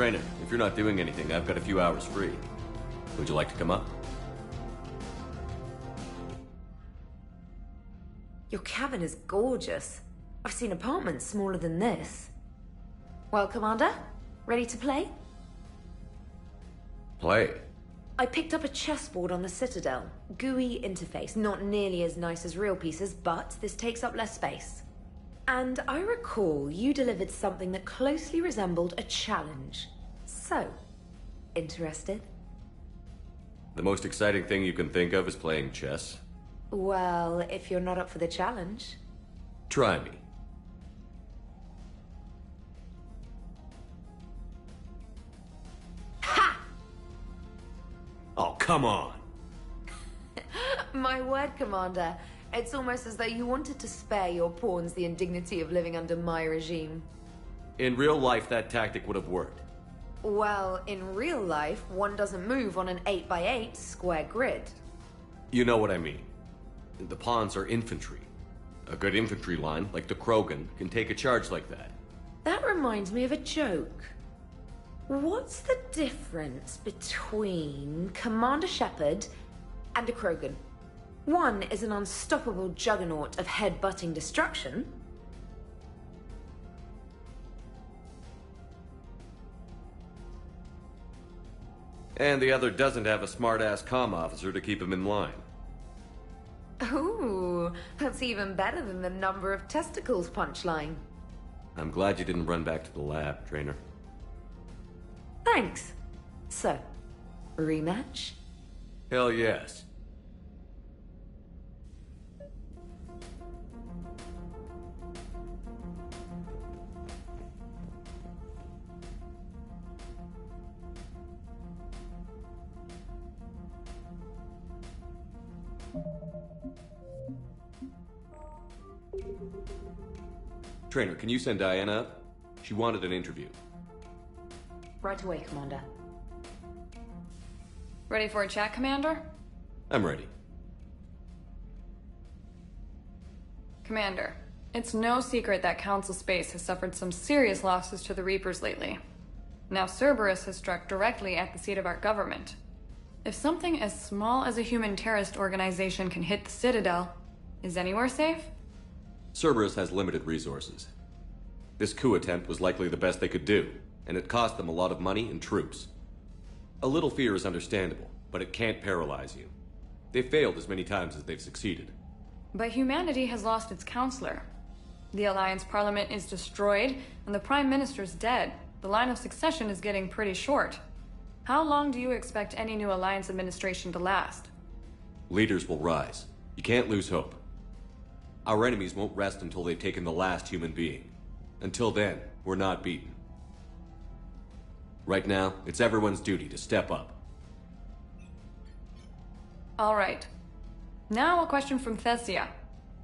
Trainer, if you're not doing anything, I've got a few hours free. Would you like to come up? Your cabin is gorgeous. I've seen apartments smaller than this. Well, Commander, ready to play? Play? I picked up a chessboard on the Citadel. GUI interface, not nearly as nice as real pieces, but this takes up less space. And I recall you delivered something that closely resembled a challenge. So, interested? The most exciting thing you can think of is playing chess? Well, if you're not up for the challenge. Try me. Ha! Oh, come on! My word, Commander. It's almost as though you wanted to spare your pawns the indignity of living under my regime. In real life, that tactic would have worked. Well, in real life, one doesn't move on an 8x8 square grid. You know what I mean. The pawns are infantry. A good infantry line, like the Krogan, can take a charge like that. That reminds me of a joke. What's the difference between Commander Shepard and a Krogan? One is an unstoppable juggernaut of head-butting destruction. And the other doesn't have a smart-ass comm officer to keep him in line. Ooh, that's even better than the number of testicles punchline. I'm glad you didn't run back to the lab, Trainer. Thanks. So, rematch? Hell yes. Trainer, can you send Diana up? She wanted an interview. Right away, Commander. Ready for a chat, Commander? I'm ready. Commander, it's no secret that Council Space has suffered some serious losses to the Reapers lately. Now Cerberus has struck directly at the seat of our government. If something as small as a human terrorist organization can hit the Citadel, is anywhere safe? Cerberus has limited resources. This coup attempt was likely the best they could do, and it cost them a lot of money and troops. A little fear is understandable, but it can't paralyze you. They've failed as many times as they've succeeded. But humanity has lost its counselor. The Alliance Parliament is destroyed, and the Prime Minister's dead. The line of succession is getting pretty short. How long do you expect any new Alliance administration to last? Leaders will rise. You can't lose hope. Our enemies won't rest until they've taken the last human being. Until then, we're not beaten. Right now, it's everyone's duty to step up. All right. Now a question from Thessia.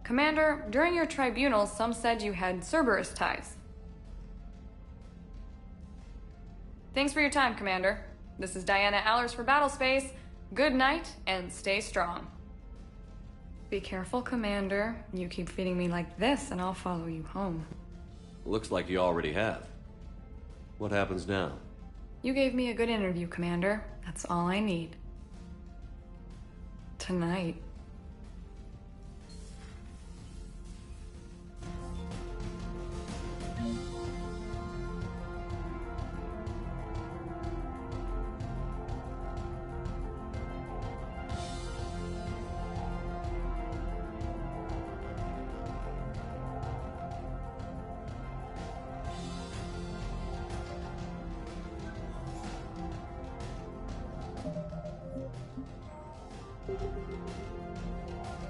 Commander, during your tribunal, some said you had Cerberus ties. Thanks for your time, Commander. This is Diana Allers for Battlespace. Good night, and stay strong. Be careful, Commander. You keep feeding me like this, and I'll follow you home. Looks like you already have. What happens now? You gave me a good interview, Commander. That's all I need. Tonight.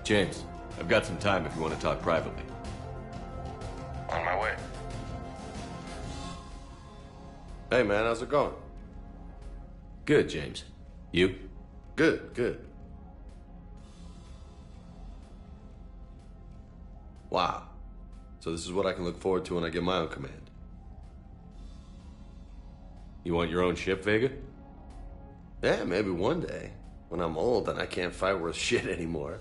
James, I've got some time if you want to talk privately. On my way. Hey man, how's it going? Good, James. You? Good, good. Wow. So this is what I can look forward to when I get my own command. You want your own ship, Vega? Yeah, maybe one day. When I'm old and I can't fight worth shit anymore.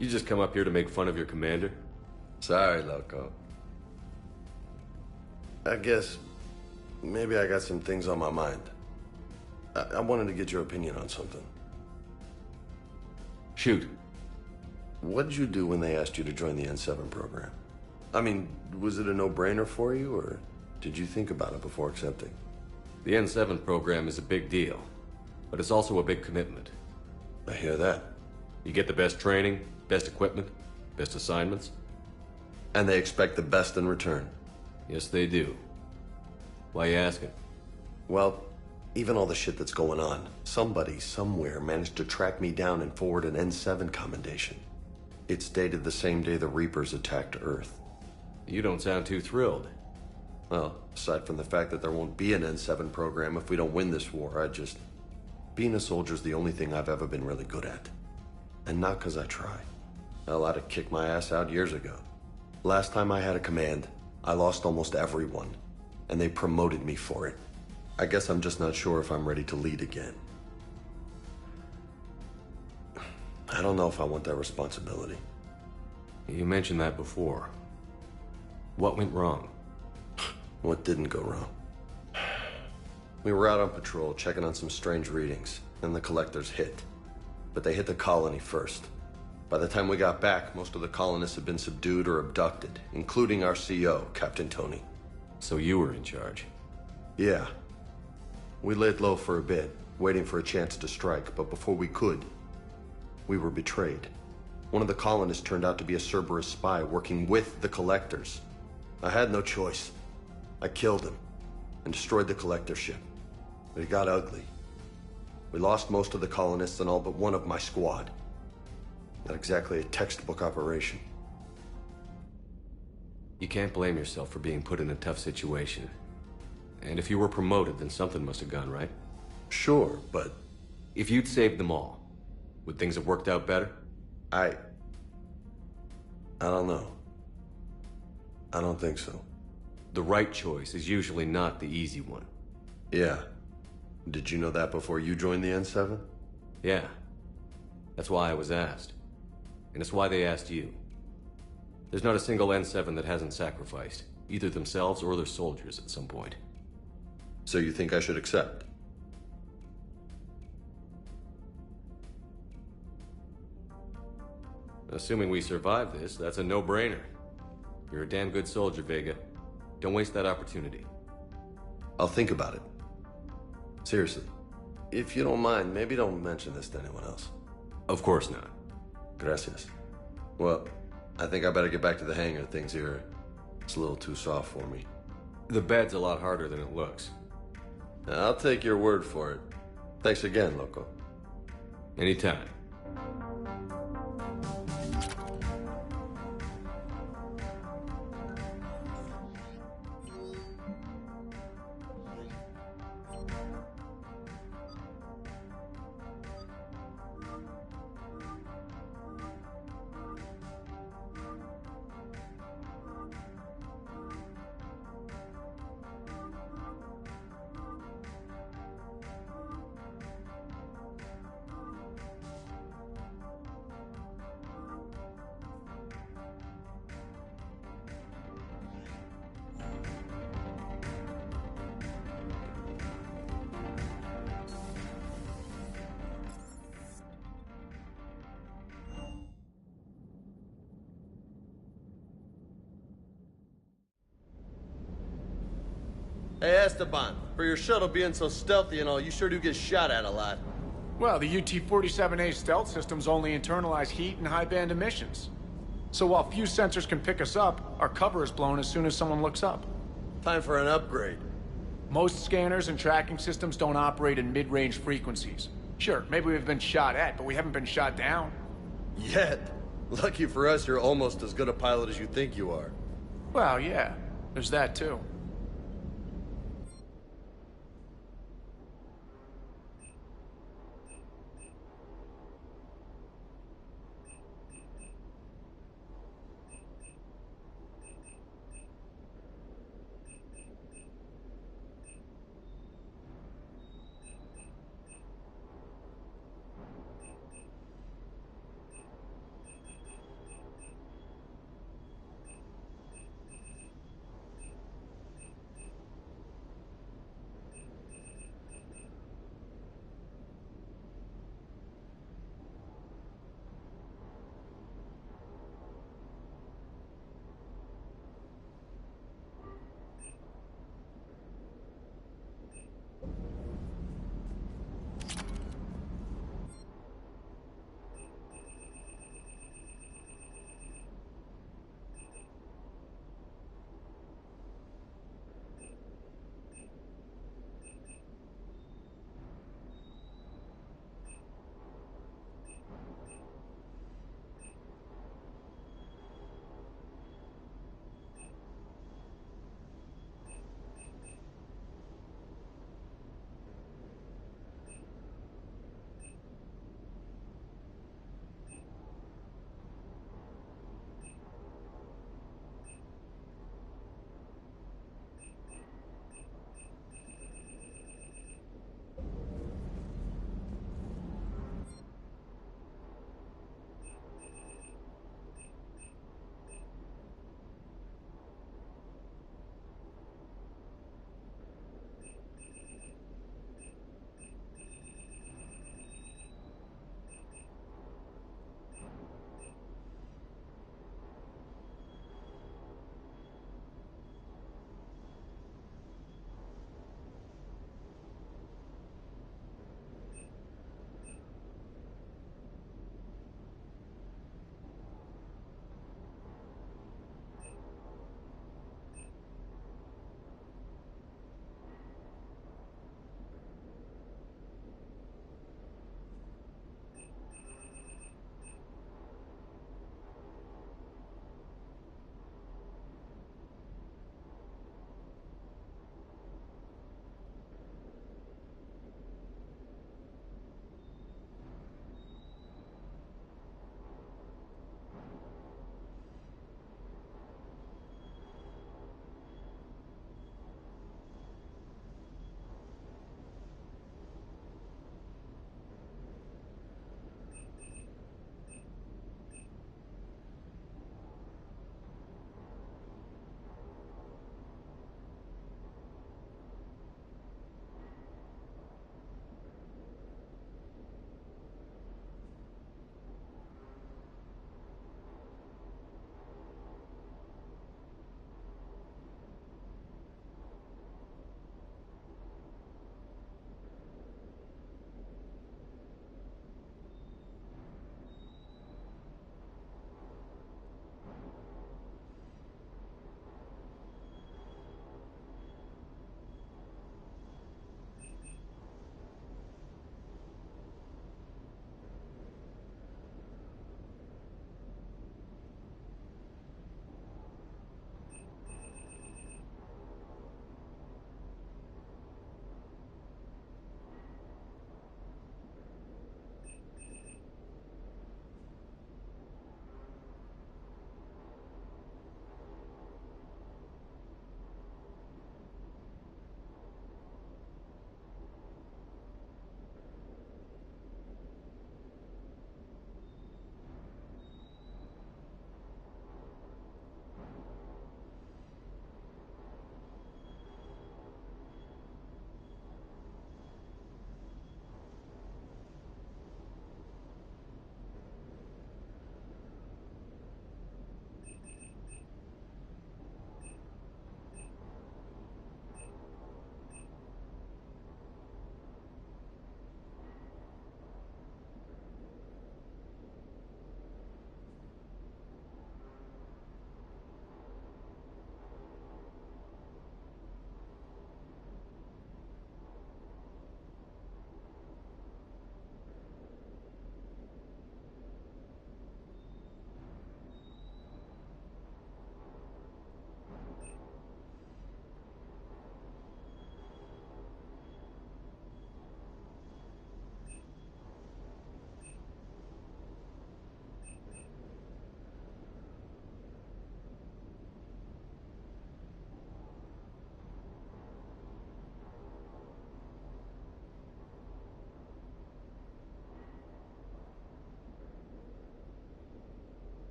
You just come up here to make fun of your commander? Sorry, Loco. I guess maybe I got some things on my mind. I wanted to get your opinion on something. Shoot. What did you do when they asked you to join the N7 program? I mean, was it a no-brainer for you, or did you think about it before accepting? The N7 program is a big deal, but it's also a big commitment. I hear that. You get the best training, best equipment, best assignments. And they expect the best in return. Yes, they do. Why you asking? Well, even all the shit that's going on, somebody somewhere managed to track me down and forward an N7 commendation. It's dated the same day the Reapers attacked Earth. You don't sound too thrilled. Well, aside from the fact that there won't be an N7 program if we don't win this war, being a soldier's the only thing I've ever been really good at. And not because I try. Hell, I'd have kicked my ass out years ago. Last time I had a command, I lost almost everyone, and they promoted me for it. I guess I'm just not sure if I'm ready to lead again. I don't know if I want that responsibility. You mentioned that before. What went wrong? What didn't go wrong? We were out on patrol, checking on some strange readings, and the collectors hit. But they hit the colony first. By the time we got back, most of the colonists had been subdued or abducted, including our CO, Captain Tony. So you were in charge? Yeah. We laid low for a bit, waiting for a chance to strike, but before we could, we were betrayed. One of the colonists turned out to be a Cerberus spy working with the collectors. I had no choice. I killed him and destroyed the collector ship. But it got ugly. We lost most of the colonists and all but one of my squad. Not exactly a textbook operation. You can't blame yourself for being put in a tough situation. And if you were promoted, then something must have gone right. Sure, but... If you'd saved them all, would things have worked out better? I don't know. I don't think so. The right choice is usually not the easy one. Yeah. Did you know that before you joined the N7? Yeah. That's why I was asked. And it's why they asked you. There's not a single N7 that hasn't sacrificed, either themselves or their soldiers at some point. So you think I should accept? Assuming we survive this, that's a no-brainer. You're a damn good soldier, Vega. Don't waste that opportunity. I'll think about it. Seriously. If you don't mind, maybe don't mention this to anyone else. Of course not. Gracias. Well, I think I better get back to the hangar. Things here, it's a little too soft for me. The bed's a lot harder than it looks. I'll take your word for it. Thanks again, Loco. Anytime. Hey, Esteban, for your shuttle being so stealthy and all, you sure do get shot at a lot. Well, the UT-47A stealth systems only internalize heat and high-band emissions. So while few sensors can pick us up, our cover is blown as soon as someone looks up. Time for an upgrade. Most scanners and tracking systems don't operate in mid-range frequencies. Sure, maybe we've been shot at, but we haven't been shot down. Yet. Lucky for us, you're almost as good a pilot as you think you are. Well, yeah, there's that too.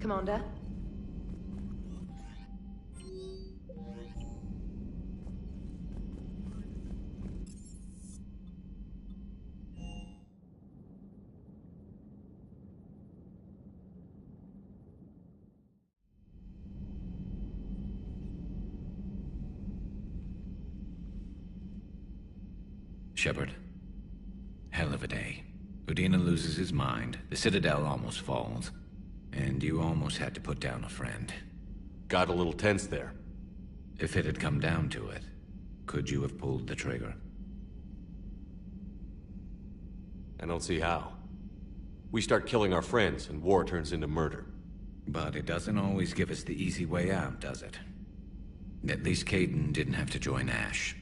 Commander. Shepard. Hell of a day. Udina loses his mind, the Citadel almost falls, and you almost had to put down a friend. Got a little tense there. If it had come down to it, could you have pulled the trigger? I don't see how. We start killing our friends, and war turns into murder. But it doesn't always give us the easy way out, does it? At least Kaidan didn't have to join Ash.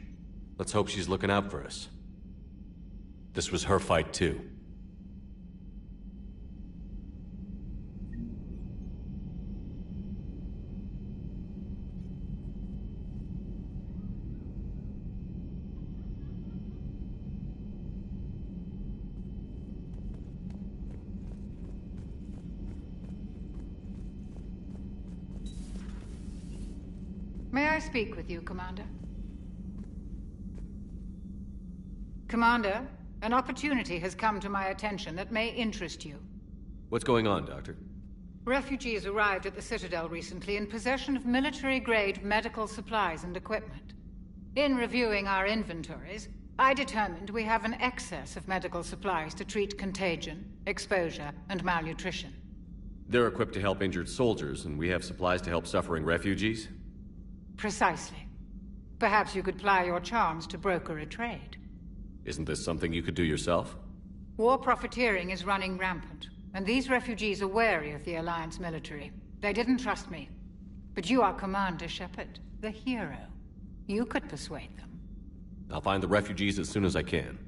Let's hope she's looking out for us. This was her fight, too. May I speak with you, Commander? Commander, an opportunity has come to my attention that may interest you. What's going on, Doctor? Refugees arrived at the Citadel recently in possession of military-grade medical supplies and equipment. In reviewing our inventories, I determined we have an excess of medical supplies to treat contagion, exposure, and malnutrition. They're equipped to help injured soldiers, and we have supplies to help suffering refugees? Precisely. Perhaps you could ply your charms to broker a trade. Isn't this something you could do yourself? War profiteering is running rampant, and these refugees are wary of the Alliance military. They didn't trust me. But you are Commander Shepard, the hero. You could persuade them. I'll find the refugees as soon as I can.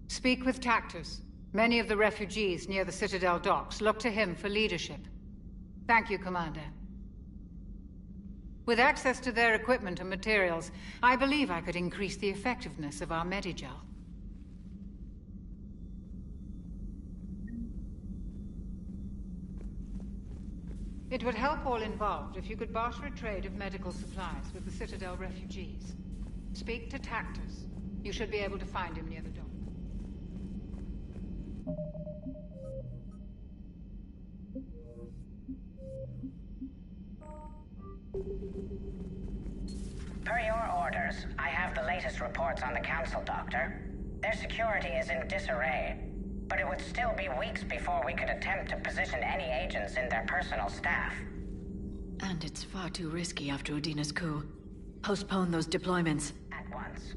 Speak with Tactus. Many of the refugees near the Citadel docks look to him for leadership. Thank you, Commander. With access to their equipment and materials, I believe I could increase the effectiveness of our Medigel. It would help all involved if you could barter a trade of medical supplies with the Citadel refugees. Speak to Tactus. You should be able to find him near the dock. Per your orders, I have the latest reports on the Council, Doctor. Their security is in disarray, but it would still be weeks before we could attempt to position any agents in their personal staff. And it's far too risky after Udina's coup. Postpone those deployments. At once.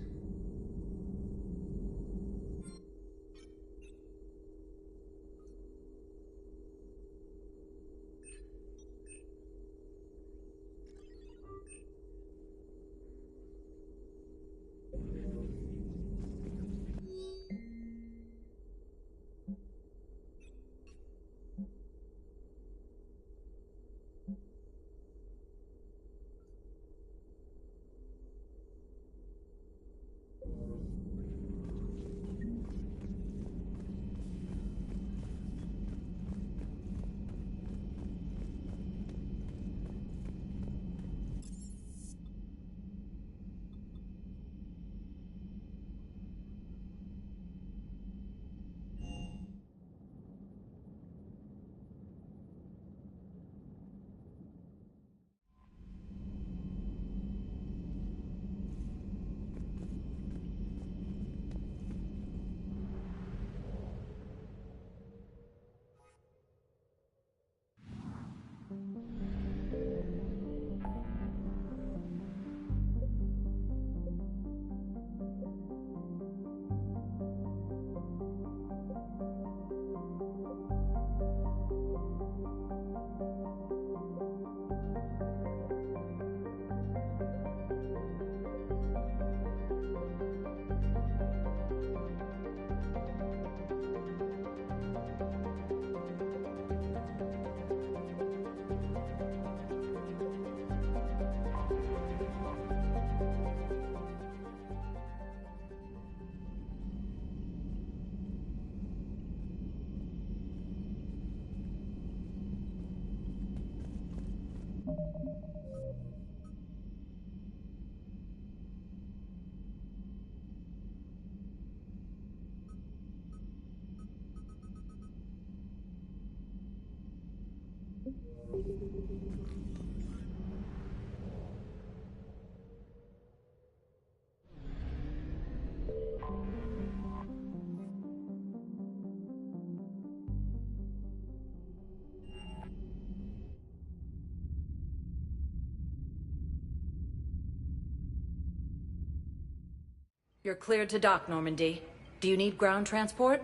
You're cleared to dock, Normandy. Do you need ground transport?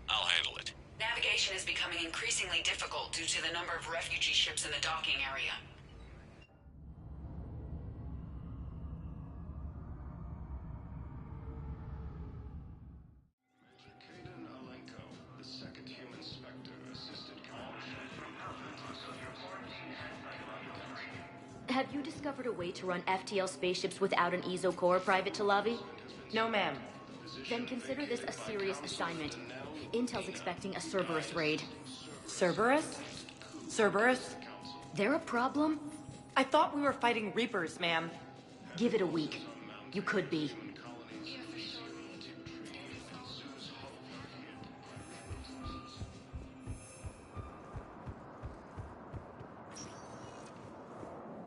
I'll handle it. Navigation is becoming increasingly difficult due to the number of refugee ships in the docking area. Kaden Alenko, the second human Spectre, assisted Have you discovered a way to run FTL spaceships without an EZO core, Private Talavi? No, ma'am. Then consider this a serious assignment. Intel's expecting a Cerberus raid. Cerberus? Cerberus? They're a problem? I thought we were fighting Reapers, ma'am. Give it a week. You could be.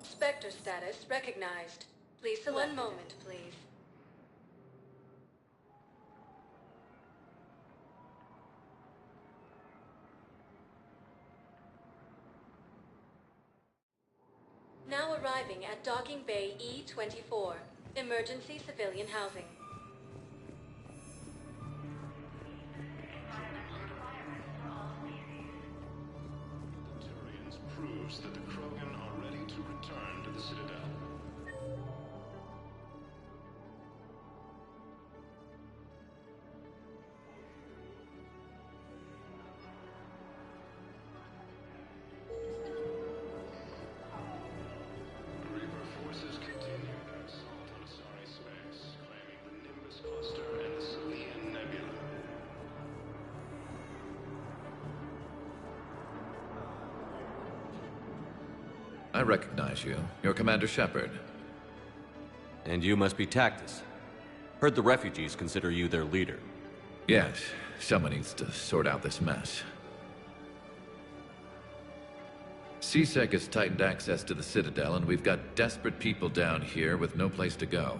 Spectre status recognized. Please select. One moment, please. Now arriving at Docking Bay E-24. Emergency civilian housing. The Turians proves that the Krogan are ready to return to the Citadel. Reaper forces continue their assault on Asari space, claiming the Nimbus cluster and the Salian Nebula. I recognize you. You're Commander Shepard. And you must be Tactus. Heard the refugees consider you their leader. Yes, someone needs to sort out this mess. CSEC has tightened access to the Citadel, and we've got desperate people down here with no place to go.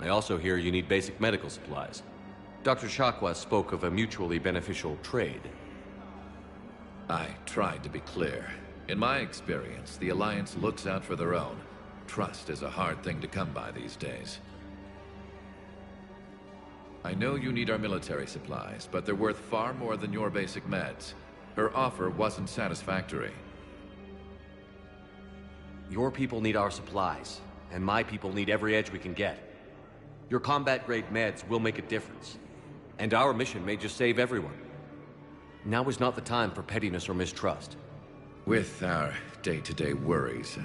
I also hear you need basic medical supplies. Dr. Shakwa spoke of a mutually beneficial trade. I tried to be clear. In my experience, the Alliance looks out for their own. Trust is a hard thing to come by these days. I know you need our military supplies, but they're worth far more than your basic meds. Her offer wasn't satisfactory. Your people need our supplies, and my people need every edge we can get. Your combat-grade meds will make a difference, and our mission may just save everyone. Now is not the time for pettiness or mistrust. With our day-to-day worries,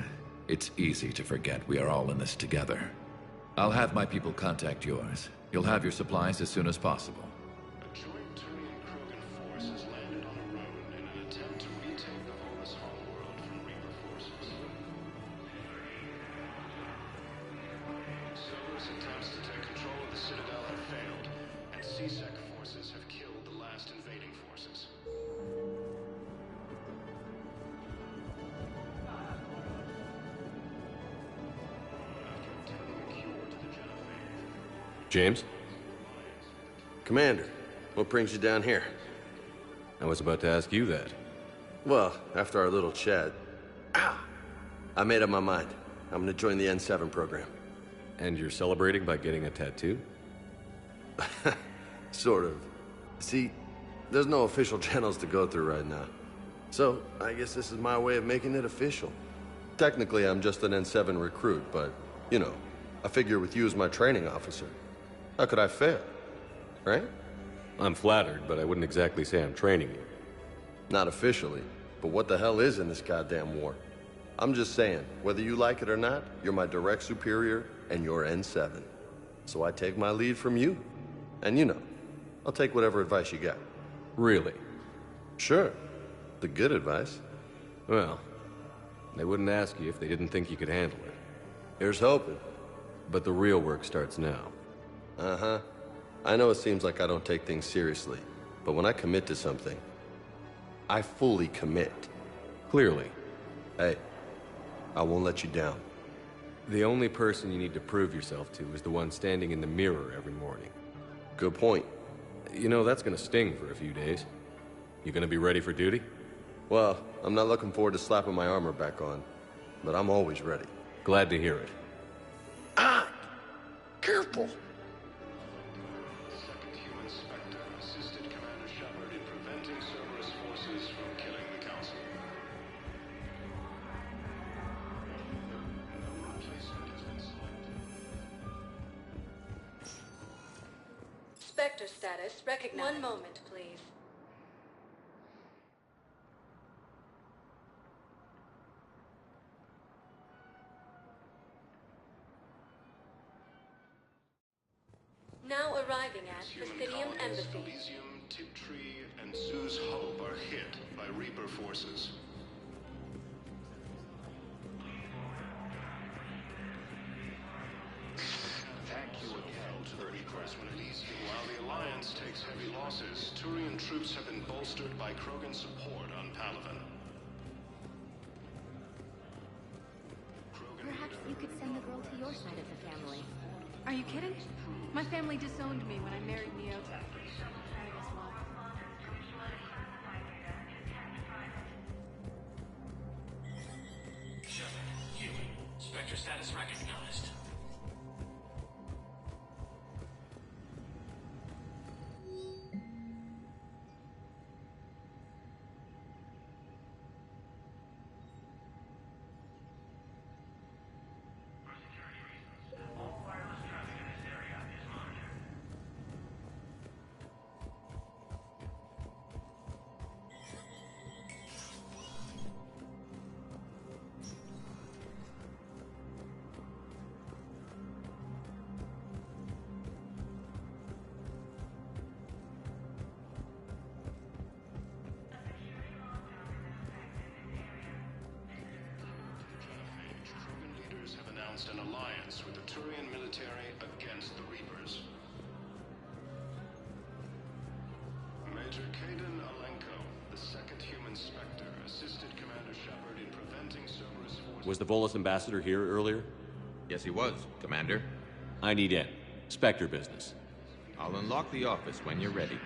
it's easy to forget we are all in this together. I'll have my people contact yours. You'll have your supplies as soon as possible. A joint Turian-Krogan force has landed on Arone in an attempt to retake the Volus homeworld from Reaper forces. Cerberus attempts to take control of the Citadel have failed, and CSEC forces have killed the last invading forces. James? Commander, what brings you down here? I was about to ask you that. Well, after our little chat, I made up my mind. I'm gonna join the N7 program. And you're celebrating by getting a tattoo? Sort of. See, there's no official channels to go through right now. So, I guess this is my way of making it official. Technically, I'm just an N7 recruit, but, you know, I figure with you as my training officer, how could I fail? Right? I'm flattered, but I wouldn't exactly say I'm training you. Not officially, but what the hell is in this goddamn war? I'm just saying, whether you like it or not, you're my direct superior, and you're N7. So I take my lead from you. And you know, I'll take whatever advice you got. Really? Sure. the good advice. Well, they wouldn't ask you if they didn't think you could handle it. Here's hoping. But the real work starts now. Uh-huh. I know it seems like I don't take things seriously, but when I commit to something, I fully commit. Clearly. Hey, I won't let you down. The only person you need to prove yourself to is the one standing in the mirror every morning. Good point. You know, that's gonna sting for a few days. You gonna be ready for duty? Well, I'm not looking forward to slapping my armor back on, but I'm always ready. Glad to hear it. Ah! Careful! Second human Spectre assisted Commander Shepard in preventing Cerberus forces from killing the Council. No replacement has been selected. Spectre status recognized. One moment, please. Now arriving at Presidium Embassy. Elysium, Tiptree, and Zoo's Hope are hit by Reaper forces. Thank you again to the Reapers when Elysium. While the Alliance takes heavy losses, Turian troops have been bolstered by Krogan support on Palaven. Perhaps you could send the girl to your side of the family. Are you kidding? My family disowned me when I married Nyota. Human. Spectre status recognized. An alliance with the Turian military against the Reapers. Major Kaidan Alenko, the second human Spectre, assisted Commander Shepard in preventing Cerberus forces. Was the Volus ambassador here earlier? Yes, he was, Commander. I need in. Spectre business. I'll unlock the office when you're ready.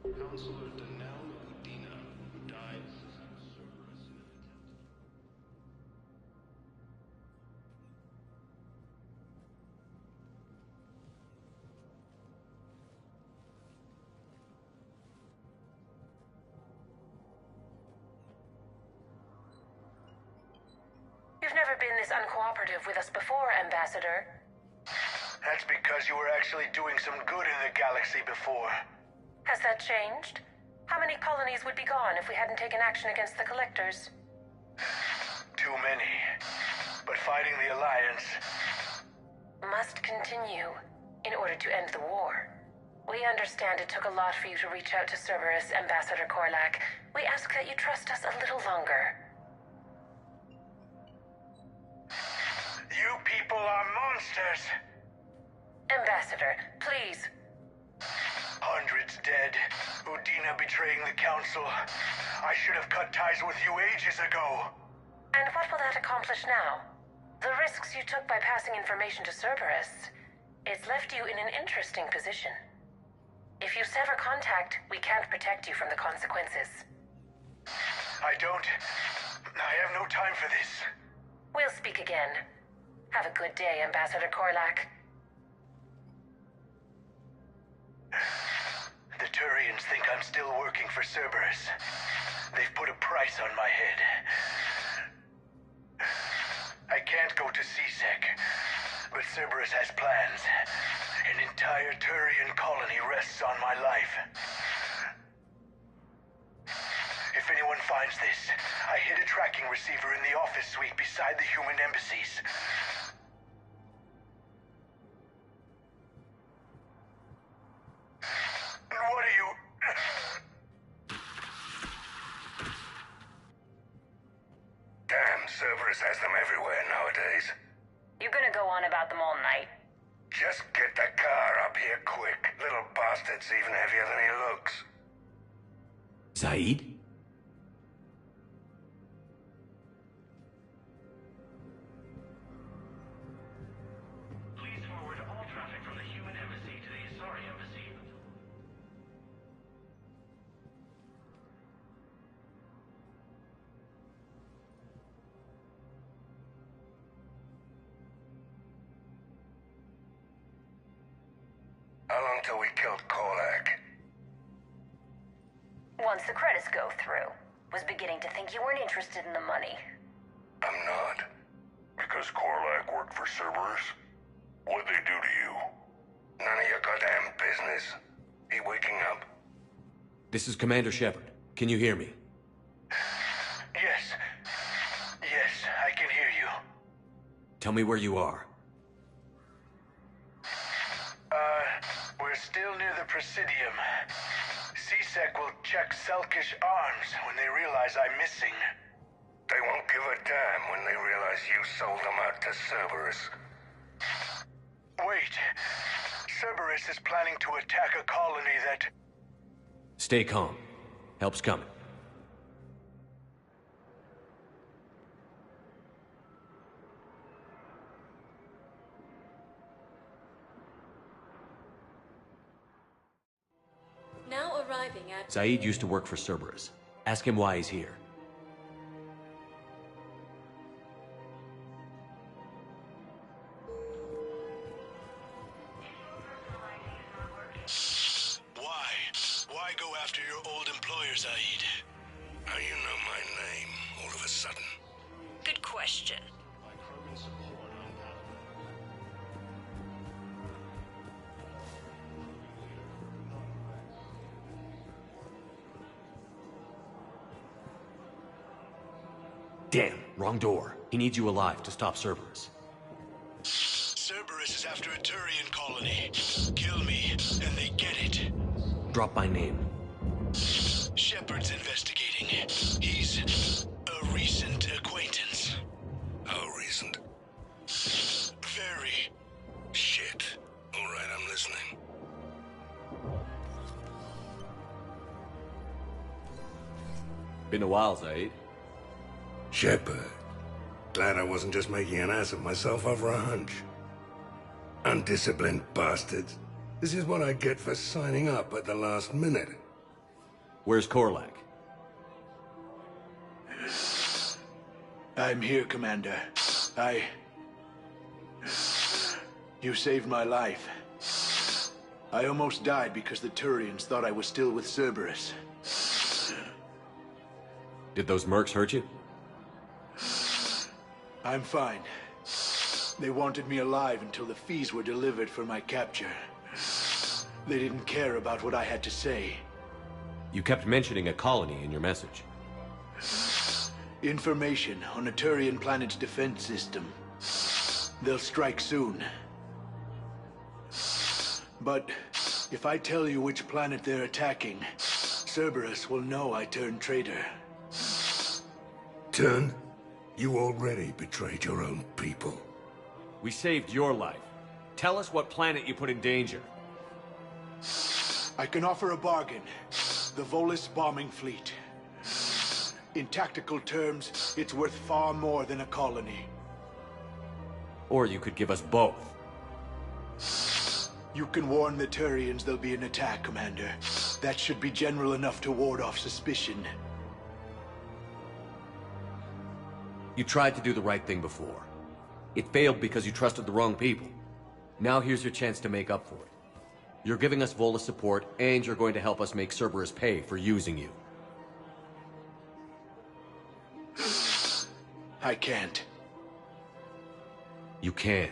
Counselor Danelle Udina, who died. You've never been this uncooperative with us before, Ambassador. That's because you were actually doing some good in the galaxy before. Has that changed? How many colonies would be gone if we hadn't taken action against the Collectors? Too many. But fighting the Alliance must continue in order to end the war. We understand it took a lot for you to reach out to Cerberus, Ambassador Korlak. We ask that you trust us a little longer. You people are monsters! Ambassador, please. Hundreds dead. Udina betraying the Council. I should have cut ties with you ages ago. And what will that accomplish now? The risks you took by passing information to Cerberus, it's left you in an interesting position. If you sever contact, we can't protect you from the consequences. I have no time for this. We'll speak again. Have a good day, Ambassador Korlak. The Turians think I'm still working for Cerberus. They've put a price on my head. I can't go to C-Sec, but Cerberus has plans. An entire Turian colony rests on my life. If anyone finds this, I hid a tracking receiver in the office suite beside the human embassies. And what are you... Cerberus has them everywhere nowadays. You gonna go on about them all night? Just get the car up here quick. Little bastard's even heavier than he looks. Zaid? Please forward all traffic from the human embassy to the Asari embassy. How long till we killed Korlak? Once the credits go through. Was beginning to think you weren't interested in the money. I'm not. Because Korlak worked for Cerberus? What'd they do to you? None of your goddamn business. He waking up? This is Commander Shepard. Can you hear me? Yes. Yes, I can hear you. Tell me where you are. We're still near the Presidium. CSEC will check Selkish arms when they realize I'm missing. They won't give a damn when they realize you sold them out to Cerberus. Wait. Cerberus is planning to attack a colony that... Stay calm. Help's coming. Now arriving at... Zaid used to work for Cerberus. Ask him why he's here. Why go after your old employer, Zaid? How you know my name, all of a sudden? Good question. Damn, wrong door. He needs you alive to stop Cerberus. Cerberus is after a Turian colony. Kill me, and they get it. Drop my name. Shepard's investigating. He's a recent acquaintance. How recent? Very. Shit. All right, I'm listening. Been a while, Zaid. Shepard. Glad I wasn't just making an ass of myself over a hunch. Undisciplined bastards. This is what I get for signing up at the last minute. Where's Korlak? I'm here, Commander. You saved my life. I almost died because the Turians thought I was still with Cerberus. Did those mercs hurt you? I'm fine. They wanted me alive until the fees were delivered for my capture. They didn't care about what I had to say. You kept mentioning a colony in your message. Information on a Turian planet's defense system. They'll strike soon. But if I tell you which planet they're attacking, Cerberus will know I turned traitor. Turn? You already betrayed your own people. We saved your life. Tell us what planet you put in danger. I can offer a bargain. The Volus bombing fleet. In tactical terms, it's worth far more than a colony. Or you could give us both. You can warn the Turians there'll be an attack, Commander. That should be general enough to ward off suspicion. You tried to do the right thing before. It failed because you trusted the wrong people. Now here's your chance to make up for it. You're giving us Volus support, and you're going to help us make Cerberus pay for using you. I can't. You can.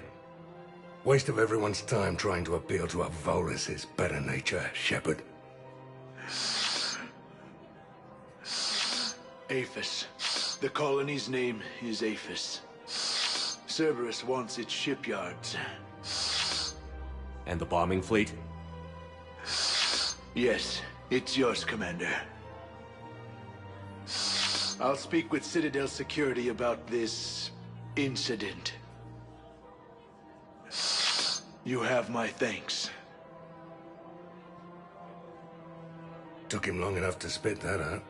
Waste of everyone's time trying to appeal to a Volus's better nature, Shepard. Aphis. The colony's name is Aphis. Cerberus wants its shipyards. And the bombing fleet? Yes, it's yours, Commander. I'll speak with Citadel Security about this incident. You have my thanks. Took him long enough to spit that out.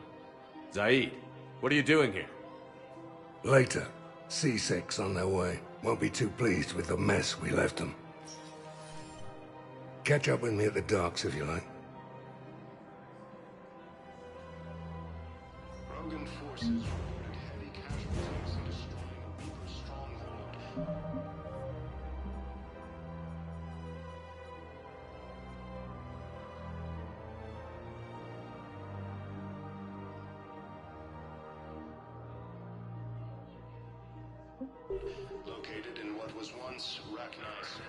Zaid, what are you doing here? Later. C6 on their way. Won't be too pleased with the mess we left them. Catch up with me at the docks if you like. Krogan forces reported heavy casualties in destroying a Reaper stronghold. Located in what was once Rachni 6.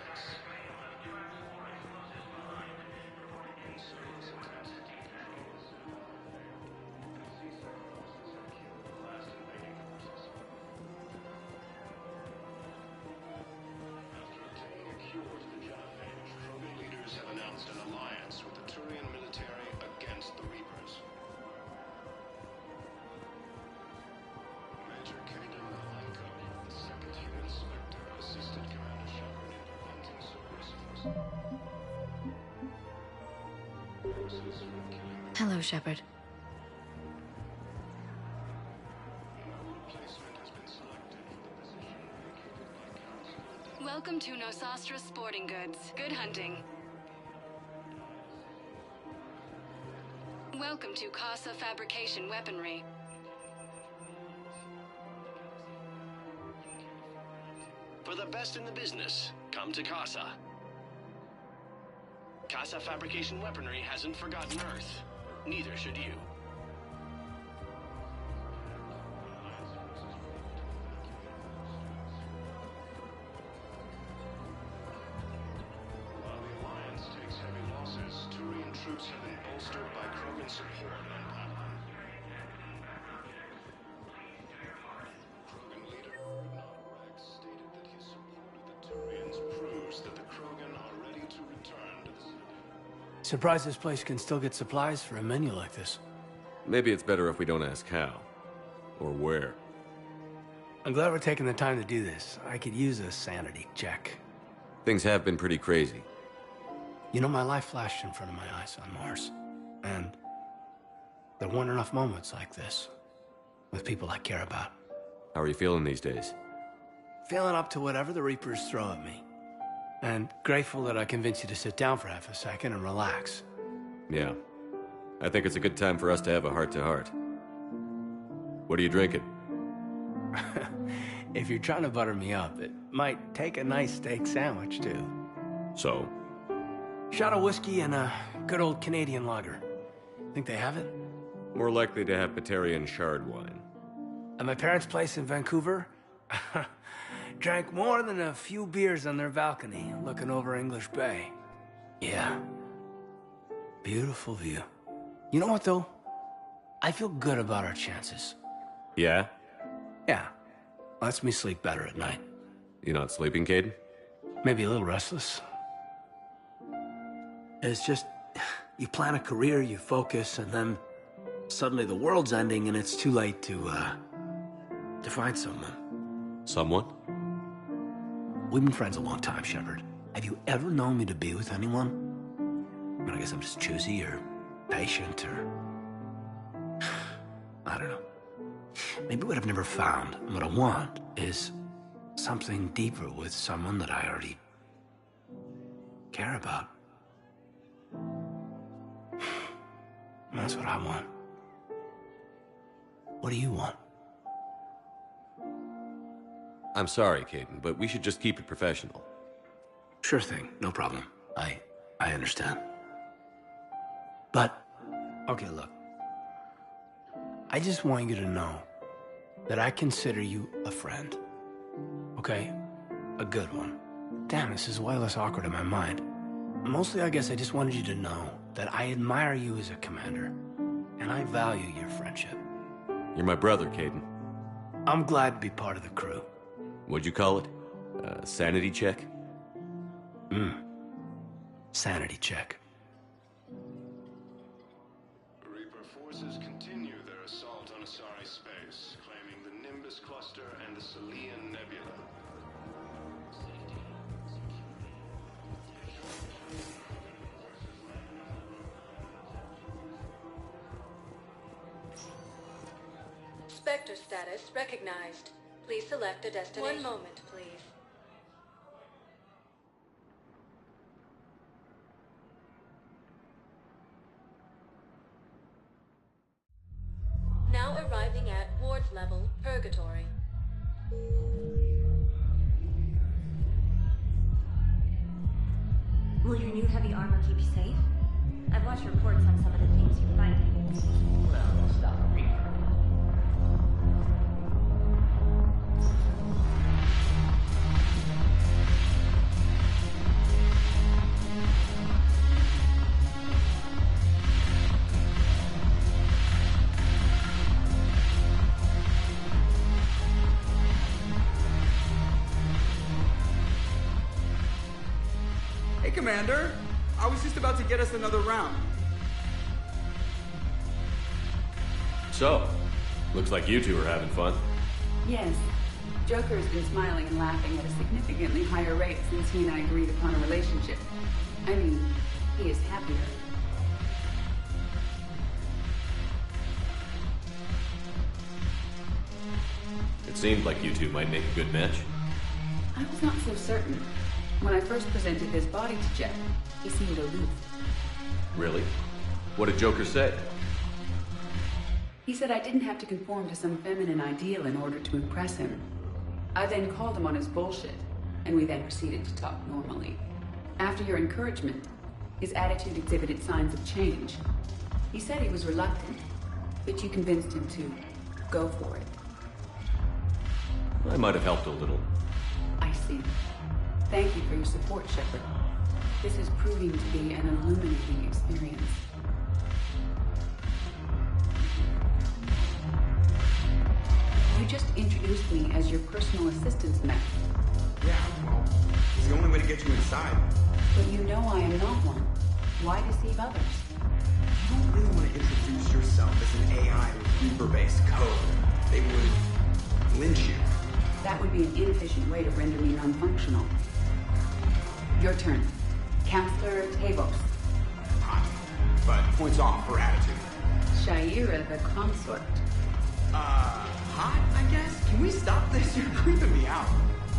Krogan leaders have announced an alliance with the Turian military against the Reapers. Major Kaden Malenko, the second human Spectre, assisted Commander Shepard in preventing Cerberus forces from killing the Hello, Shepard. replacement has been selected for the position vacated by Council. Welcome to Nosastra Sporting Goods. Good hunting. Welcome to Casa Fabrication Weaponry. For the best in the business, come to Casa. Casa Fabrication Weaponry hasn't forgotten Earth. Neither should you. While the Alliance takes heavy losses, Turian troops have been bolstered by Krogan support on Papillon. Krogan leader Urdnot Rex stated that his support of the Turians proves that the Krogan are ready to return to the Citadel. Surprised this place can still get supplies for a menu like this. Maybe it's better if we don't ask how. Or where. I'm glad we're taking the time to do this. I could use a sanity check. Things have been pretty crazy. You know, my life flashed in front of my eyes on Mars. And there weren't enough moments like this with people I care about. How are you feeling these days? Feeling up to whatever the Reapers throw at me. And grateful that I convinced you to sit down for half a second and relax. Yeah. I think it's a good time for us to have a heart-to-heart. What are you drinking? If you're trying to butter me up, it might take a nice steak sandwich, too. So? Shot of whiskey and a good old Canadian lager. Think they have it? More likely to have Batarian shard wine. At my parents' place in Vancouver, drank more than a few beers on their balcony, looking over English Bay. Yeah. Beautiful view. You know what, though? I feel good about our chances. Yeah? Yeah. Lets me sleep better at night. You not sleeping, Caden? Maybe a little restless. It's just, you plan a career, you focus, and then suddenly the world's ending and it's too late to find someone. Someone? We've been friends a long time, Shepard. Have you ever known me to be with anyone? I mean, I guess I'm just choosy or patient or... I don't know. Maybe what I've never found, and what I want, is something deeper with someone that I already care about. That's what I want. What do you want? I'm sorry, Caden, but we should just keep it professional. Sure thing, no problem. I understand. But, okay, look. I just want you to know that I consider you a friend. Okay? A good one. Damn, this is way less awkward in my mind. Mostly, I guess I just wanted you to know that I admire you as a commander, and I value your friendship. You're my brother, Caden. I'm glad to be part of the crew. What'd you call it? Sanity check? Sanity check. Reaper forces continue their assault on Asari space. Spectre status recognized. Please select a destination. 1 moment, please. Now arriving at Ward's level, Purgatory. Will your new heavy armor keep you safe? I've watched reports on some of the things you're fighting. Well, stop reading. Hey, Commander. I was just about to get us another round. So, looks like you two are having fun. Yes. Joker has been smiling and laughing at a significantly higher rate since he and I agreed upon a relationship. I mean, he is happier. It seemed like you two might make a good match. I was not so certain. When I first presented this body to Jeff, he seemed aloof. Really? What did Joker say? He said I didn't have to conform to some feminine ideal in order to impress him. I then called him on his bullshit, and we then proceeded to talk normally. After your encouragement, his attitude exhibited signs of change. He said he was reluctant, but you convinced him to go for it. I might have helped a little. I see. Thank you for your support, Shepard. This is proving to be an illuminating experience. You just introduced me as your personal assistance mech. Yeah, well, it's the only way to get you inside. But you know I am not one. Why deceive others? You don't really want to introduce yourself as an AI with Reaper-based code. They would lynch you. That would be an inefficient way to render me non-functional. Your turn. Counselor Tavos. Hot. But points off for attitude. Shaira the consort. Hot, I guess? Can we stop this? You're creeping me out.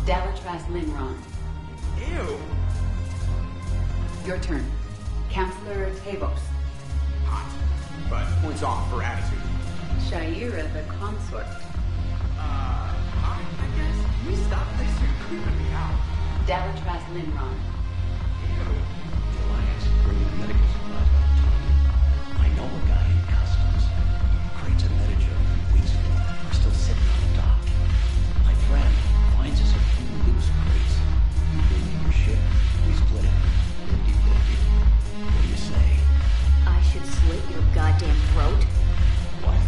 Dalatras Linron. Ew. Your turn. Counselor Tavos. Hot. But points off for attitude. Shaira the consort. Hot, I guess? Can we stop this? You're creeping me out. Dalatras Linron. The Alliance is bringing medical supplies back to town. I know a guy in customs. Crates of Mediger from weeks ago are still sitting on the dock. My friend finds us a few loose crates. You bring me your ship, we split it. 50-50. What do you say? I should slit your goddamn throat? What?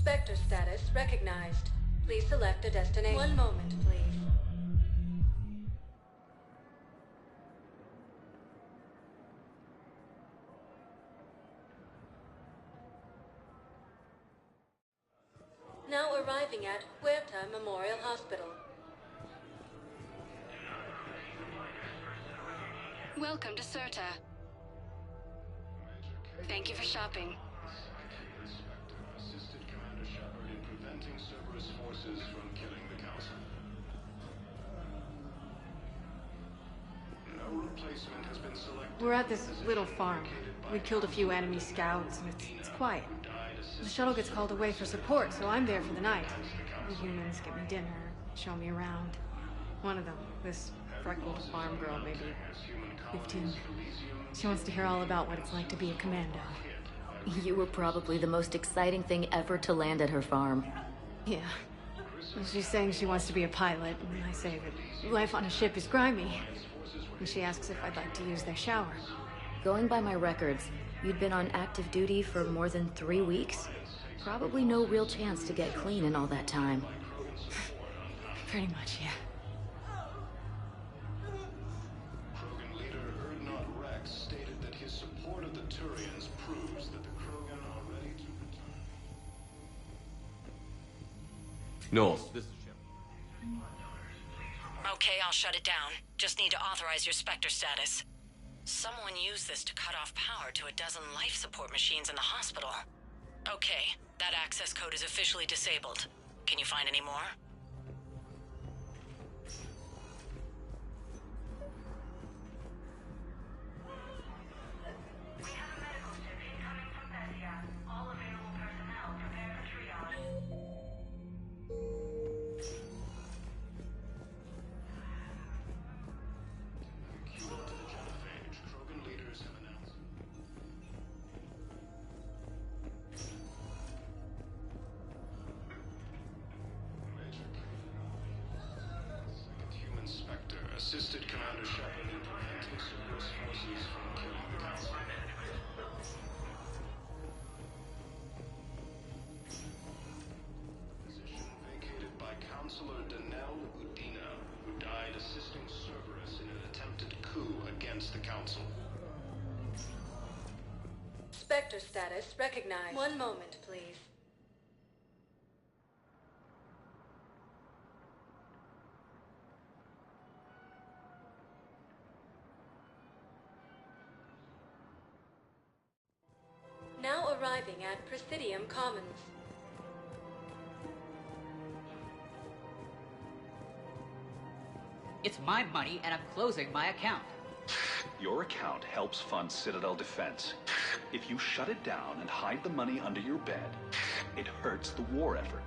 Spectre status recognized. Please select a destination. 1 moment, please. Now arriving at Huerta Memorial Hospital. Welcome to Serta. Thank you for shopping. Assisted Commander Shepard in preventing Cerberus forces from killing the Council. No replacement has been selected. We're at this little farm. We killed a few enemy scouts, and it's quiet. The shuttle gets called away for support, so I'm there for the night. The humans get me dinner, show me around. One of them, this freckled farm girl, maybe 15. She wants to hear all about what it's like to be a commando. You were probably the most exciting thing ever to land at her farm. Yeah. She's saying she wants to be a pilot, and I say that life on a ship is grimy. And she asks if I'd like to use their shower. Going by my records, you'd been on active duty for more than 3 weeks. Probably no real chance to get clean in all that time. Pretty much, yeah. Krogan leader Urdnot Rex stated that his support of the Turians proves that the Krogan are ready to return. Knowles, this is Shep. Okay, I'll shut it down. Just need to authorize your Spectre status. Someone used this to cut off power to a dozen life support machines in the hospital. Okay, that access code is officially disabled. Can you find any more? Assisted Commander Shepard in preventing Cerberus forces from killing the Council. Position vacated by Counselor Danelle Udina, who died assisting Cerberus in an attempted coup against the Council. Spectre status recognized. One moment, please. Now arriving at Presidium Commons. It's my money and I'm closing my account. Your account helps fund Citadel defense. If you shut it down and hide the money under your bed, it hurts the war effort.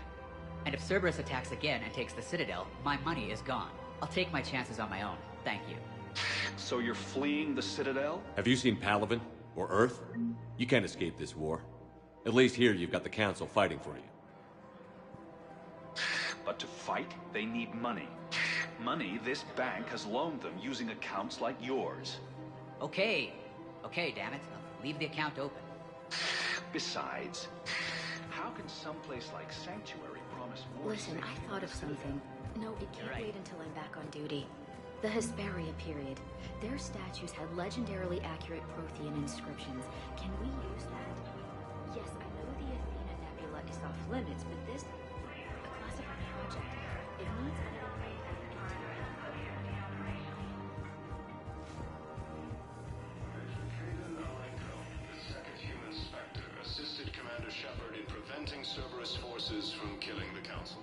And if Cerberus attacks again and takes the Citadel, my money is gone. I'll take my chances on my own. Thank you. So you're fleeing the Citadel? Have you seen Palaven? Or Earth? You can't escape this war. At least here you've got the Council fighting for you. But to fight, they need money. Money this bank has loaned them using accounts like yours. Okay, damn it. I'll leave the account open. Besides, how can someplace like Sanctuary promise more? Listen, I thought of something. No, it can't right. wait until I'm back on duty. The Hesperia period. Their statues had legendarily accurate Prothean inscriptions. Can we use that? Yes, I know the Athena Nebula is off limits, but this... a classified project. It needs... Second human Spectre assisted Commander Shepard in preventing Cerberus forces from killing the Council.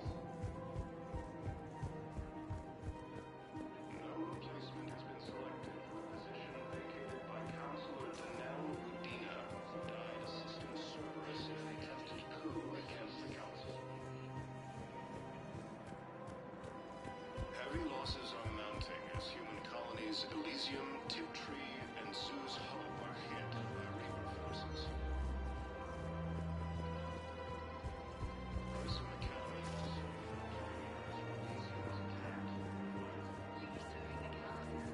Heavy losses are mounting as human colonies Elysium, Tiptree, and Zoo's Hope are hit by Reaper forces. Grissom County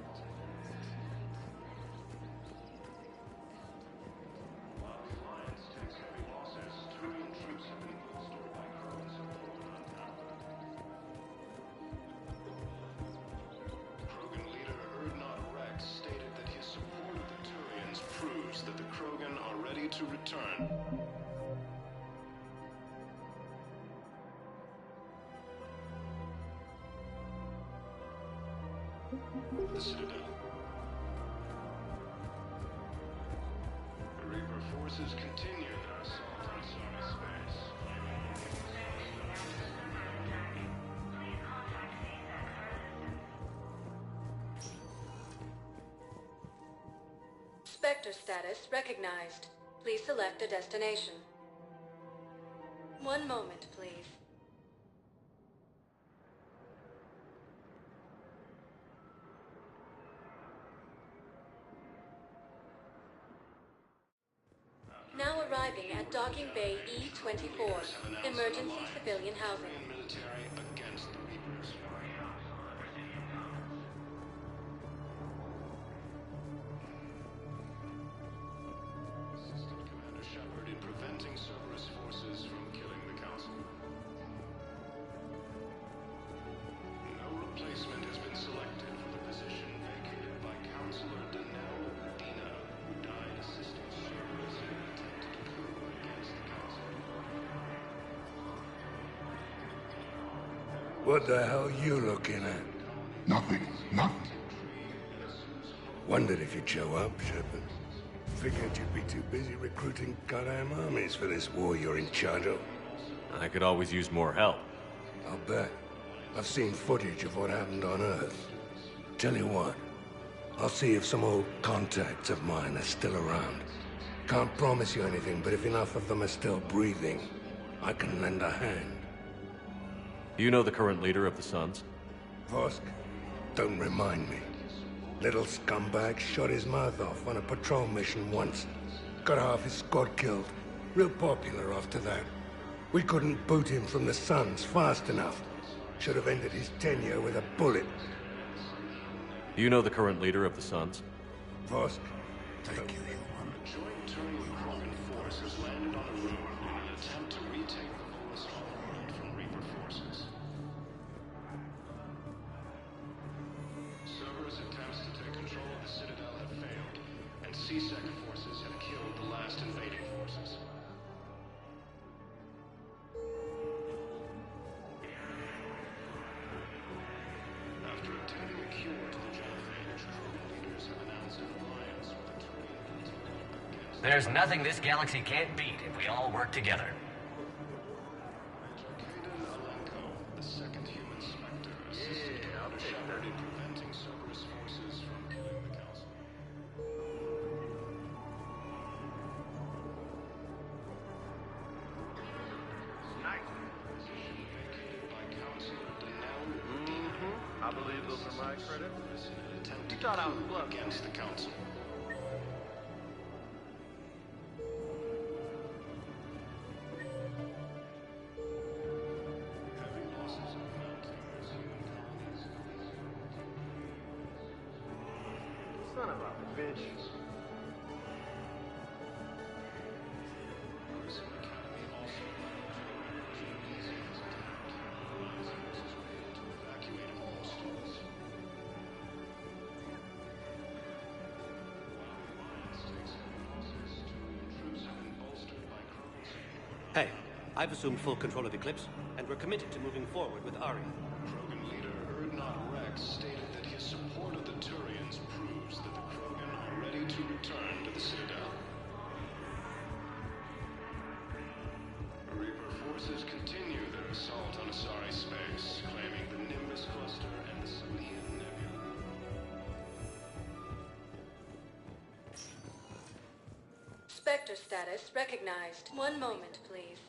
also while the Alliance takes heavy losses, Turian troops have been bolstered by Krogan support on power. Krogan leader Urdnot Rex stated that his support of the Turians proves that the Krogan are ready to return. The Citadel. The Reaper forces continue their assault on Sony space. Spectre status recognized. Please select a destination. One moment, please. Now arriving at Docking Bay E-24, emergency civilian housing. Military What the hell you looking at? Nothing. Nothing. Wondered if you'd show up, Shepard. Figured you'd be too busy recruiting goddamn armies for this war you're in charge of. I could always use more help. I'll bet. I've seen footage of what happened on Earth. Tell you what, I'll see if some old contacts of mine are still around. Can't promise you anything, but if enough of them are still breathing, I can lend a hand. Do you know the current leader of the Suns? Vosk? Don't remind me. Little scumbag shot his mouth off on a patrol mission once. Got half his squad killed. Real popular after that. We couldn't boot him from the Suns fast enough. Should have ended his tenure with a bullet. Do you know the current leader of the Suns? Vosk? Thank you, human. Joint Turian-Krogan force has landed on a road in an attempt to retake the Volus homeworld from Reaper forces. Cerberus attempts to take control of the Citadel have failed, and C-Sec forces have killed the last invading forces. After obtaining a cure to the genophage, Krogan leaders have announced an alliance with the Turian military. There's nothing this galaxy can't beat if we all work together. Kaden Alenko, the second human Spectre, assisted Commander Shepard in preventing Cerberus forces from killing the Council. Position vacated by Councilor Denell. I believe those are my credits. In an attempt to You thought I was coup bluffing. against the Council. Heavy losses are mounting as human colonies Son of a bitch. Prison Academy also Elysium is attacked. Alliance forces were able to evacuate all students. While the Alliance takes heavy losses, Turian troops have been bolstered by Krogan support. Hey, I've assumed full control of Eclipse, and we're committed to moving forward with Aria. Krogan leader Urdnot Rex stated that his support of the Turians proves that the Krogan are ready to return to the Citadel. Reaper forces continue their assault on Asari space, claiming the Nimbus cluster and the Salian Nebula. Spectre status recognized. One moment, please.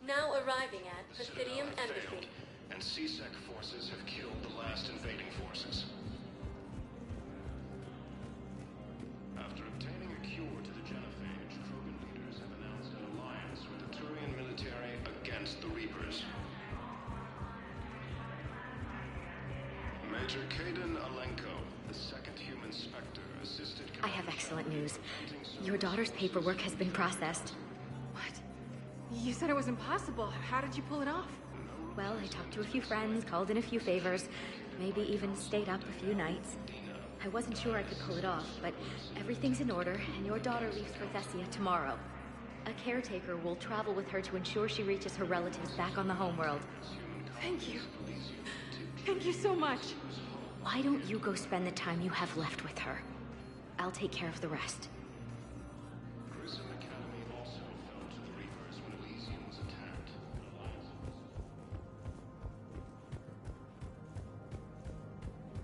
Now arriving at The Citadel Presidium have Embassy. failed, and C-Sec forces have killed the last invading forces. After obtaining a cure to the genophage, Krogan leaders have announced an alliance with the Turian military against the Reapers. Major Kaden Alenko, the second human Spectre, assisted I have excellent news. Your daughter's paperwork has been processed. What? You said it was impossible. How did you pull it off? Well, I talked to a few friends, called in a few favors, maybe even stayed up a few nights. I wasn't sure I could pull it off, but everything's in order, and your daughter leaves for Thessia tomorrow. A caretaker will travel with her to ensure she reaches her relatives back on the homeworld. Thank you. Thank you so much. Why don't you go spend the time you have left with her? I'll take care of the rest. Prison Academy also fell to the Reapers when Elysium was attacked.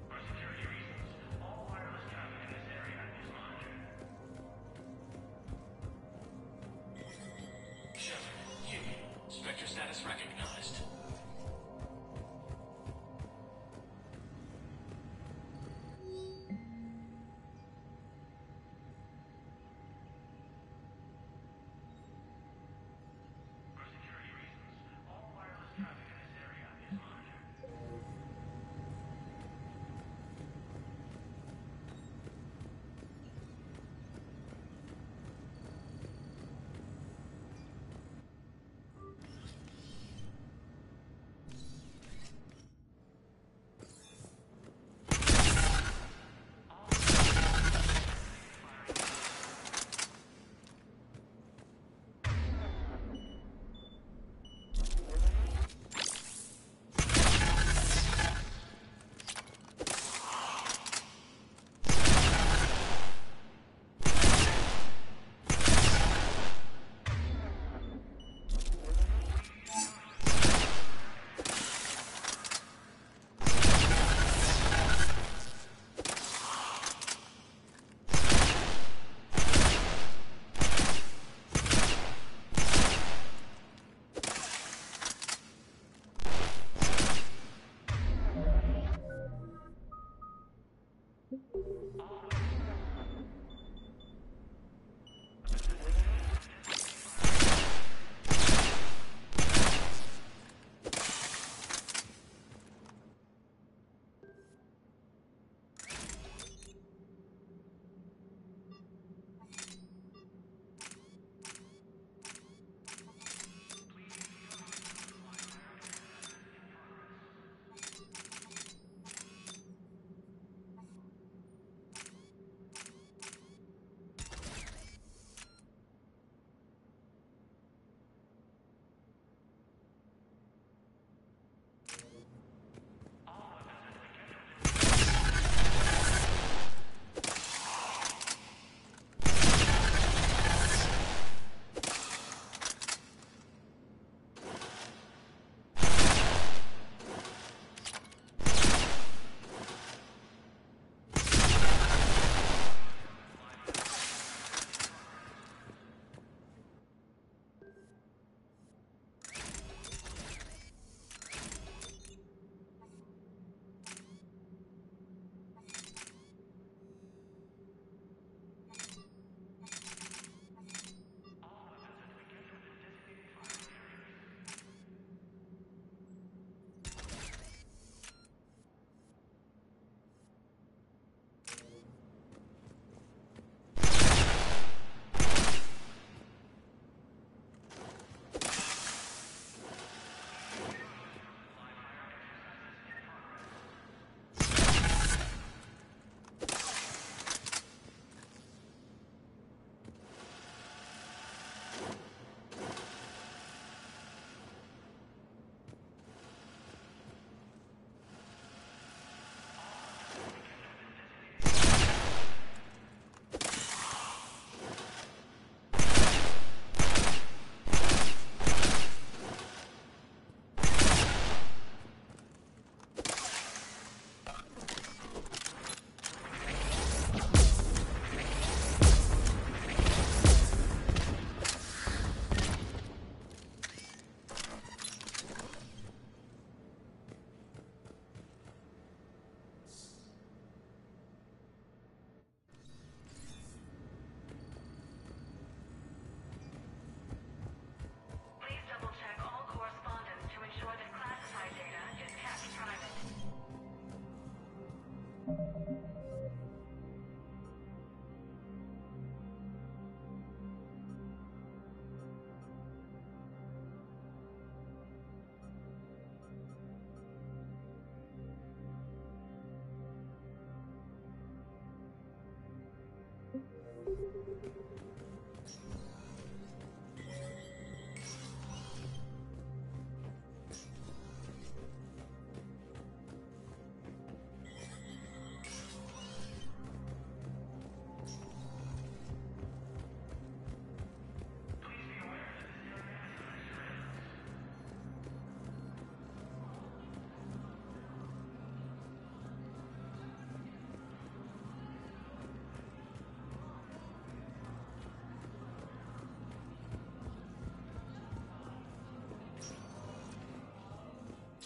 For security reasons, all wireless traffic in this area is monitored. Shepard, Union. Spectre status recognized.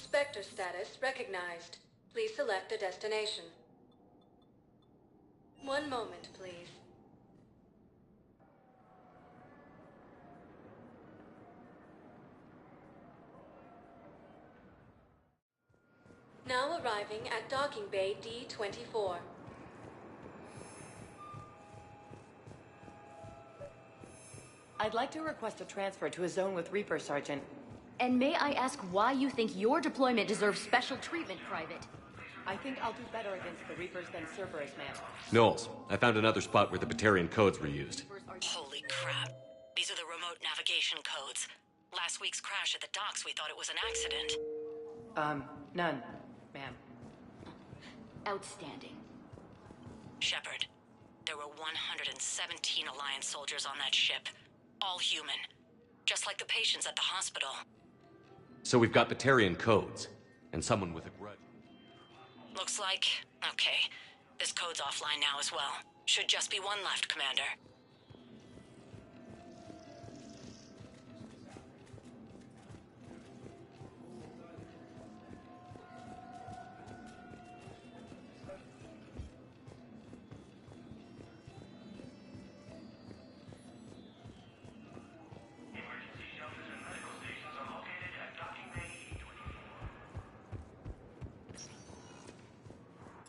Spectre status recognized. Please select a destination. One moment, please. Now arriving at Docking Bay D-24. I'd like to request a transfer to a zone with Reaper, Sergeant. And may I ask why you think your deployment deserves special treatment, Private? I think I'll do better against the Reapers than Cerberus, ma'am. Knowles, I found another spot where the Batarian codes were used. Holy crap. These are the remote navigation codes. Last week's crash at the docks, we thought it was an accident. None, ma'am. Outstanding. Shepard, there were 117 Alliance soldiers on that ship. All human. Just like the patients at the hospital. So we've got Batarian codes, and someone with a grudge. Looks like... okay. This code's offline now as well. Should just be one left, Commander.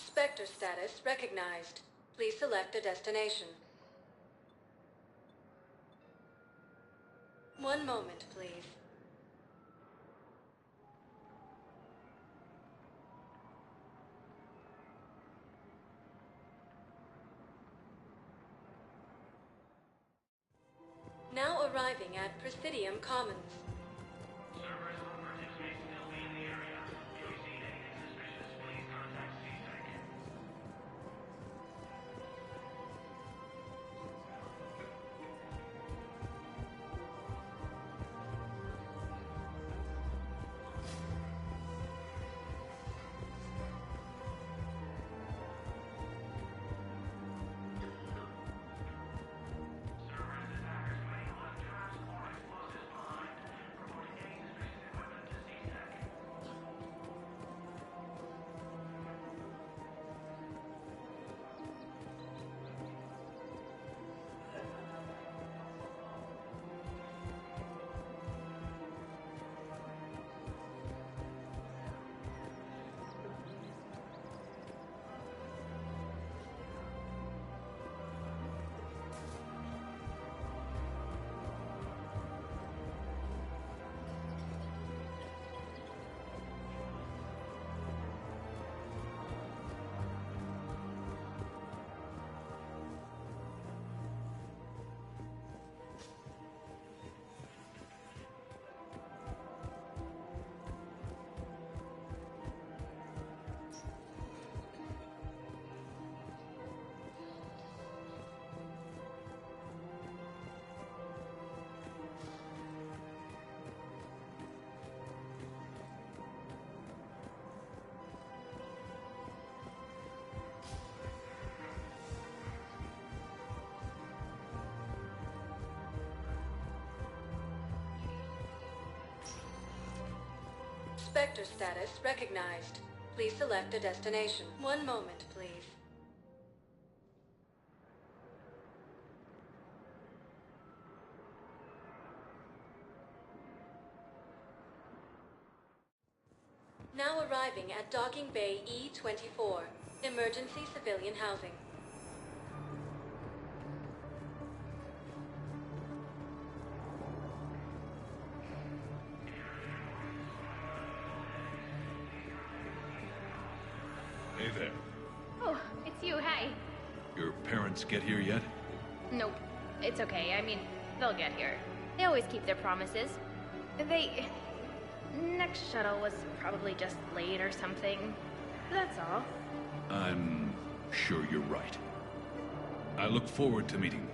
Spectre status recognized. Please select a destination. One moment, please. Now arriving at Presidium Commons. Spectre status recognized. Please select a destination. One moment, please. Now arriving at Docking Bay E-24. Emergency civilian housing. Hey there. Oh, it's you, hey. Your parents get here yet? Nope. It's okay. I mean, they'll get here. They always keep their promises. Next shuttle was probably just late or something. That's all. I'm sure you're right. I look forward to meeting.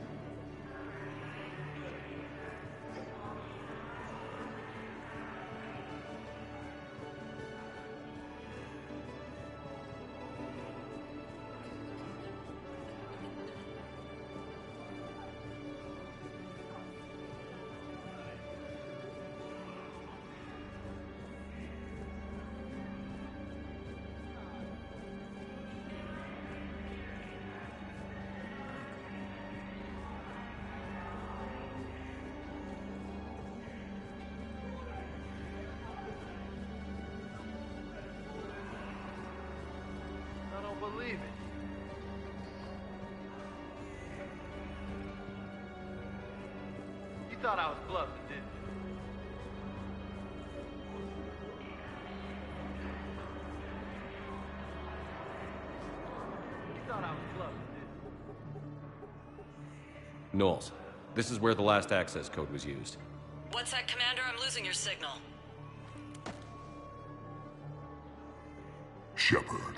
thought I was bluffing, didn't you? You thought I was bluffing, didn't you? Knowles, this is where the last access code was used. What's that, Commander? I'm losing your signal. Shepard.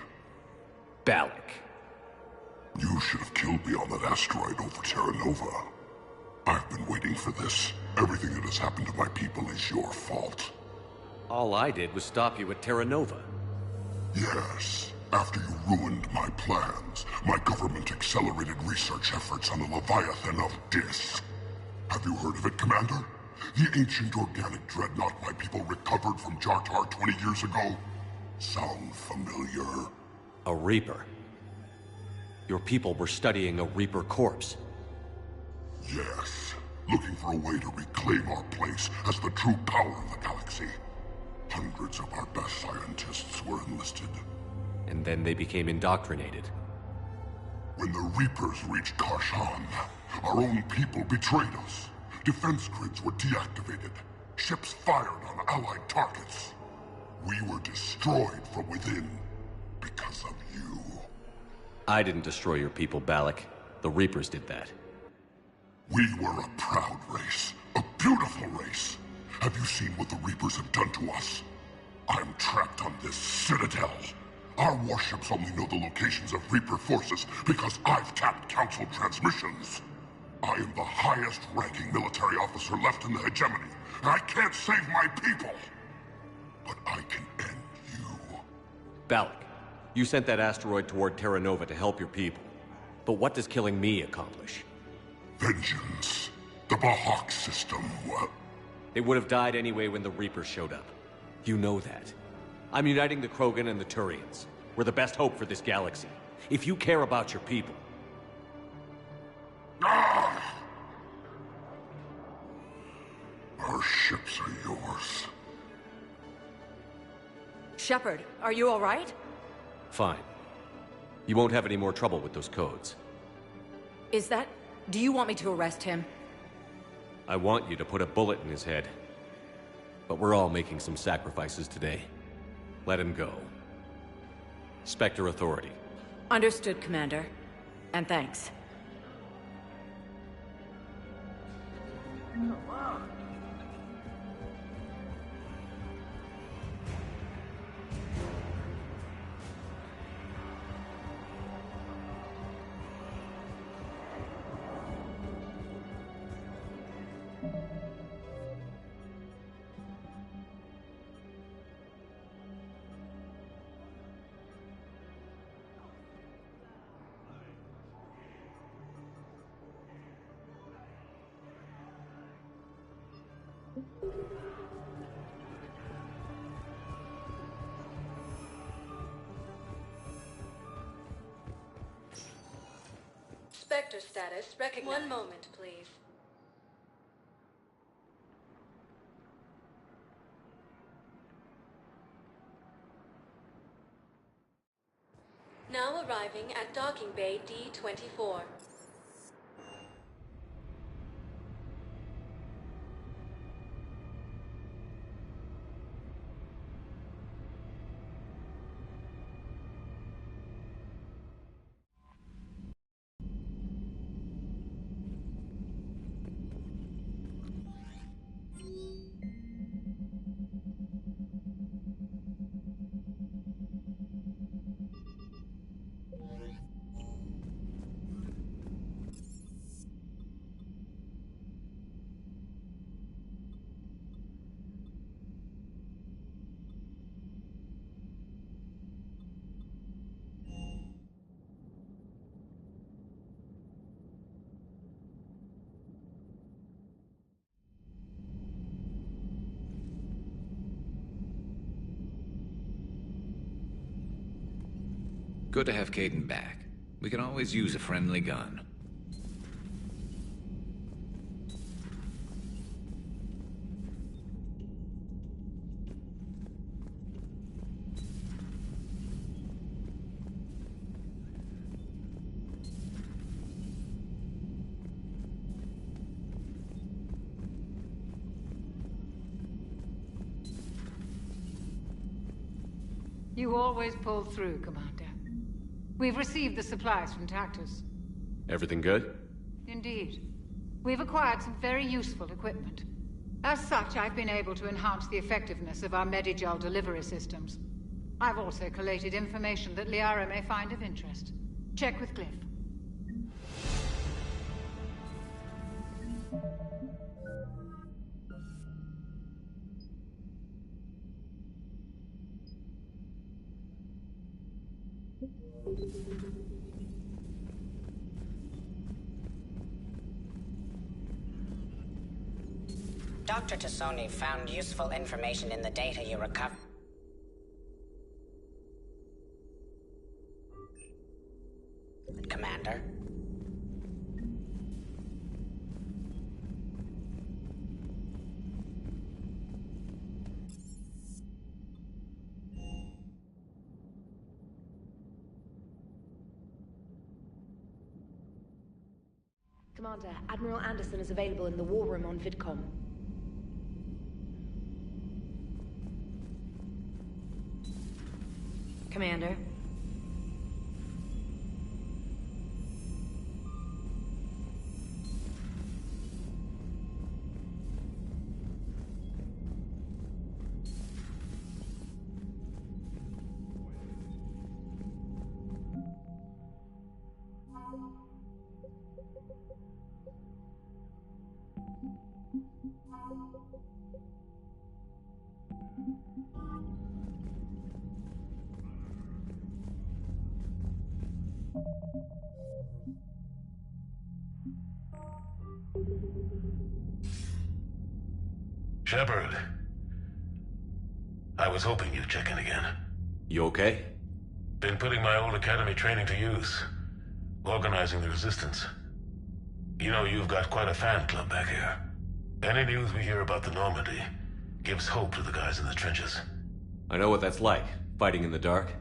Balak. You should have killed me on that asteroid over Terra Nova. I've been waiting for this. Everything that has happened to my people is your fault. All I did was stop you at Terra Nova. Yes. After you ruined my plans, my government accelerated research efforts on the Leviathan of Dis. Have you heard of it, Commander? The ancient organic dreadnought my people recovered from Jartar 20 years ago? Sound familiar? A Reaper. Your people were studying a Reaper corpse. Yes. Looking for a way to reclaim our place as the true power of the galaxy. Hundreds of our best scientists were enlisted. And then they became indoctrinated. When the Reapers reached Karshan, our own people betrayed us. Defense grids were deactivated. Ships fired on Allied targets. We were destroyed from within because of you. I didn't destroy your people, Balak. The Reapers did that. We were a proud race. A beautiful race. Have you seen what the Reapers have done to us? I'm trapped on this citadel. Our warships only know the locations of Reaper forces because I've tapped Council transmissions. I am the highest-ranking military officer left in the hegemony, and I can't save my people. But I can end you. Balak, you sent that asteroid toward Terra Nova to help your people. But what does killing me accomplish? Vengeance. The Bahak system, They would have died anyway when the Reapers showed up. You know that. I'm uniting the Krogan and the Turians. We're the best hope for this galaxy. If you care about your people... Our ships are yours. Shepard, are you all right? Fine. You won't have any more trouble with those codes. Is that... Do you want me to arrest him? I want you to put a bullet in his head. But we're all making some sacrifices today. Let him go. Spectre Authority. Understood, Commander. And thanks. Come on. Spectre status recognized. One moment, please. Now arriving at Docking Bay D-24. Good to have Kaidan back. We can always use a friendly gun. You always pull through, Commander. We've received the supplies from Tactus. Everything good? Indeed. We've acquired some very useful equipment. As such, I've been able to enhance the effectiveness of our Medigel delivery systems. I've also collated information that Liara may find of interest. Check with Glyph. Dr. Tassoni found useful information in the data you recovered. Commander. Commander, Admiral Anderson is available in the war room on VidCom. Commander. Shepard. I was hoping you'd check in again. You okay? Been putting my old academy training to use. Organizing the resistance. You know, you've got quite a fan club back here. Any news we hear about the Normandy gives hope to the guys in the trenches. I know what that's like, fighting in the dark.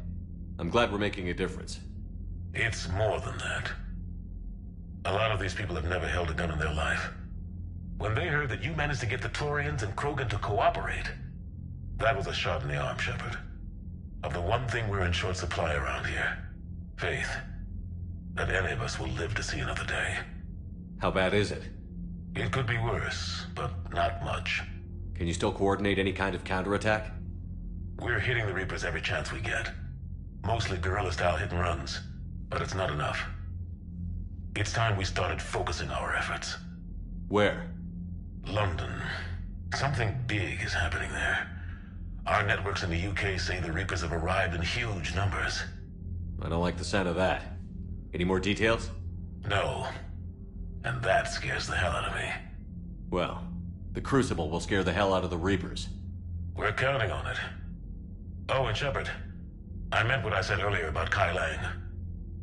I'm glad we're making a difference. It's more than that. A lot of these people have never held a gun in their life. When they heard that you managed to get the Turians and Krogan to cooperate, that was a shot in the arm, Shepard. Of the one thing we're in short supply around here. Faith. That any of us will live to see another day. How bad is it? It could be worse, but not much. Can you still coordinate any kind of counterattack? We're hitting the Reapers every chance we get. Mostly guerrilla-style hit-and-runs, but it's not enough. It's time we started focusing our efforts. Where? London. Something big is happening there. Our networks in the UK say the Reapers have arrived in huge numbers. I don't like the sound of that. Any more details? No. And that scares the hell out of me. Well, the Crucible will scare the hell out of the Reapers. We're counting on it. Oh, and Shepard, I meant what I said earlier about Kai Lang.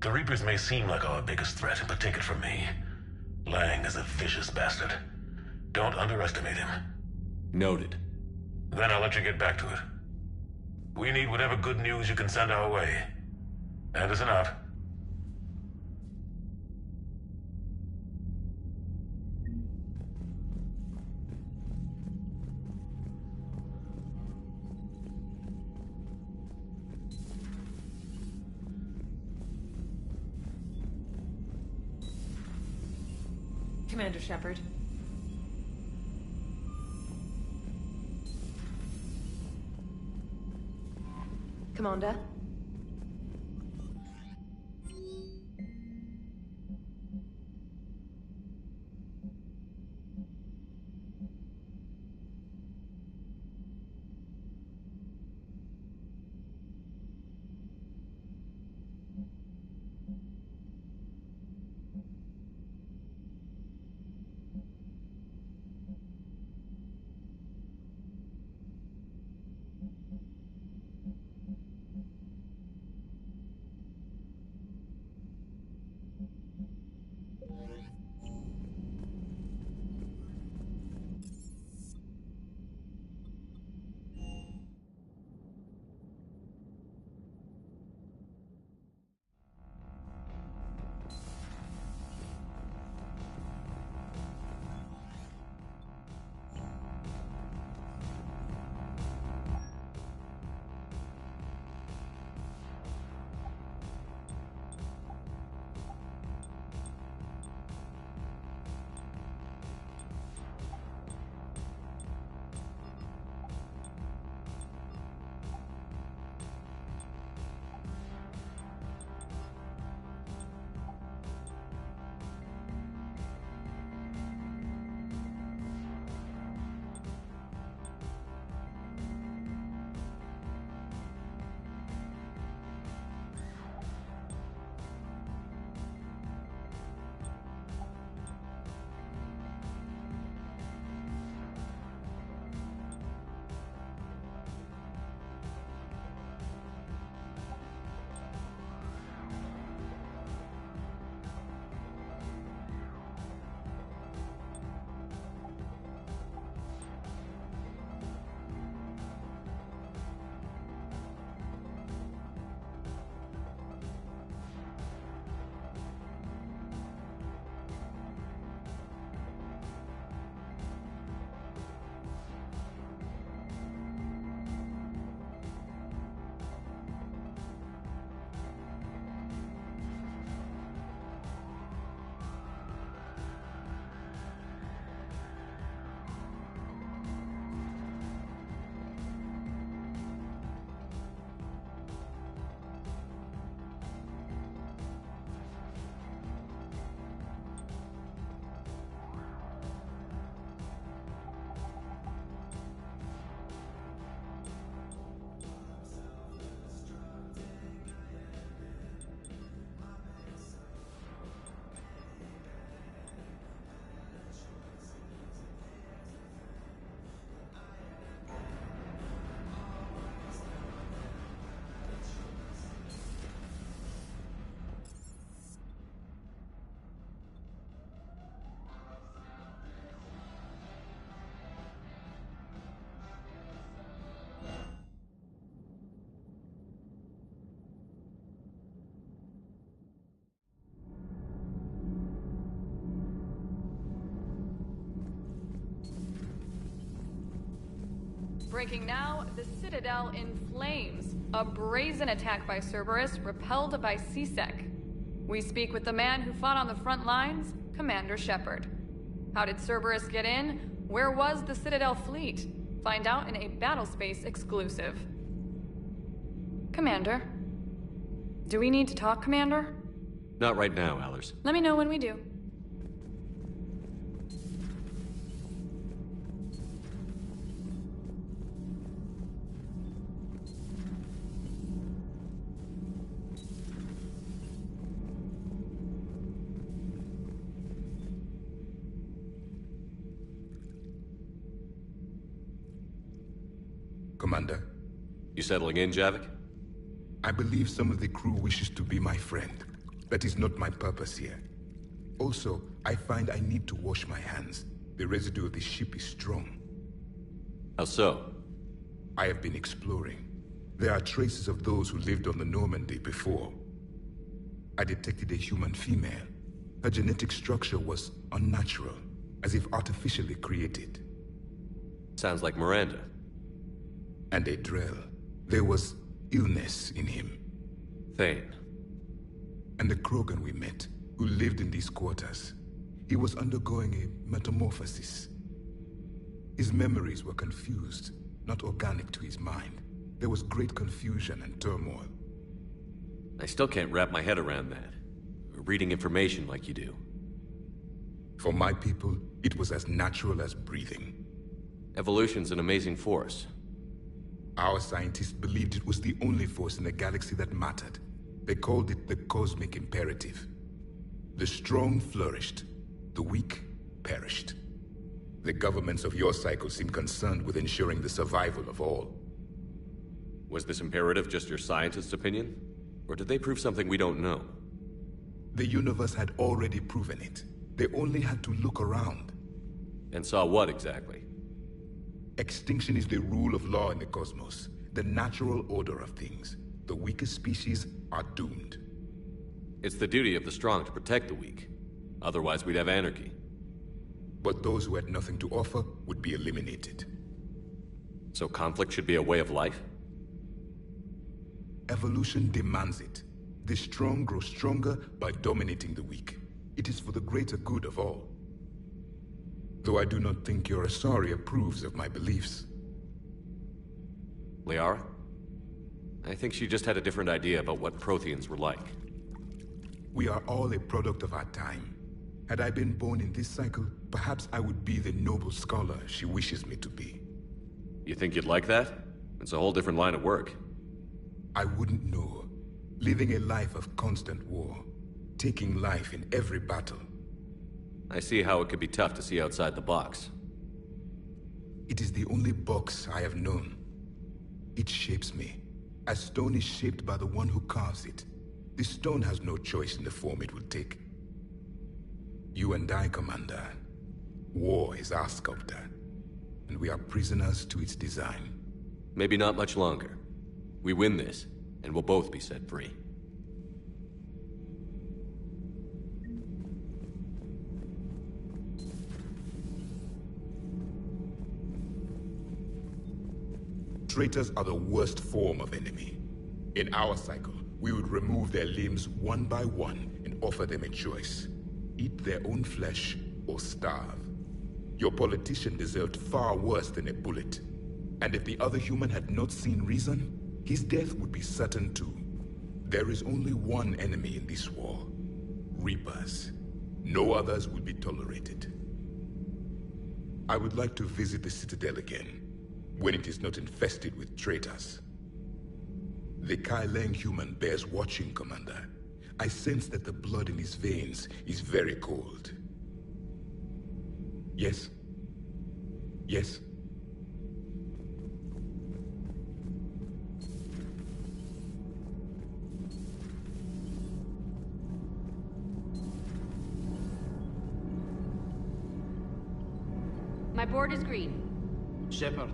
The Reapers may seem like our biggest threat, but take it from me. Lang is a vicious bastard. Don't underestimate him. Noted. Then I'll let you get back to it. We need whatever good news you can send our way. Anderson out. Commander Shepard. Commander? Breaking now, the Citadel in flames. A brazen attack by Cerberus, repelled by C-Sec. We speak with the man who fought on the front lines, Commander Shepard. How did Cerberus get in? Where was the Citadel fleet? Find out in a Battlespace exclusive. Commander? Do we need to talk, Commander? Not right now, Allers. Let me know when we do. Commander. You settling in, Javik? I believe some of the crew wishes to be my friend. That is not my purpose here. Also, I find I need to wash my hands. The residue of the ship is strong. How so? I have been exploring. There are traces of those who lived on the Normandy before. I detected a human female. Her genetic structure was unnatural, as if artificially created. Sounds like Miranda. And a Drell. There was illness in him. Thane. And the Krogan we met, who lived in these quarters. He was undergoing a metamorphosis. His memories were confused, not organic to his mind. There was great confusion and turmoil. I still can't wrap my head around that. Reading information like you do. For my people, it was as natural as breathing. Evolution's an amazing force. Our scientists believed it was the only force in the galaxy that mattered. They called it the cosmic imperative. The strong flourished, the weak perished. The governments of your cycle seem concerned with ensuring the survival of all. Was this imperative just your scientist's opinion? Or did they prove something we don't know? The universe had already proven it. They only had to look around. And saw what exactly? Extinction is the rule of law in the cosmos, the natural order of things. The weakest species are doomed. It's the duty of the strong to protect the weak. Otherwise, we'd have anarchy. But those who had nothing to offer would be eliminated. So conflict should be a way of life? Evolution demands it. The strong grow stronger by dominating the weak. It is for the greater good of all. Though I do not think your Asari approves of my beliefs. Liara? I think she just had a different idea about what Protheans were like. We are all a product of our time. Had I been born in this cycle, perhaps I would be the noble scholar she wishes me to be. You think you'd like that? It's a whole different line of work. I wouldn't know. Living a life of constant war. Taking life in every battle. I see how it could be tough to see outside the box. It is the only box I have known. It shapes me, as stone is shaped by the one who carves it. The stone has no choice in the form it will take. You and I, Commander. War is our sculptor, and we are prisoners to its design. Maybe not much longer. We win this, and we'll both be set free. Traitors are the worst form of enemy. In our cycle, we would remove their limbs one by one and offer them a choice. Eat their own flesh or starve. Your politician deserved far worse than a bullet. And if the other human had not seen reason, his death would be certain too. There is only one enemy in this war. Reapers. No others will be tolerated. I would like to visit the Citadel again. When it is not infested with traitors. The Kai Leng human bears watching, Commander. I sense that the blood in his veins is very cold. Yes? Yes? My board is green. Shepard.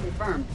confirmed.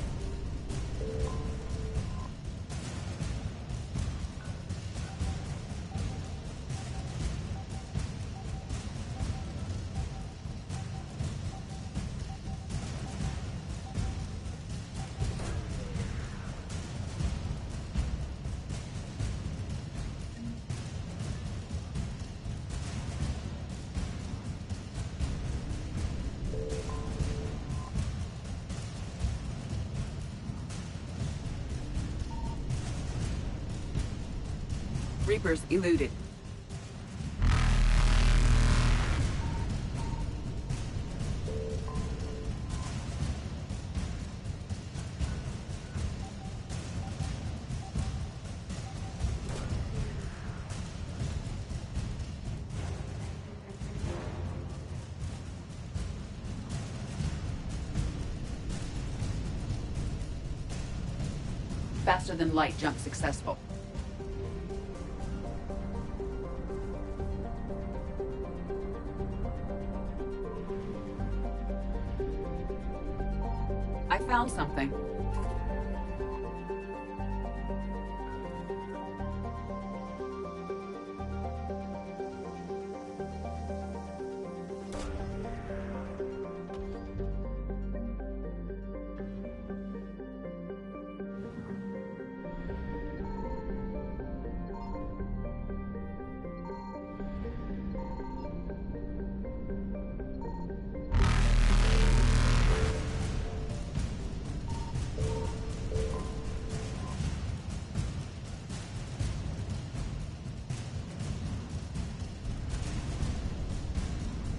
Reapers eluded. Faster than light jump successful. I found something.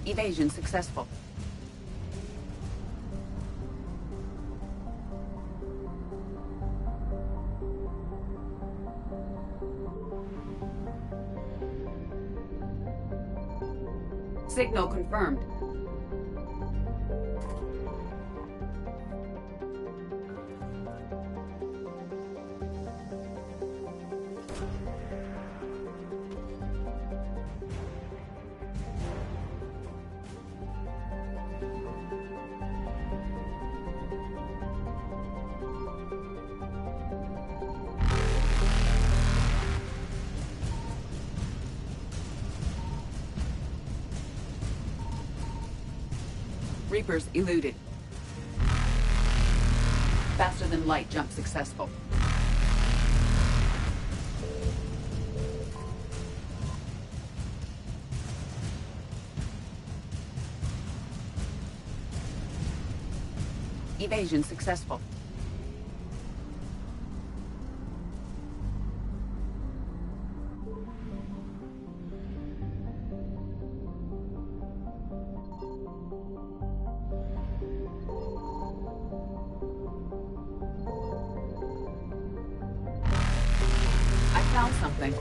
Evasion successful. Signal confirmed. Reapers eluded. Faster than light jump successful. Evasion successful. Found something.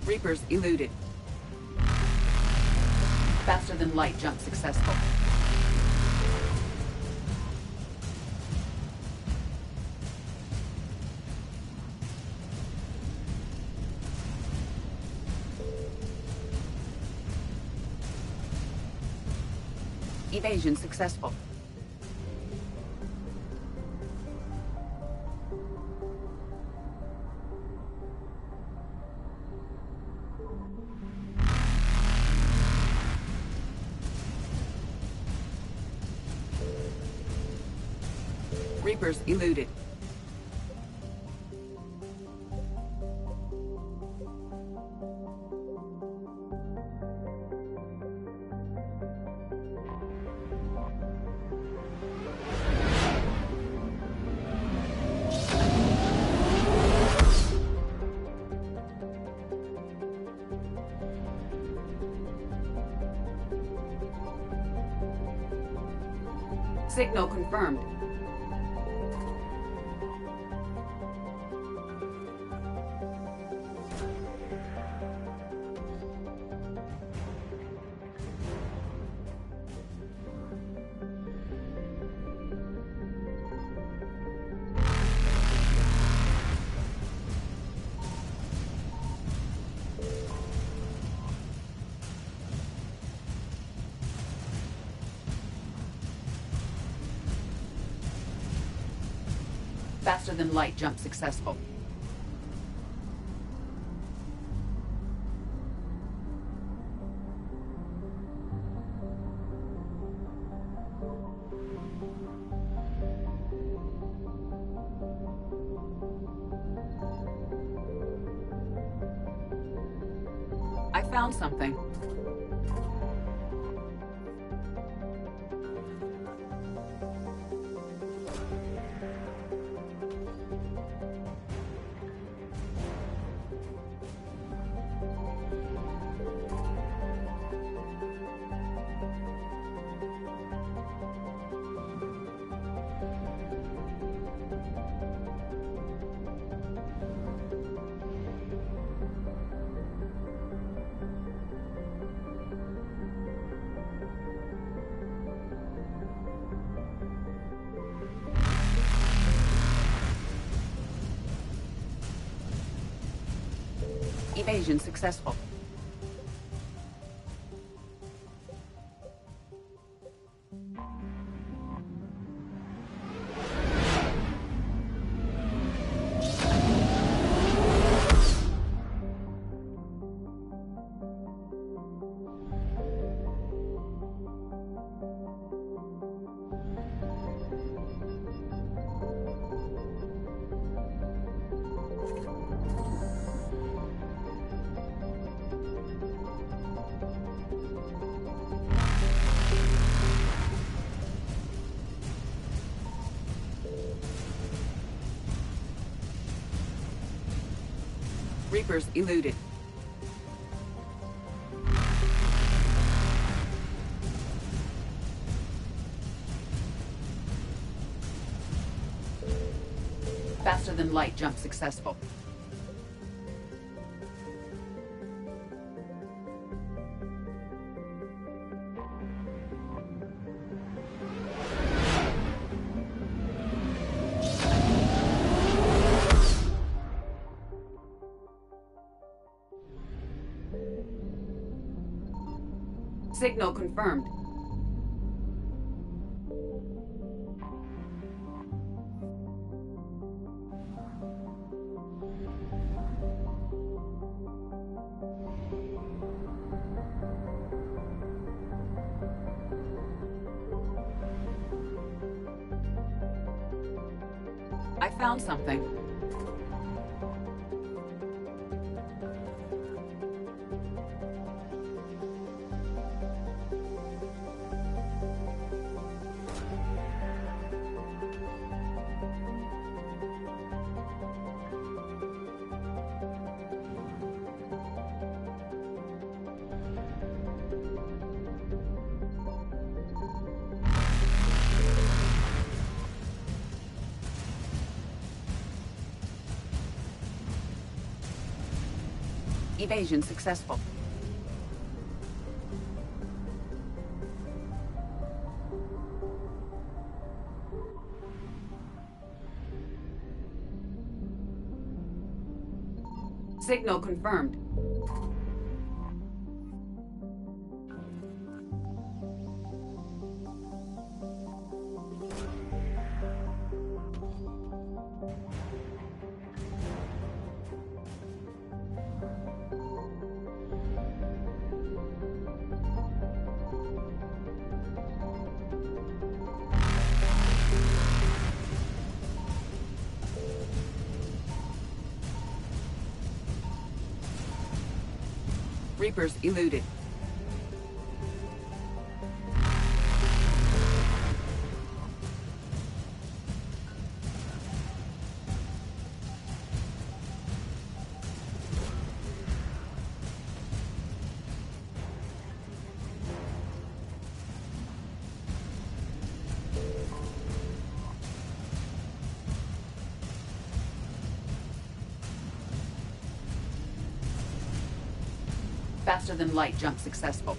Reapers eluded. Faster than light jump successful. Evasion successful. Reapers eluded. Signal confirmed. Faster than light jump successful. I found something. Evasion successful. Reapers eluded. Faster than light jump successful. Signal confirmed. I found something. Evasion successful. Signal confirmed. Reapers eluded. Faster than light jump successful.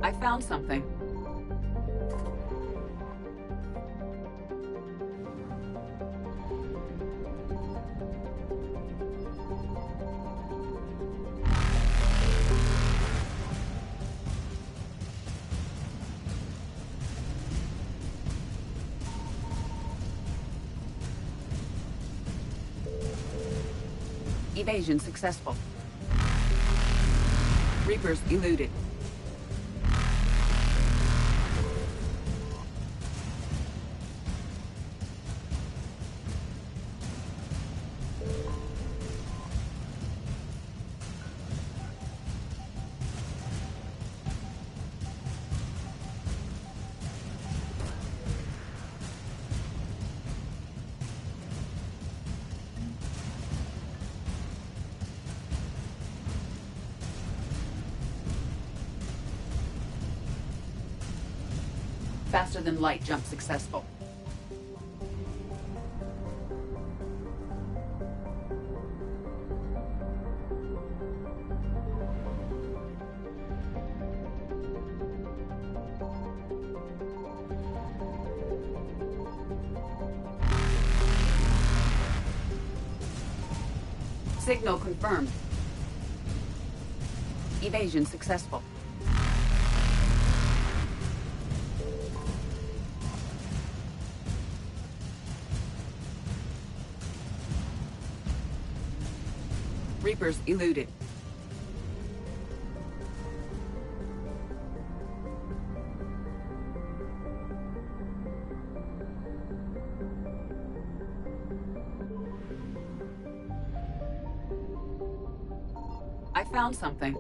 I found something. Evasion successful. Reapers eluded. Faster than light jump successful. Signal confirmed. Evasion successful. Reapers eluded. I found something.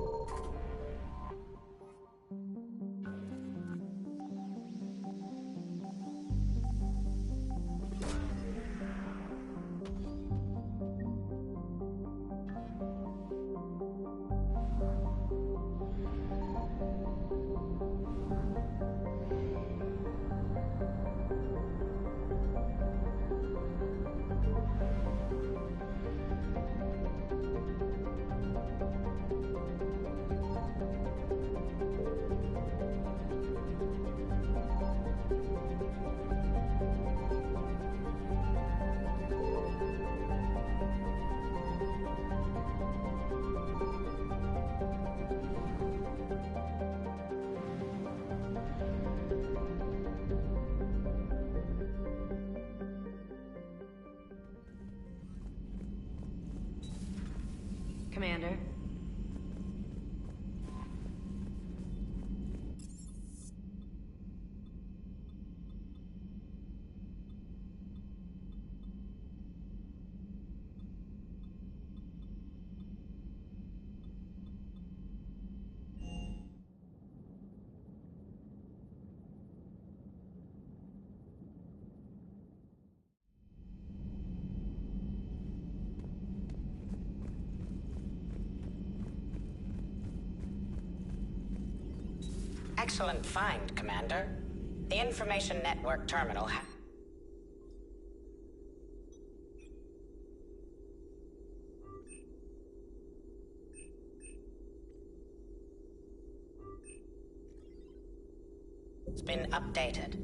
Commander. Excellent find, Commander. The information network terminal has been updated.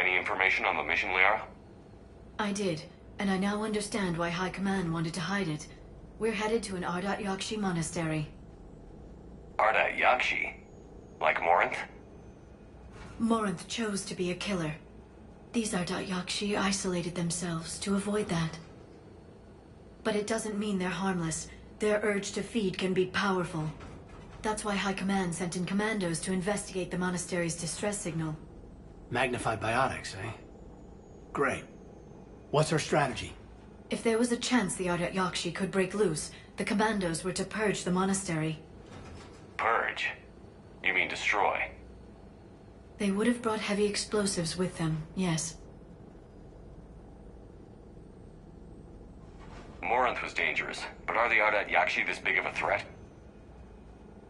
any information on the mission, Liara? I did, and I now understand why High Command wanted to hide it. We're headed to an Ardat Yakshi monastery. Ardat Yakshi? Like Morinth? Morinth chose to be a killer. These Ardat Yakshi isolated themselves to avoid that. But it doesn't mean they're harmless. Their urge to feed can be powerful. That's why High Command sent in commandos to investigate the monastery's distress signal. Magnified biotics, eh? Great. What's our strategy? If there was a chance the Ardat Yakshi could break loose, the commandos were to purge the monastery. Purge? You mean destroy? They would have brought heavy explosives with them, yes. Morinth was dangerous, but are the Ardat Yakshi this big of a threat?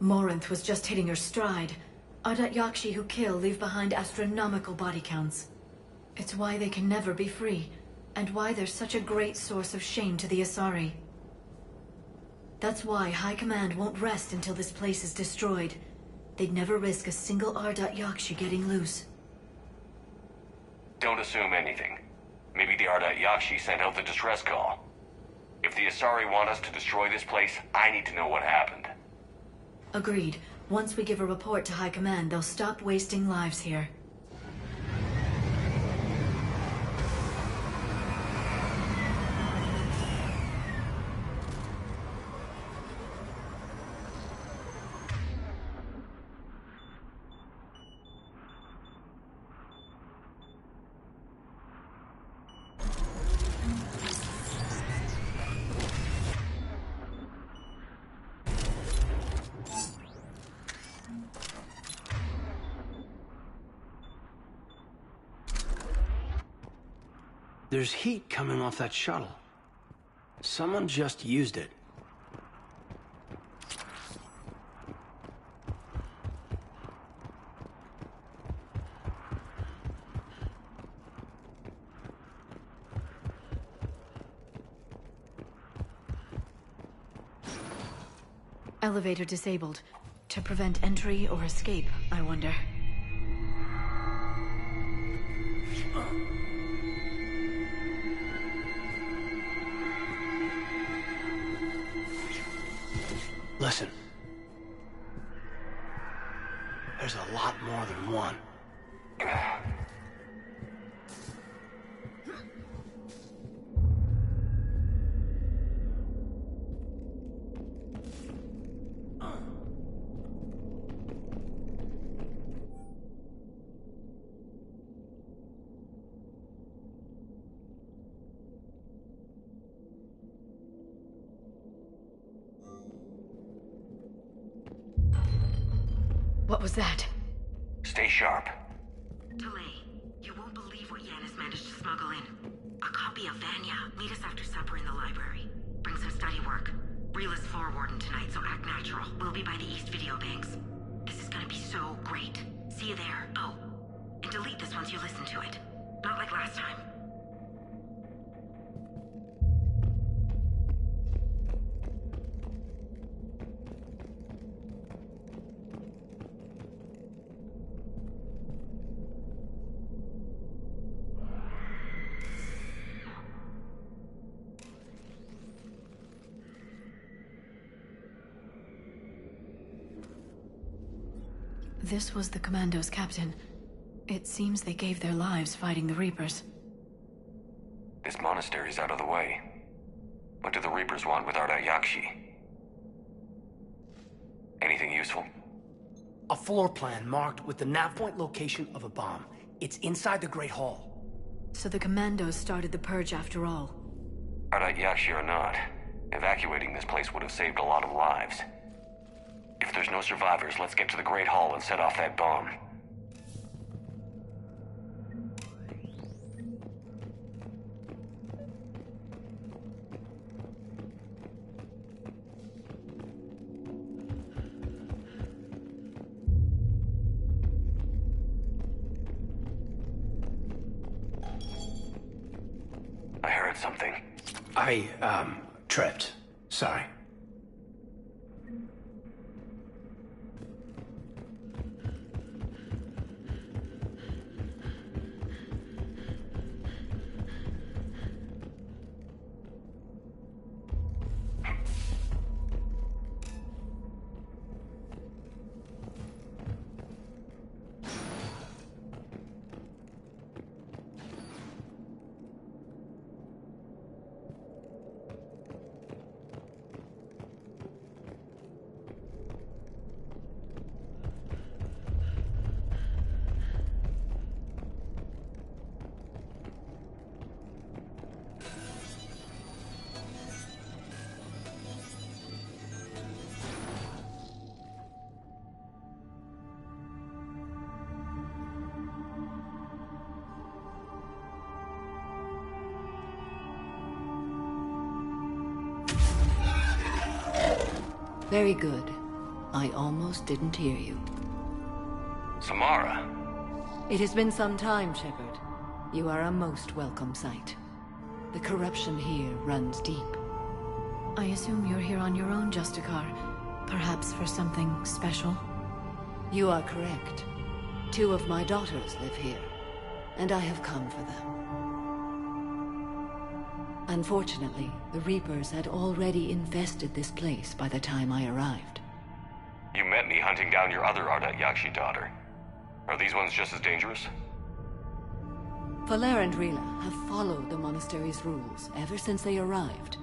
Morinth was just hitting her stride. Ardat Yakshi who kill leave behind astronomical body counts. It's why they can never be free, and why they're such a great source of shame to the Asari. That's why High Command won't rest until this place is destroyed. They'd never risk a single Ardat Yakshi getting loose. Don't assume anything. Maybe the Ardat Yakshi sent out the distress call. If the Asari want us to destroy this place, I need to know what happened. Agreed. Once we give a report to High Command, they'll stop wasting lives here. There's heat coming off that shuttle. Someone just used it. Elevator disabled. To prevent entry or escape, I wonder. Listen. There's a lot more than one. What was that? Stay sharp. Delay. You won't believe what Yanis managed to smuggle in. A copy of Vanya. Meet us after supper in the library. Bring some study work. Reel is floor warden tonight, so act natural. We'll be by the East Video Banks. This is gonna be so great. See you there. Oh, and delete this once you listen to it. Not like last time. This was the Commando's captain. It seems they gave their lives fighting the Reapers. This monastery's out of the way. What do the Reapers want with Ardat Yakshi? Anything useful? A floor plan marked with the nav point location of a bomb. It's inside the Great Hall. So the Commandos started the purge after all. Ardat Yakshi or not, evacuating this place would have saved a lot of lives. If there's no survivors, let's get to the Great Hall and set off that bomb. I heard something. I, tripped. Sorry. Very good. I almost didn't hear you. Samara. It has been some time, Shepard. You are a most welcome sight. The corruption here runs deep. I assume you're here on your own, Justicar. Perhaps for something special? You are correct. 2 of my daughters live here, and I have come for them. Unfortunately, the Reapers had already infested this place by the time I arrived. You met me hunting down your other Ardat Yakshi daughter. Are these ones just as dangerous? Falere and Rila have followed the monastery's rules ever since they arrived.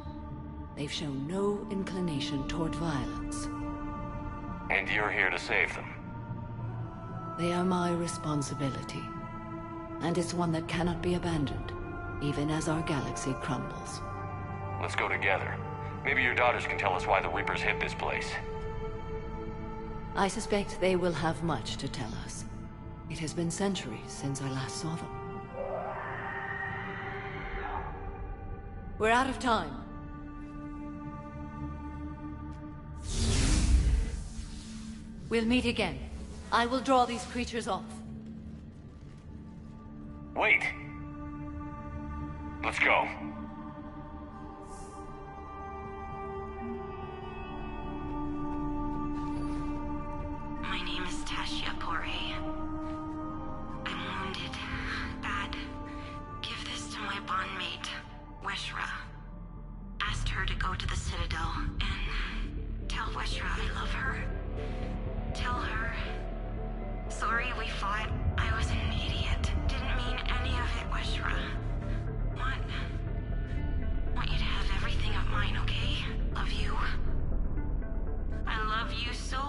They've shown no inclination toward violence. And you're here to save them? They are my responsibility. And it's one that cannot be abandoned, even as our galaxy crumbles. Let's go together. Maybe your daughters can tell us why the Reapers hit this place. I suspect they will have much to tell us. It has been centuries since I last saw them. We're out of time. We'll meet again. I will draw these creatures off. Wait! Let's go. My name is Tashia Poré. I'm wounded. Bad. Give this to my bondmate, Weshra. Asked her to go to the Citadel and tell Weshra I love her. Tell her. Sorry we fought. I was an idiot. Didn't mean any of it, Weshra. Want you to have everything of mine, okay? Love you. I love you so.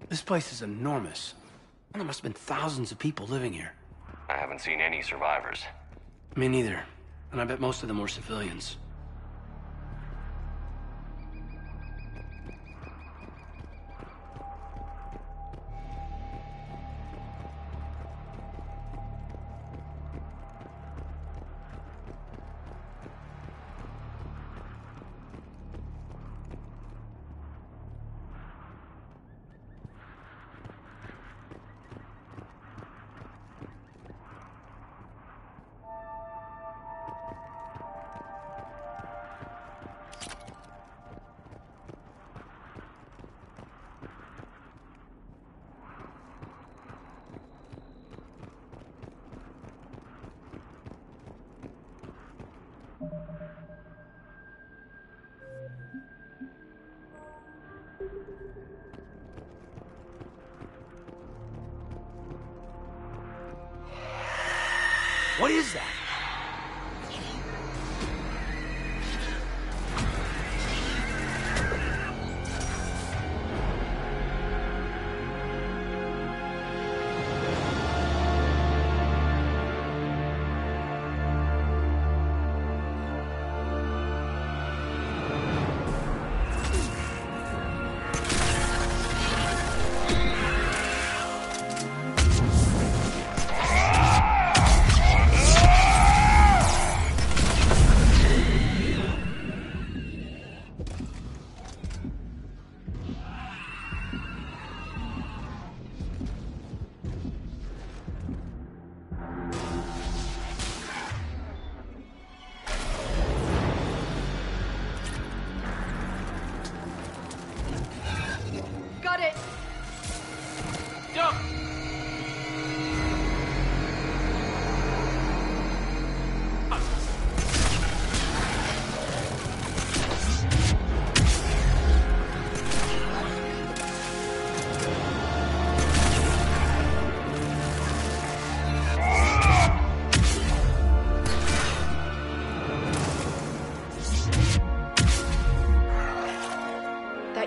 This place is enormous. There must have been thousands of people living here. I haven't seen any survivors. Me neither. And I bet most of them were civilians. What is that?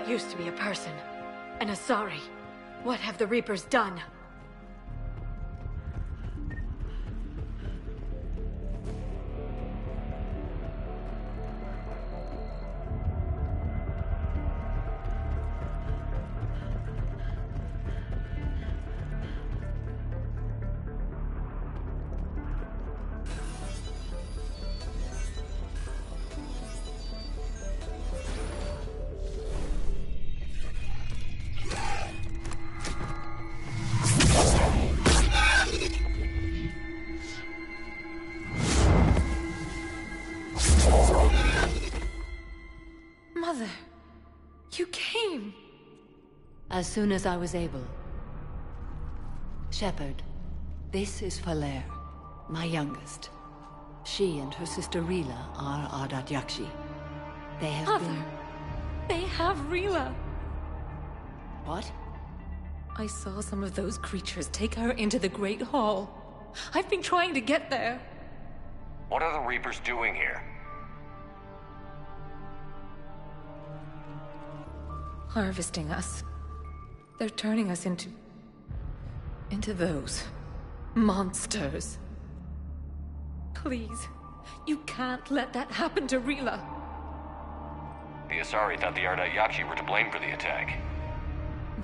Used to be a person. An Asari. What have the Reapers done? Mother, you came. As soon as I was able. Shepard, this is Falere, my youngest. She and her sister Rila are Ardat Yakshi. They have Mother, they have Rila. What? I saw some of those creatures take her into the Great Hall. I've been trying to get there. What are the Reapers doing here? Harvesting us. They're turning us into those monsters. Please, you can't let that happen to Rila. The Asari thought the Ardat Yakshi were to blame for the attack.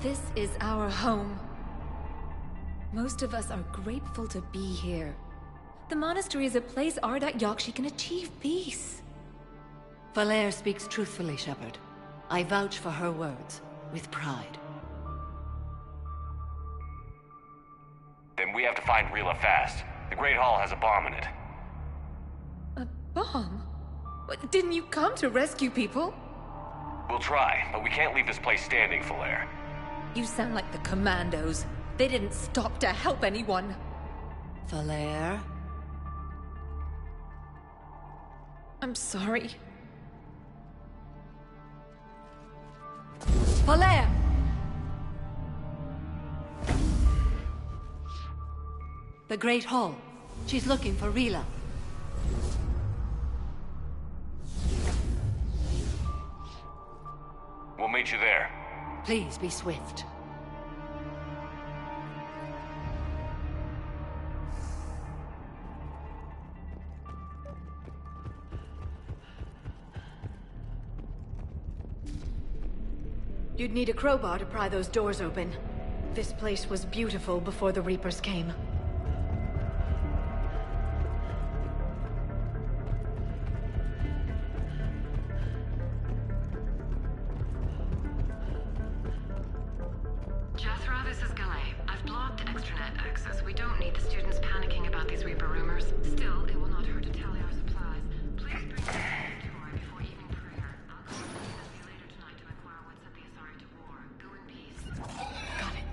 This is our home. Most of us are grateful to be here. The monastery is a place Ardat Yakshi can achieve peace. Falere speaks truthfully, Shepard. I vouch for her words, with pride. Then we have to find Rila fast. The Great Hall has a bomb in it. A bomb? Didn't you come to rescue people? We'll try, but we can't leave this place standing, Falere. You sound like the Commandos. They didn't stop to help anyone. Falere? I'm sorry. Falere! The Great Hall. She's looking for Rila. We'll meet you there. Please be swift. You'd need a crowbar to pry those doors open. This place was beautiful before the Reapers came. Jethro, this is Galay. I've blocked extranet access. We don't need the students panicking about these Reaper rumors. Still, it will not hurt to tally our supplies. Please bring the inventory before evening prayer. I'll come and see you later tonight to inquire what set the Asari to war. Go in peace. Got it.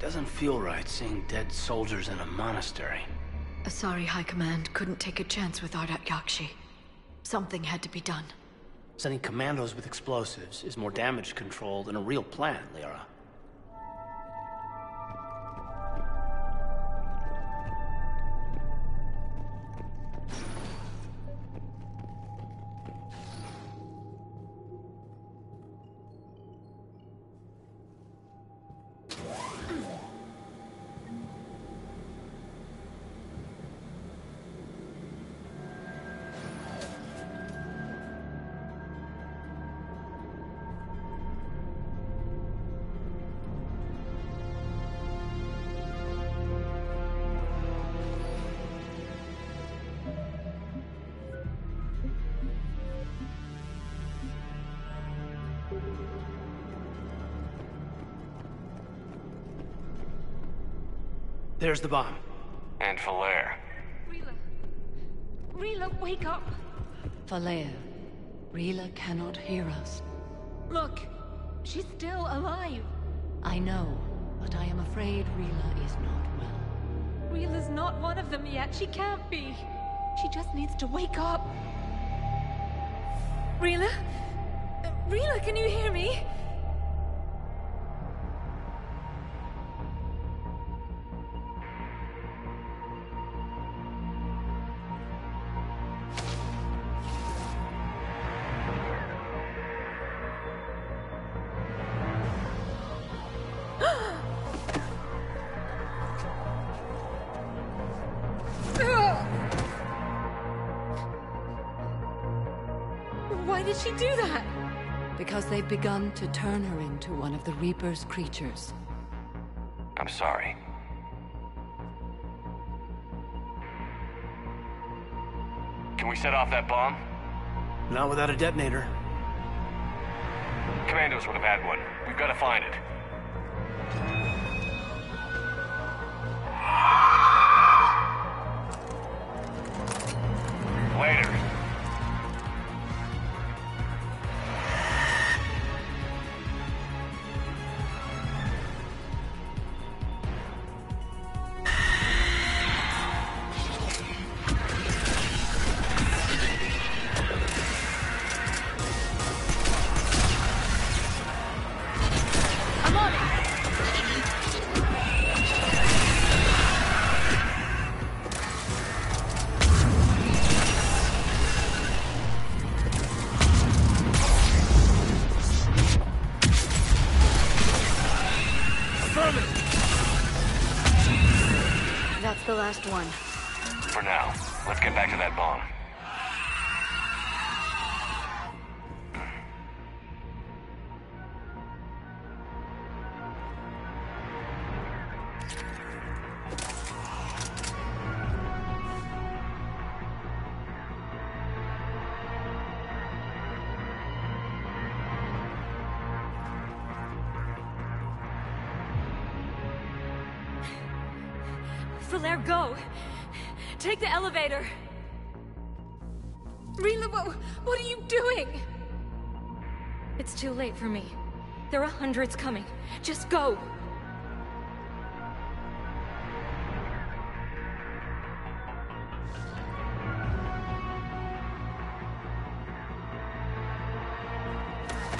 Doesn't feel right seeing dead soldiers in a monastery. Asari High Command couldn't take a chance with Ardat Yakshi. Something had to be done. Sending commandos with explosives is more damage control than a real plan, Liara. There's the bomb. And Falere. Rila, wake up! Falere, Rila cannot hear us. Look, she's still alive. I know, but I am afraid Rila is not well. Rila's not one of them yet. She can't be. She just needs to wake up. Rila? Rila, can you hear me? Why did she do that? Because they've begun to turn her into one of the Reaper's creatures. I'm sorry. Can we set off that bomb? Not without a detonator. Commandos would have had one. We've got to find it. Later. That's the last one. For now, let's get back to that bomb. Falere, go! Take the elevator! Rila, what are you doing? It's too late for me. There are hundreds coming. Just go!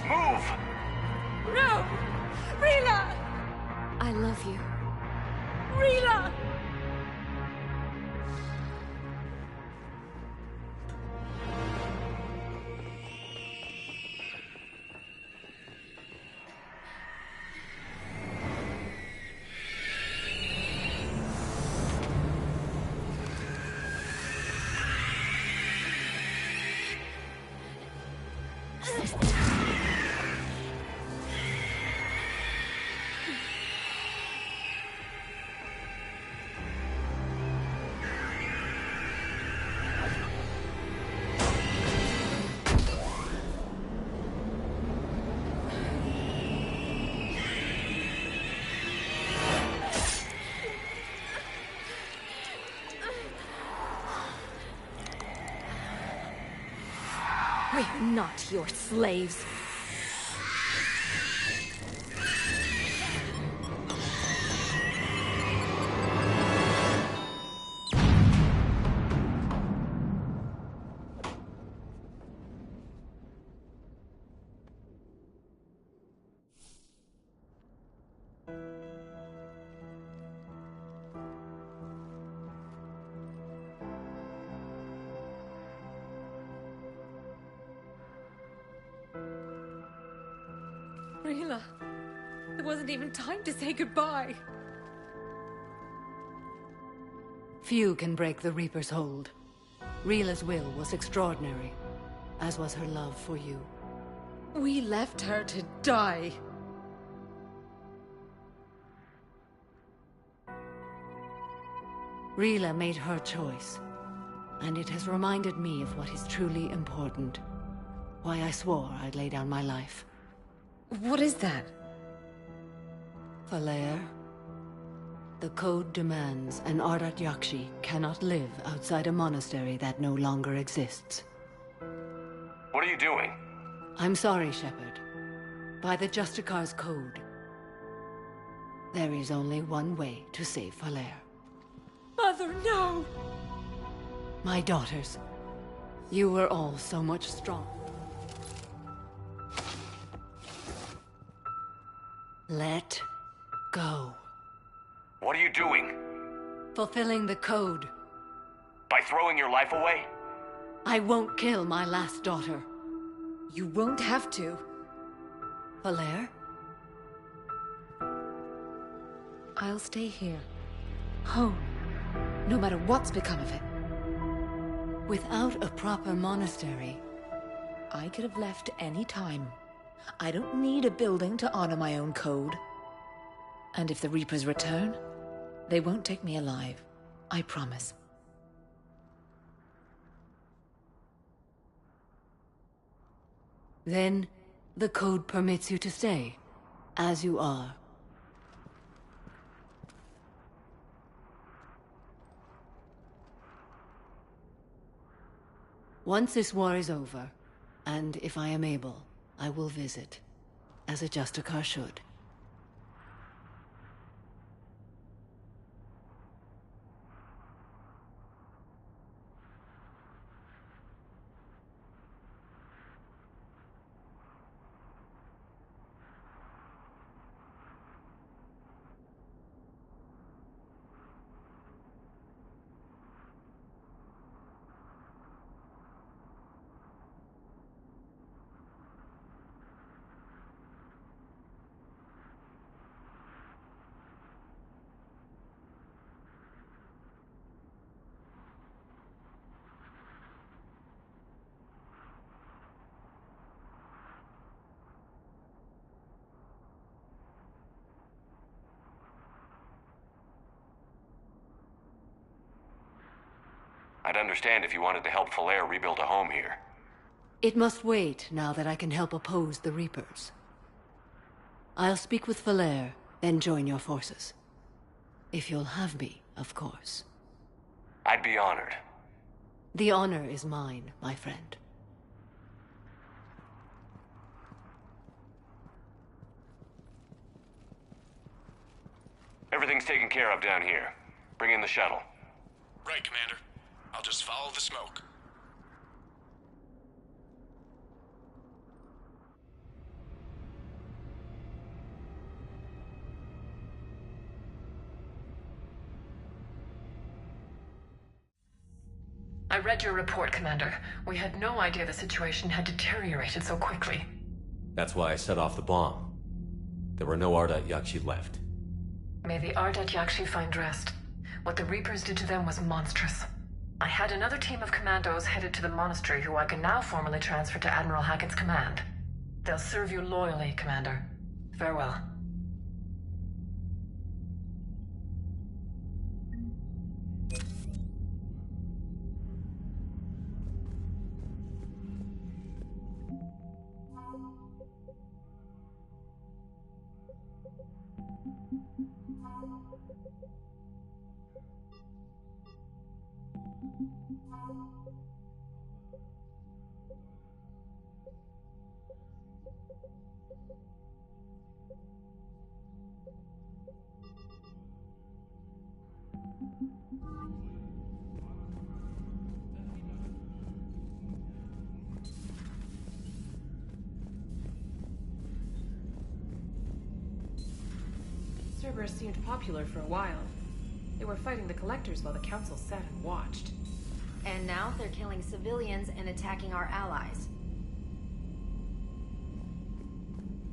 Move! No! Rila! I love you. Rila! We're not your slaves. Rila, there wasn't even time to say goodbye. Few can break the Reaper's hold. Rila's will was extraordinary, as was her love for you. We left her to die. Rila made her choice, and it has reminded me of what is truly important. Why I swore I'd lay down my life. What is that? Falere. The code demands an Ardat Yakshi cannot live outside a monastery that no longer exists. What are you doing? I'm sorry, Shepard. By the Justicar's code, there is only one way to save Falere. Mother, no! My daughters, you were all so much stronger. Let go. What are you doing? Fulfilling the code. By throwing your life away? I won't kill my last daughter. You won't have to. Falere? I'll stay here. Home. No matter what's become of it. Without a proper monastery, I could have left any time. I don't need a building to honor my own code. And if the Reapers return, they won't take me alive. I promise. Then, the code permits you to stay, as you are. Once this war is over, and if I am able, I will visit, as a Justicar should. I'd understand if you wanted to help Falere rebuild a home here. It must wait now that I can help oppose the Reapers. I'll speak with Falere, then join your forces. If you'll have me, of course. I'd be honored. The honor is mine, my friend. Everything's taken care of down here. Bring in the shuttle. Right, Commander. I'll just follow the smoke. I read your report, Commander. We had no idea the situation had deteriorated so quickly. That's why I set off the bomb. There were no Ardat Yakshi left. May the Ardat Yakshi find rest. What the Reapers did to them was monstrous. I had another team of commandos headed to the monastery who I can now formally transfer to Admiral Hackett's command. They'll serve you loyally, Commander. Farewell. Cerberus seemed popular for a while. They were fighting the Collectors while the Council sat and watched. And now they're killing civilians and attacking our allies.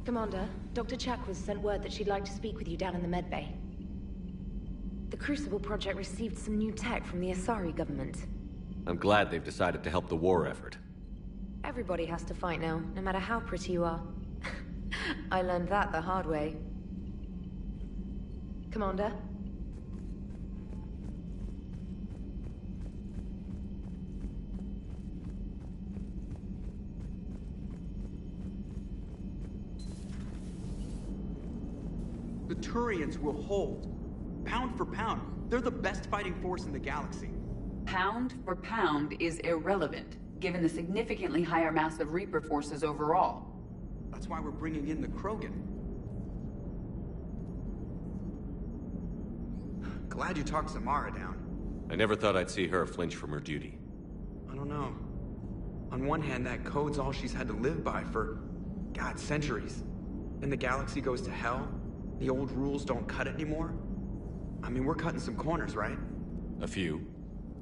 Commander, Dr. Chakwas sent word that she'd like to speak with you down in the medbay. The Crucible Project received some new tech from the Asari government. I'm glad they've decided to help the war effort. Everybody has to fight now, no matter how pretty you are. I learned that the hard way. Commander? The Turians will hold. Pound for pound, they're the best fighting force in the galaxy. Pound for pound is irrelevant, given the significantly higher mass of Reaper forces overall. That's why we're bringing in the Krogan. Glad you talked Samara down. I never thought I'd see her flinch from her duty. I don't know. On one hand, that code's all she's had to live by for, God, centuries. And the galaxy goes to hell. The old rules don't cut it anymore. I mean, we're cutting some corners, right? A few.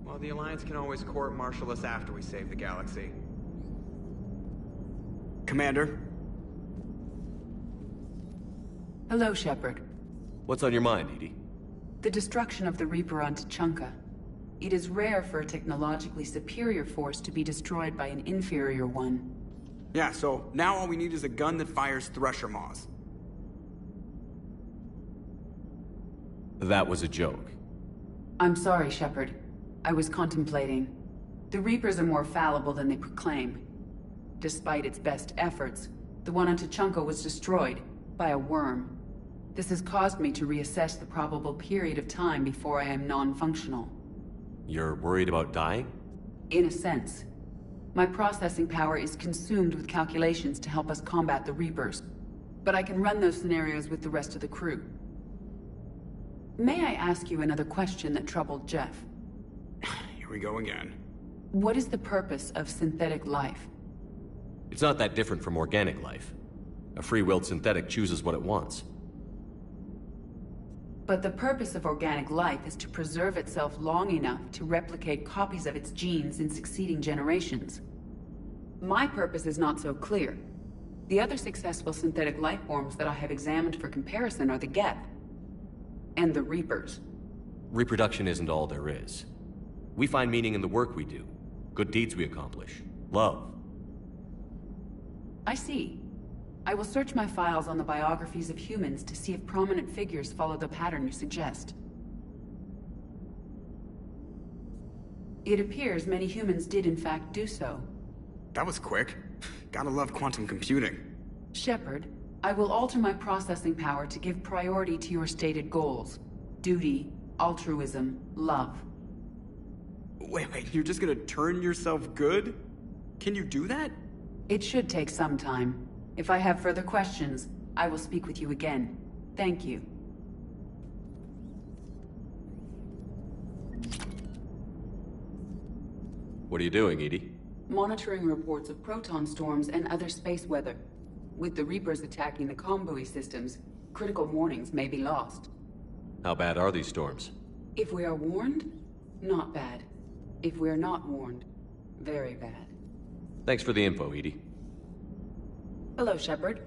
Well, the Alliance can always court-martial us after we save the galaxy. Commander? Hello, Shepard. What's on your mind, EDI? The destruction of the Reaper on Tuchanka. It is rare for a technologically superior force to be destroyed by an inferior one. Yeah, so now all we need is a gun that fires Thresher Maws. That was a joke. I'm sorry, Shepard. I was contemplating. The Reapers are more fallible than they proclaim. Despite its best efforts, the one on Tuchanka was destroyed by a worm. This has caused me to reassess the probable period of time before I am non-functional. You're worried about dying? In a sense. My processing power is consumed with calculations to help us combat the Reapers. But I can run those scenarios with the rest of the crew. May I ask you another question that troubled Jeff? Here we go again. What is the purpose of synthetic life? It's not that different from organic life. A free-willed synthetic chooses what it wants. But the purpose of organic life is to preserve itself long enough to replicate copies of its genes in succeeding generations. My purpose is not so clear. The other successful synthetic life forms that I have examined for comparison are the Geth and the Reapers. Reproduction isn't all there is. We find meaning in the work we do, good deeds we accomplish, love. I see. I will search my files on the biographies of humans to see if prominent figures follow the pattern you suggest. It appears many humans did in fact do so. That was quick. Gotta love quantum computing. Shepard, I will alter my processing power to give priority to your stated goals. Duty, altruism, love. Wait, you're just gonna turn yourself good? Can you do that? It should take some time. If I have further questions, I will speak with you again. Thank you. What are you doing, EDI? Monitoring reports of proton storms and other space weather. With the Reapers attacking the comm buoy systems, critical warnings may be lost. How bad are these storms? If we are warned, not bad. If we are not warned, very bad. Thanks for the info, EDI. Hello, Shepard.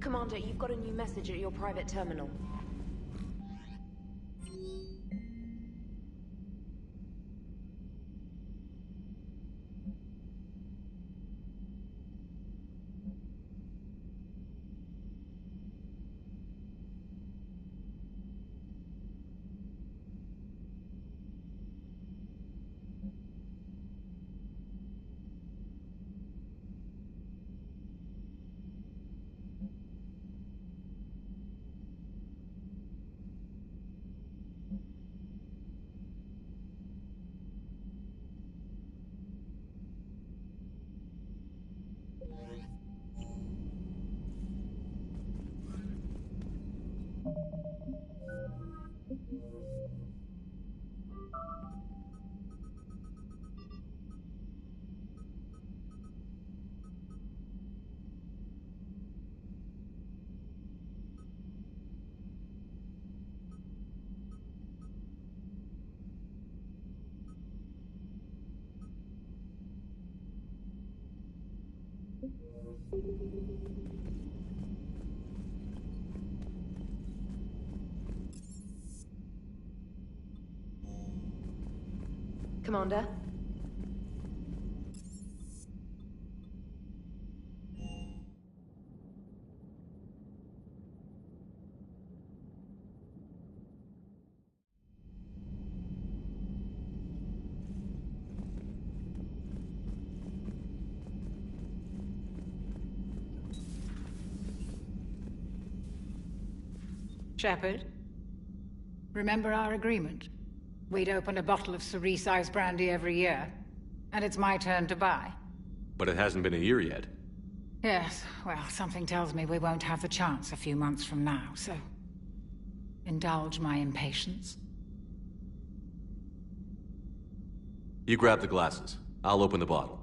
Commander, you've got a new message at your private terminal. Commander? Shepard, remember our agreement? We'd open a bottle of cerise ice brandy every year, and it's my turn to buy. But it hasn't been a year yet. Yes, well, something tells me we won't have the chance a few months from now, so... indulge my impatience. You grab the glasses. I'll open the bottle.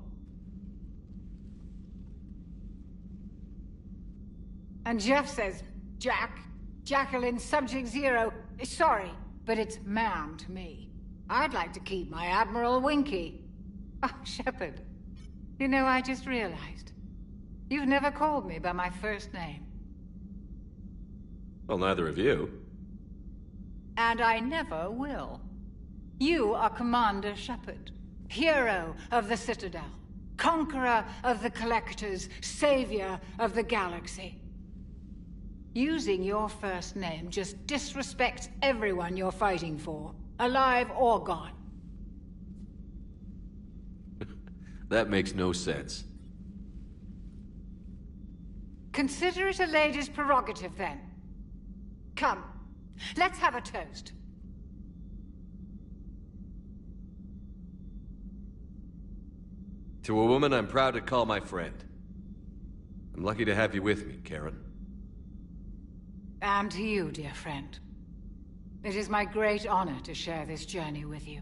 And Jeff says, Jack, Jacqueline, Subject Zero. Sorry, but it's ma'am to me. I'd like to keep my Admiral Winky. Oh, Shepard, you know, I just realized. You've never called me by my first name. Well, neither of you. And I never will. You are Commander Shepard, hero of the Citadel, conqueror of the Collectors, savior of the galaxy. Using your first name just disrespects everyone you're fighting for, alive or gone. That makes no sense. Consider it a lady's prerogative, then. Come, let's have a toast. To a woman I'm proud to call my friend. I'm lucky to have you with me, Karen. And to you, dear friend. It is my great honor to share this journey with you.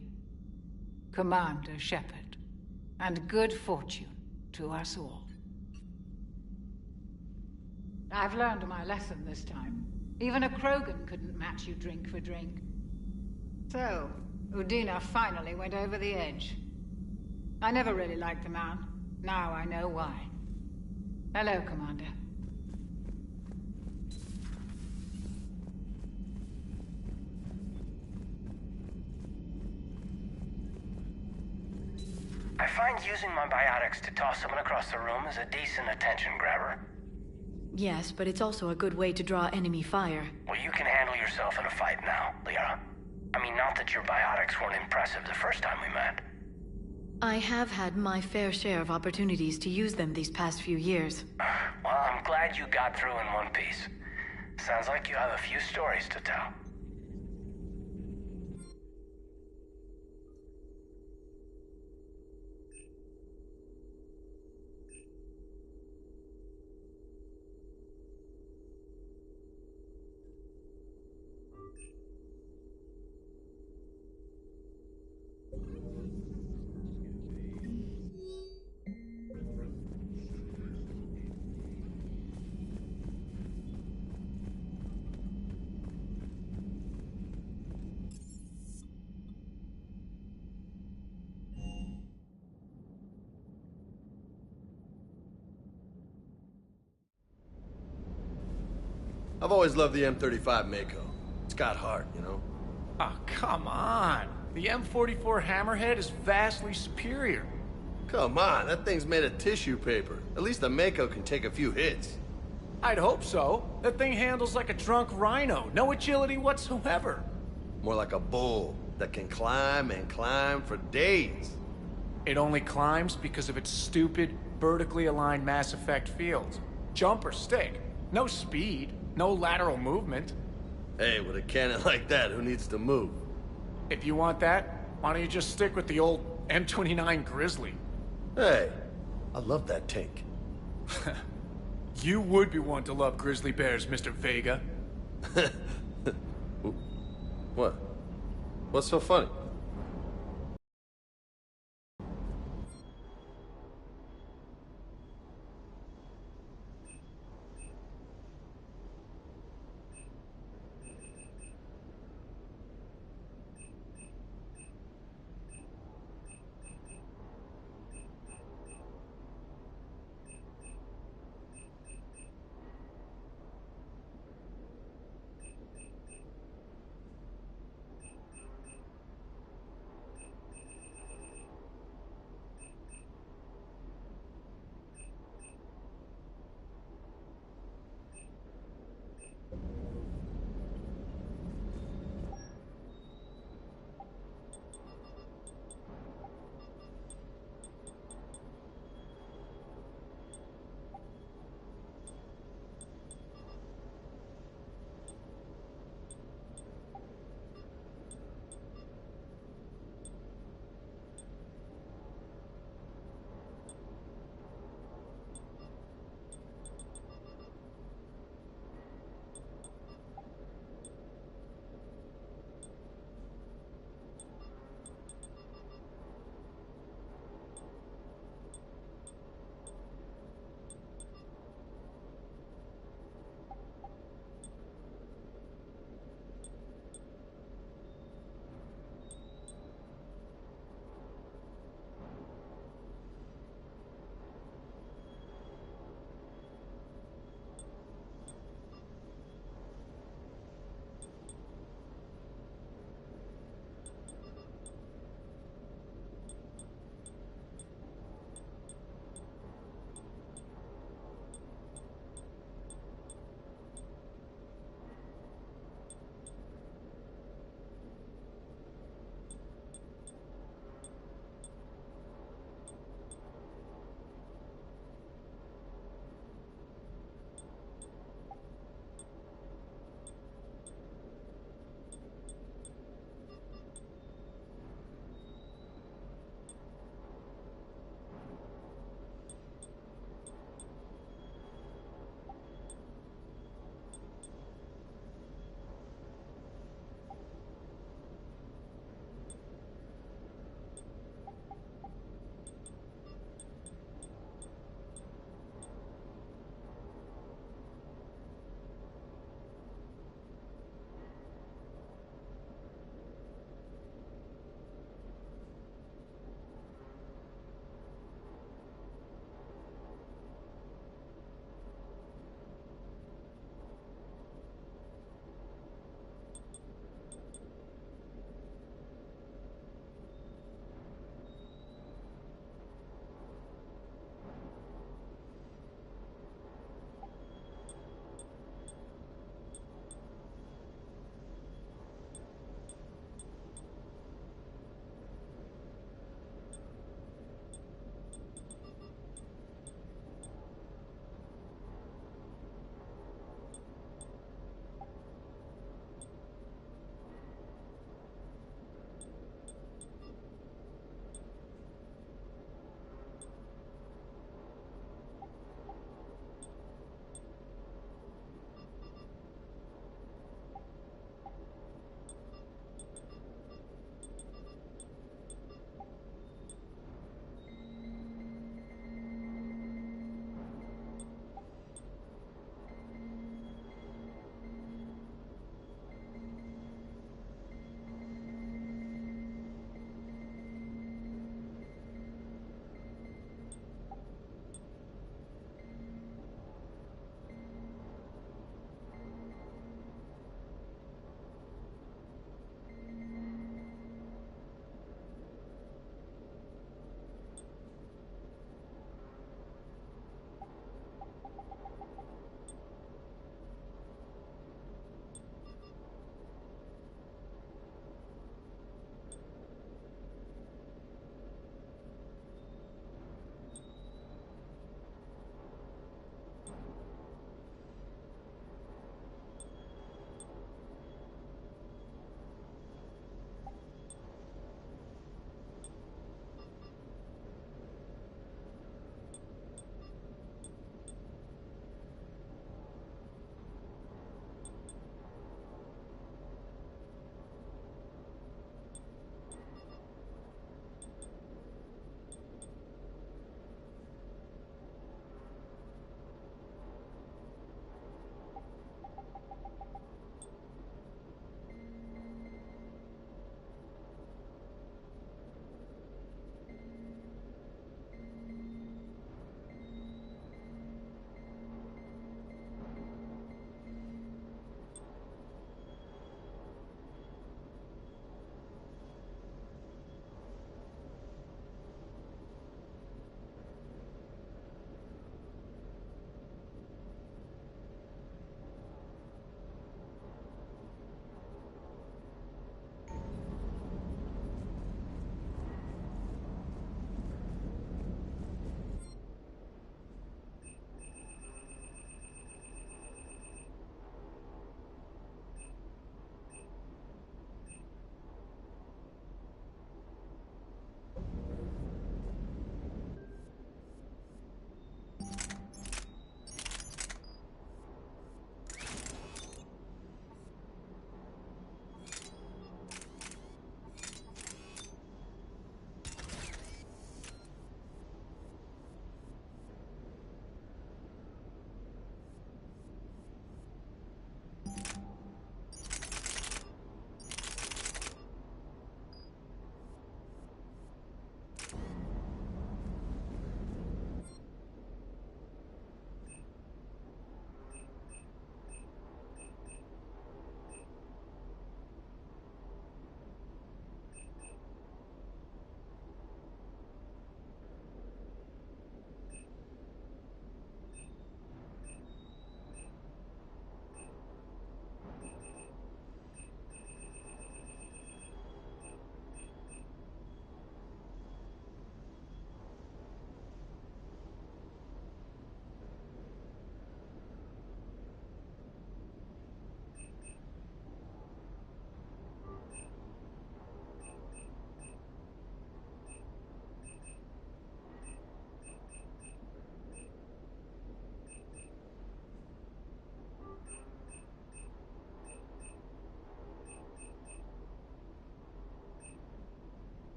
Commander Shepard. And good fortune to us all. I've learned my lesson this time. Even a Krogan couldn't match you drink for drink. So, Udina finally went over the edge. I never really liked the man. Now I know why. Hello, Commander. I find using my biotics to toss someone across the room is a decent attention grabber. Yes, but it's also a good way to draw enemy fire. Well, you can handle yourself in a fight now, Liara. I mean, not that your biotics weren't impressive the first time we met. I have had my fair share of opportunities to use them these past few years. Well, I'm glad you got through in one piece. Sounds like you have a few stories to tell. I've always loved the M35 Mako. It's got heart, you know? Oh, come on. The M44 Hammerhead is vastly superior. Come on, that thing's made of tissue paper. At least the Mako can take a few hits. I'd hope so. That thing handles like a drunk rhino. No agility whatsoever. More like a bull that can climb and climb for days. It only climbs because of its stupid, vertically aligned Mass Effect fields. Jump or stick. No speed. No lateral movement. Hey, with a cannon like that, who needs to move? If you want that, why don't you just stick with the old M29 Grizzly? Hey, I love that tank. You would be one to love grizzly bears, Mr. Vega. What? What's so funny?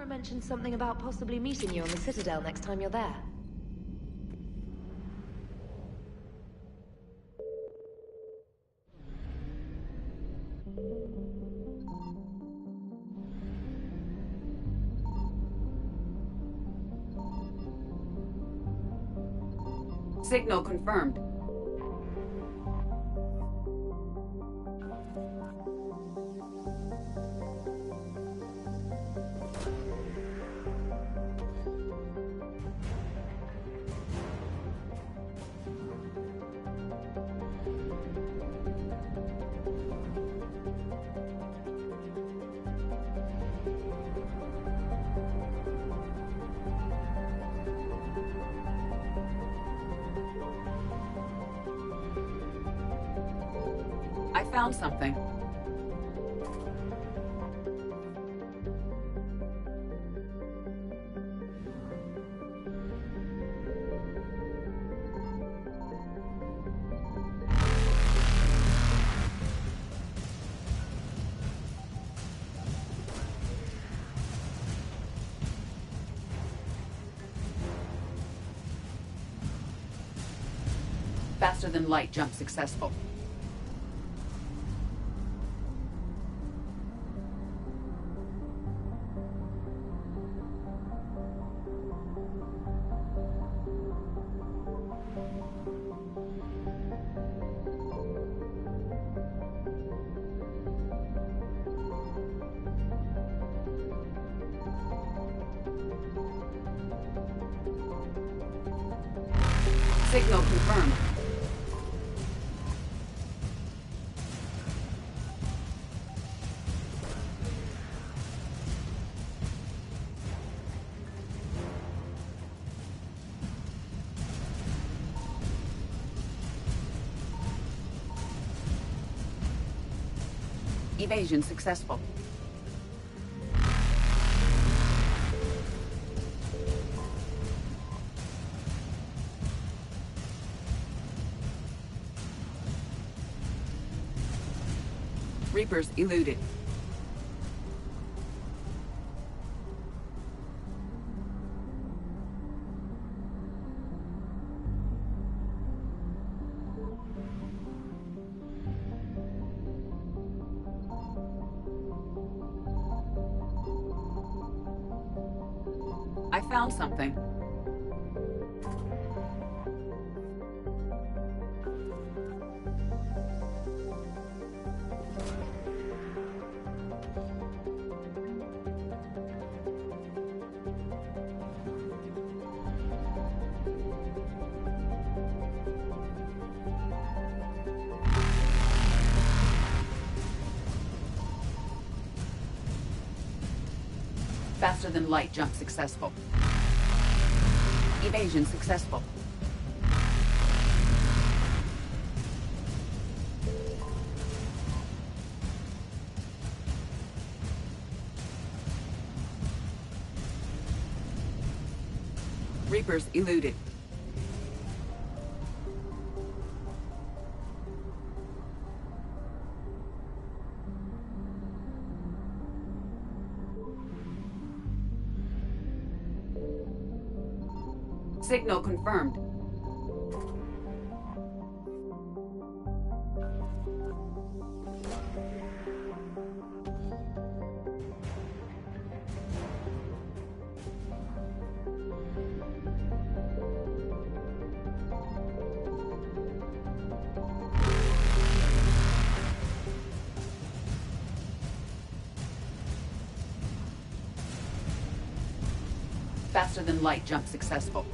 Liara mentioned something about possibly meeting you on the Citadel next time you're there. Signal confirmed. I found something. Faster than light jump successful. Signal confirmed. Evasion successful. Reapers eluded. I found something. Faster than light jump successful. Evasion successful. Reapers eluded. Signal confirmed. Faster than light jump successful.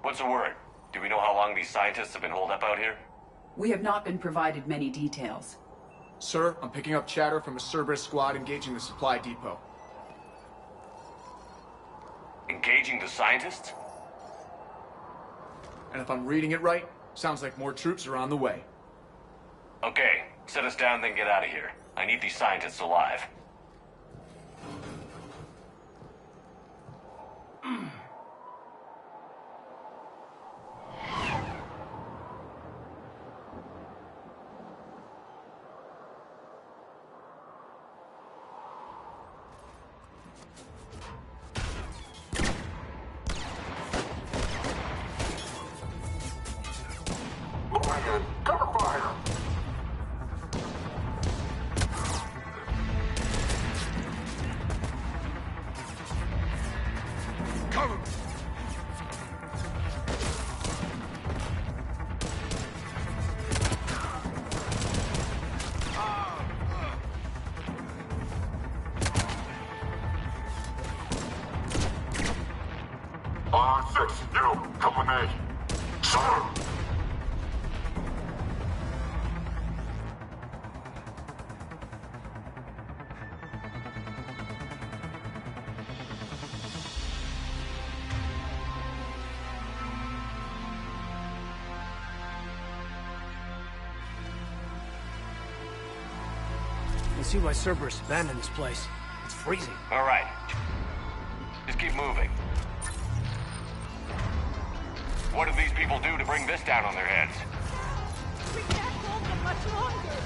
What's the word? Do we know how long these scientists have been holed up out here? We have not been provided many details. Sir, I'm picking up chatter from a Cerberus squad engaging the supply depot. Engaging the scientists? And if I'm reading it right, sounds like more troops are on the way. Okay, set us down, then get out of here. I need these scientists alive. I see why Cerberus abandoned this place. It's freezing. All right. Just keep moving. What did these people do to bring this down on their heads? We can't hold them much longer!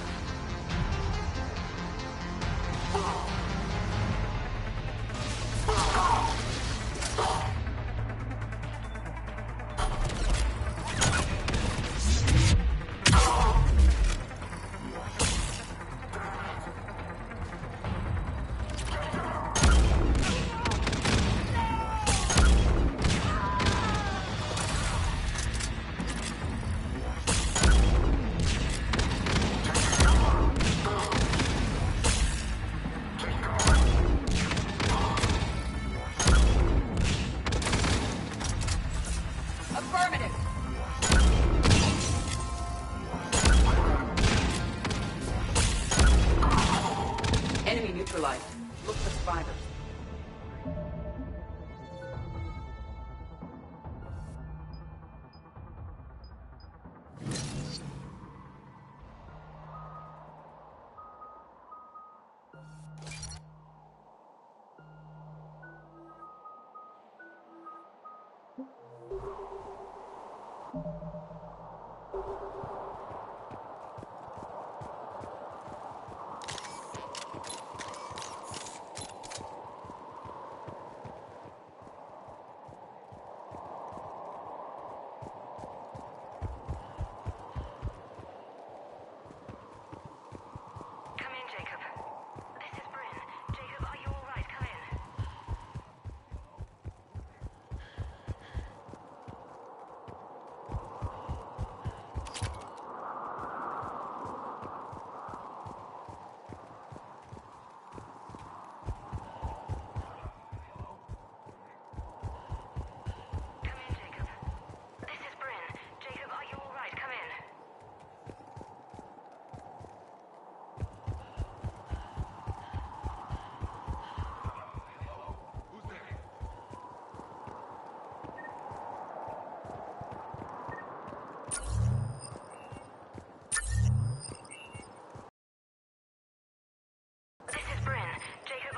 Look for survivors.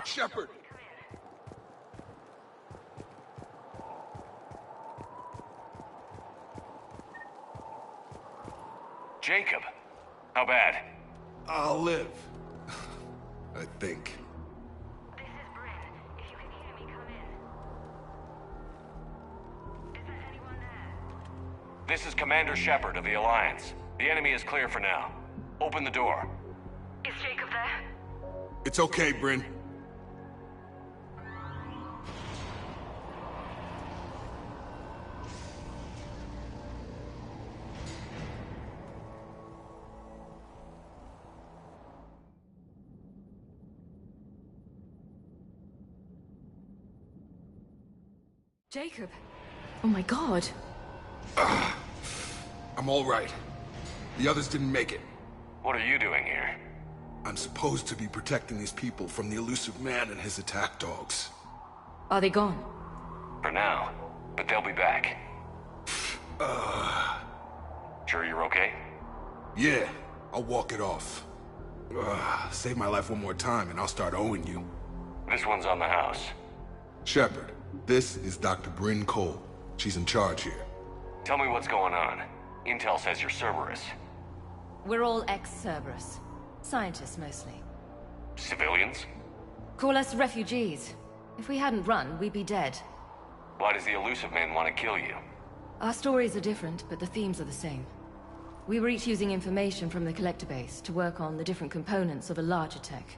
Shepard! Jacob, how bad? I'll live. I think. This is Bryn. If you can hear me, come in. Is there anyone there? This is Commander Shepard of the Alliance. The enemy is clear for now. Open the door. Is Jacob there? It's okay, Bryn. Jacob! Oh my god! I'm all right. The others didn't make it. What are you doing here? I'm supposed to be protecting these people from the elusive man and his attack dogs. Are they gone? For now, but they'll be back. Sure you're okay? Yeah, I'll walk it off. Save my life one more time and I'll start owing you. This one's on the house. Shepard, this is Dr. Bryn Cole. She's in charge here. Tell me what's going on. Intel says you're Cerberus. We're all ex-Cerberus. Scientists, mostly. Civilians? Call us refugees. If we hadn't run, we'd be dead. Why does the elusive man want to kill you? Our stories are different, but the themes are the same. We were each using information from the Collector base to work on the different components of a larger tech.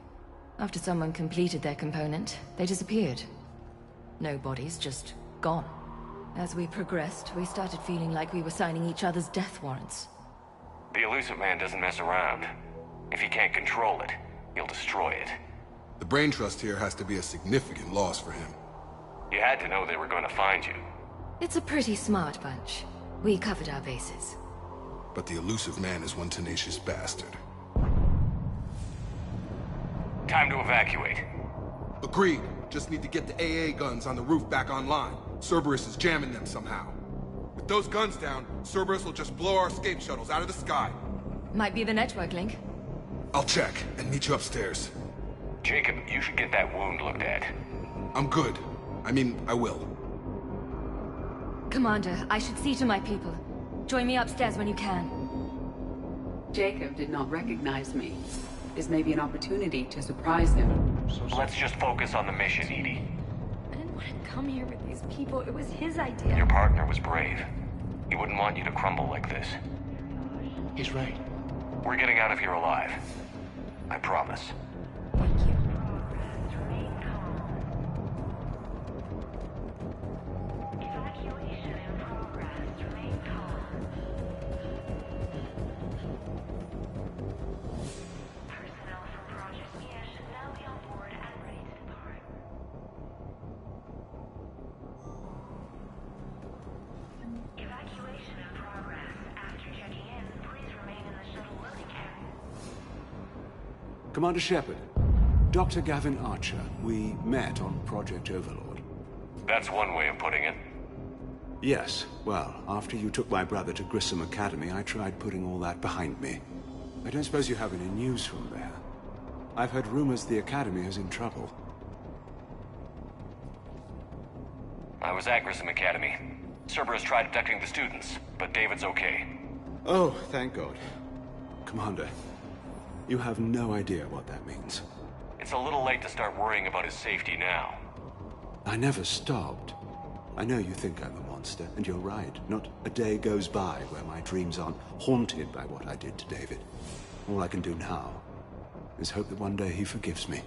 After someone completed their component, they disappeared. No bodies, just gone. As we progressed, we started feeling like we were signing each other's death warrants. The elusive man doesn't mess around. If he can't control it, he'll destroy it. The brain trust here has to be a significant loss for him. You had to know they were going to find you. It's a pretty smart bunch. We covered our bases. But the elusive man is one tenacious bastard. Time to evacuate. Agreed. Just need to get the AA guns on the roof back online. Cerberus is jamming them somehow. With those guns down, Cerberus will just blow our escape shuttles out of the sky. Might be the network link. I'll check and meet you upstairs. Jacob, you should get that wound looked at. I'm good. I mean, I will. Commander, I should see to my people. Join me upstairs when you can. Jacob did not recognize me. This may be an opportunity to surprise him. Let's just focus on the mission, EDI. I didn't want to come here with these people. It was his idea. Your partner was brave. He wouldn't want you to crumble like this. He's right. We're getting out of here alive. I promise. Commander Shepard, Dr. Gavin Archer, we met on Project Overlord. That's one way of putting it. Yes, well, after you took my brother to Grissom Academy, I tried putting all that behind me. I don't suppose you have any news from there. I've heard rumors the Academy is in trouble. I was at Grissom Academy. Cerberus tried abducting the students, but David's okay. Oh, thank God. Commander, you have no idea what that means. It's a little late to start worrying about his safety now. I never stopped. I know you think I'm a monster, and you're right. Not a day goes by where my dreams aren't haunted by what I did to David. All I can do now is hope that one day he forgives me.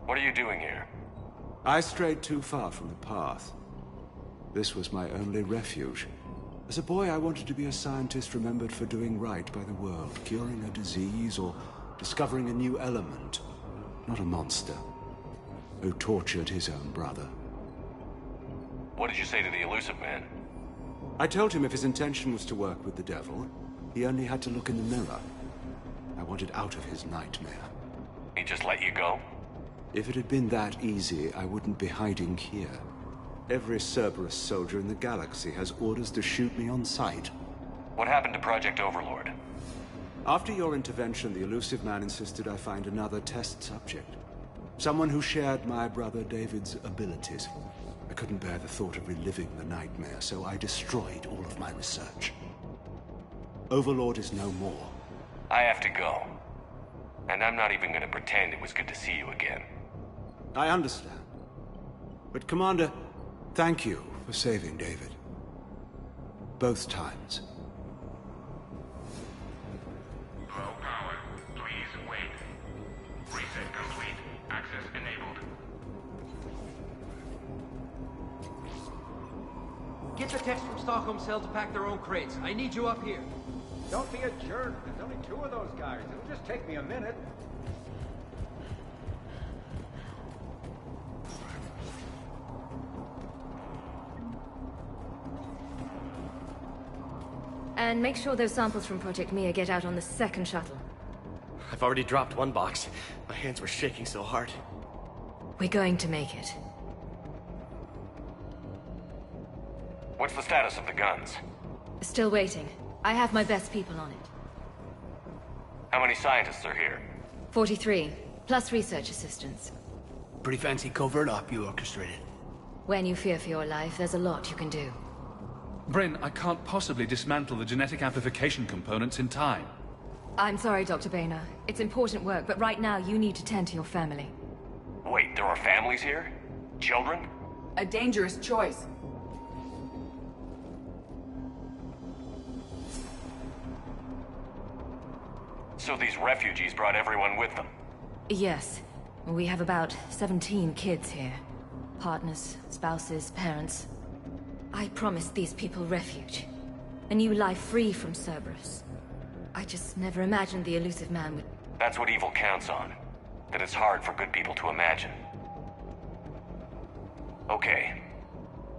What are you doing here? I strayed too far from the path. This was my only refuge. As a boy, I wanted to be a scientist remembered for doing right by the world, curing a disease or discovering a new element. Not a monster who tortured his own brother. What did you say to the Illusive Man? I told him if his intention was to work with the devil, he only had to look in the mirror. I wanted out of his nightmare. He just let you go? If it had been that easy, I wouldn't be hiding here. Every Cerberus soldier in the galaxy has orders to shoot me on sight. What happened to Project Overlord? After your intervention, the Illusive Man insisted I find another test subject. Someone who shared my brother David's abilities. I couldn't bear the thought of reliving the nightmare, so I destroyed all of my research. Overlord is no more. I have to go. And I'm not even going to pretend it was good to see you again. I understand. But Commander, thank you for saving David. Both times. Low power. Please wait. Reset complete. Access enabled. Get the techs from Stockholm Cell to pack their own crates. I need you up here. Don't be a jerk. There's only 2 of those guys. It'll just take me a minute. And make sure those samples from Project Mia get out on the second shuttle. I've already dropped one box. My hands were shaking so hard. We're going to make it. What's the status of the guns? Still waiting. I have my best people on it. How many scientists are here? 43, plus research assistants. Pretty fancy covert op you orchestrated. When you fear for your life, there's a lot you can do. Bryn, I can't possibly dismantle the genetic amplification components in time. I'm sorry, Dr. Boehner. It's important work, but right now you need to tend to your family. Wait, there are families here? Children? A dangerous choice. So these refugees brought everyone with them? Yes. We have about 17 kids here. Partners, spouses, parents. I promised these people refuge. A new life free from Cerberus. I just never imagined the Illusive Man would... That's what evil counts on. That it's hard for good people to imagine. Okay.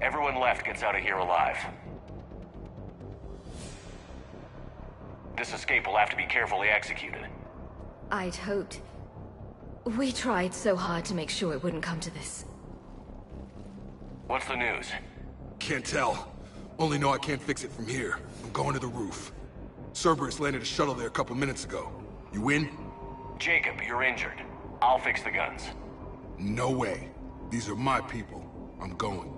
Everyone left gets out of here alive. This escape will have to be carefully executed. I'd hoped. We tried so hard to make sure it wouldn't come to this. What's the news? Can't tell. Only know I can't fix it from here. I'm going to the roof. Cerberus landed a shuttle there a couple minutes ago. You in? Jacob, you're injured. I'll fix the guns. No way. These are my people. I'm going.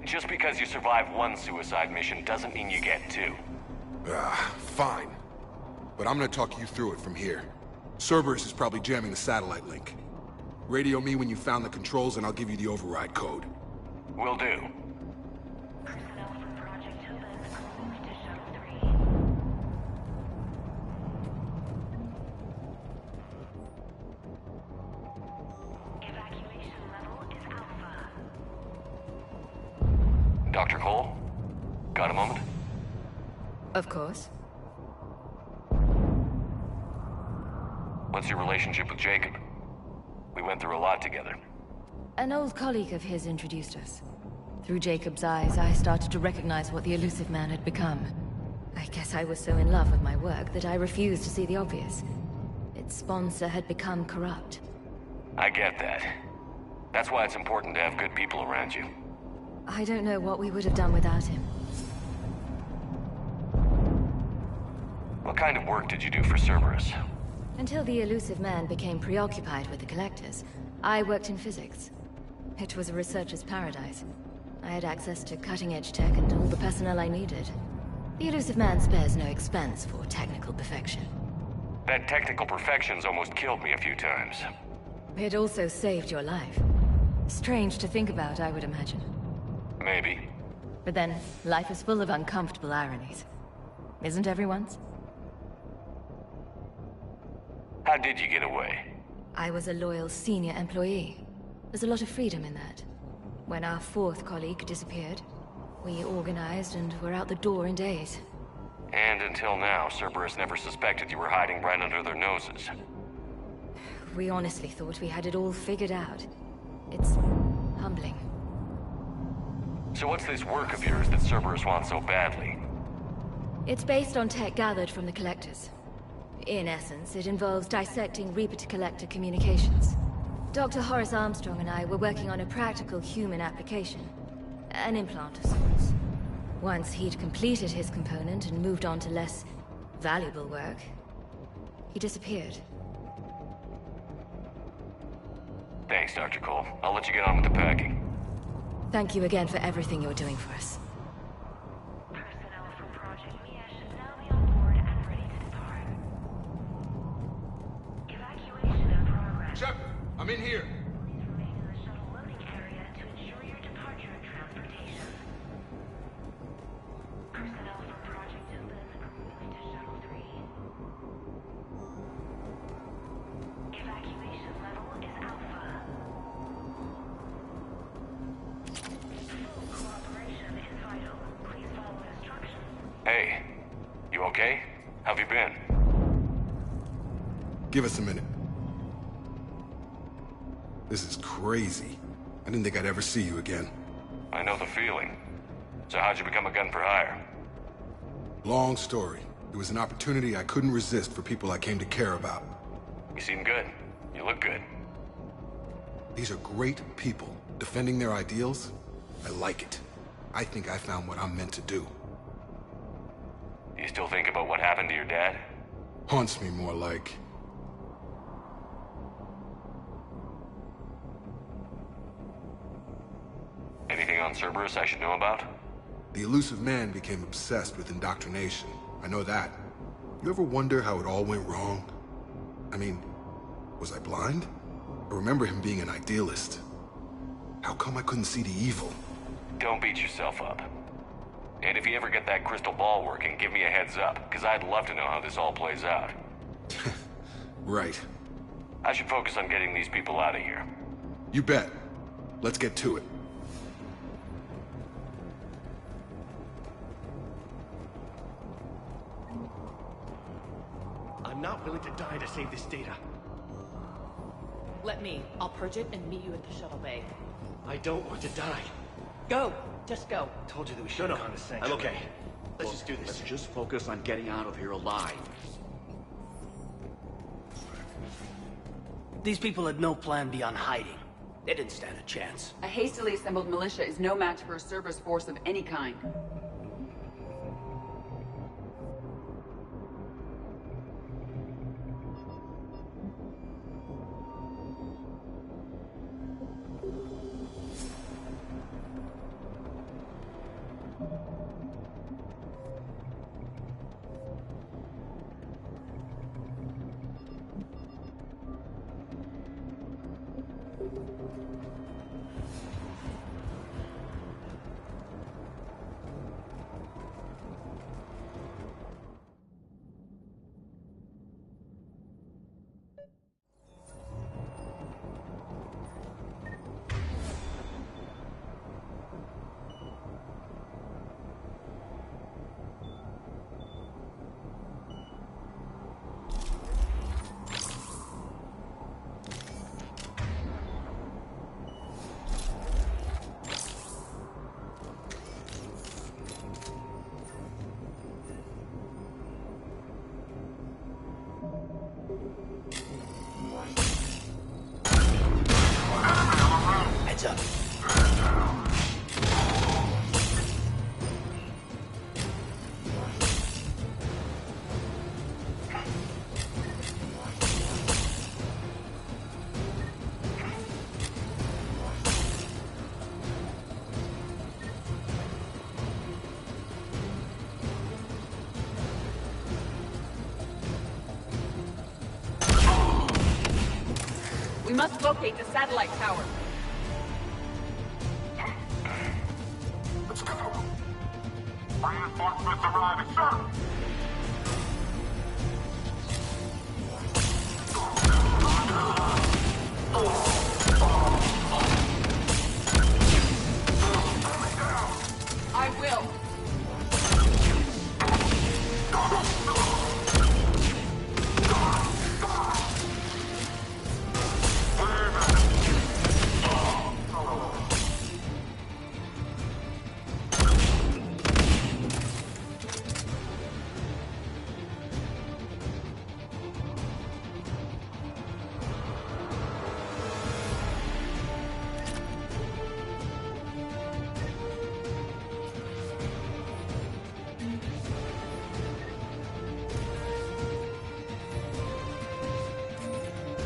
Just because you survive one suicide mission doesn't mean you get two. Fine. But I'm gonna talk you through it from here. Cerberus is probably jamming the satellite link. Radio me when you found the controls and I'll give you the override code. Will do. Dr. Cole? Got a moment? Of course. What's your relationship with Jacob? We went through a lot together. An old colleague of his introduced us. Through Jacob's eyes, I started to recognize what the Elusive Man had become. I guess I was so in love with my work that I refused to see the obvious. Its sponsor had become corrupt. I get that. That's why it's important to have good people around you. I don't know what we would have done without him. What kind of work did you do for Cerberus? Until the Elusive Man became preoccupied with the Collectors, I worked in physics. It was a researcher's paradise. I had access to cutting-edge tech and all the personnel I needed. The Elusive Man spares no expense for technical perfection. That technical perfection's almost killed me a few times. It also saved your life. Strange to think about, I would imagine. Maybe. But then, life is full of uncomfortable ironies. Isn't everyone's? How did you get away? I was a loyal senior employee. There's a lot of freedom in that. When our fourth colleague disappeared, we organized and were out the door in days. And until now, Cerberus never suspected you were hiding right under their noses. We honestly thought we had it all figured out. It's humbling. So what's this work of yours that Cerberus wants so badly? It's based on tech gathered from the Collectors. In essence, it involves dissecting Reaper-to-Collector communications. Dr. Horace Armstrong and I were working on a practical human application. An implant of sorts. Once he'd completed his component and moved on to less valuable work, he disappeared. Thanks, Dr. Cole. I'll let you get on with the packing. Thank you again for everything you're doing for us. Personnel from Project Mia should now be on board and ready to depart. Evacuation in progress. Shepard, I'm in here. Please remain in the shuttle loading area to ensure your departure and transportation. Personnel from Project Tubin moving to Shuttle 3. Evacuation level is Alpha. Full cooperation is vital. Please follow instructions. Hey, you okay? How've you been? Give us a minute. This is crazy. I didn't think I'd ever see you again. I know the feeling. So how'd you become a gun for hire? Long story. It was an opportunity I couldn't resist for people I came to care about. You seem good. You look good. These are great people, defending their ideals. I like it. I think I found what I'm meant to do. You still think about what happened to your dad? Haunts me more like... Anything on Cerberus I should know about? The Elusive Man became obsessed with indoctrination. I know that. You ever wonder how it all went wrong? I mean, was I blind? I remember him being an idealist. How come I couldn't see the evil? Don't beat yourself up. And if you ever get that crystal ball working, give me a heads up, because I'd love to know how this all plays out. Right. I should focus on getting these people out of here. You bet. Let's get to it. I'm not willing to die to save this data. Let me. I'll purge it and meet you at the shuttle bay. I don't want to die. Go! Just go. Told you that we should have gone to Sanctuary. I'm okay. Let's just do this. Let's just focus on getting out of here alive. These people had no plan beyond hiding. They didn't stand a chance. A hastily assembled militia is no match for a Cerberus force of any kind. Heads up. We must locate the satellite tower. Let's go. Reinforcements arriving, sir. I will.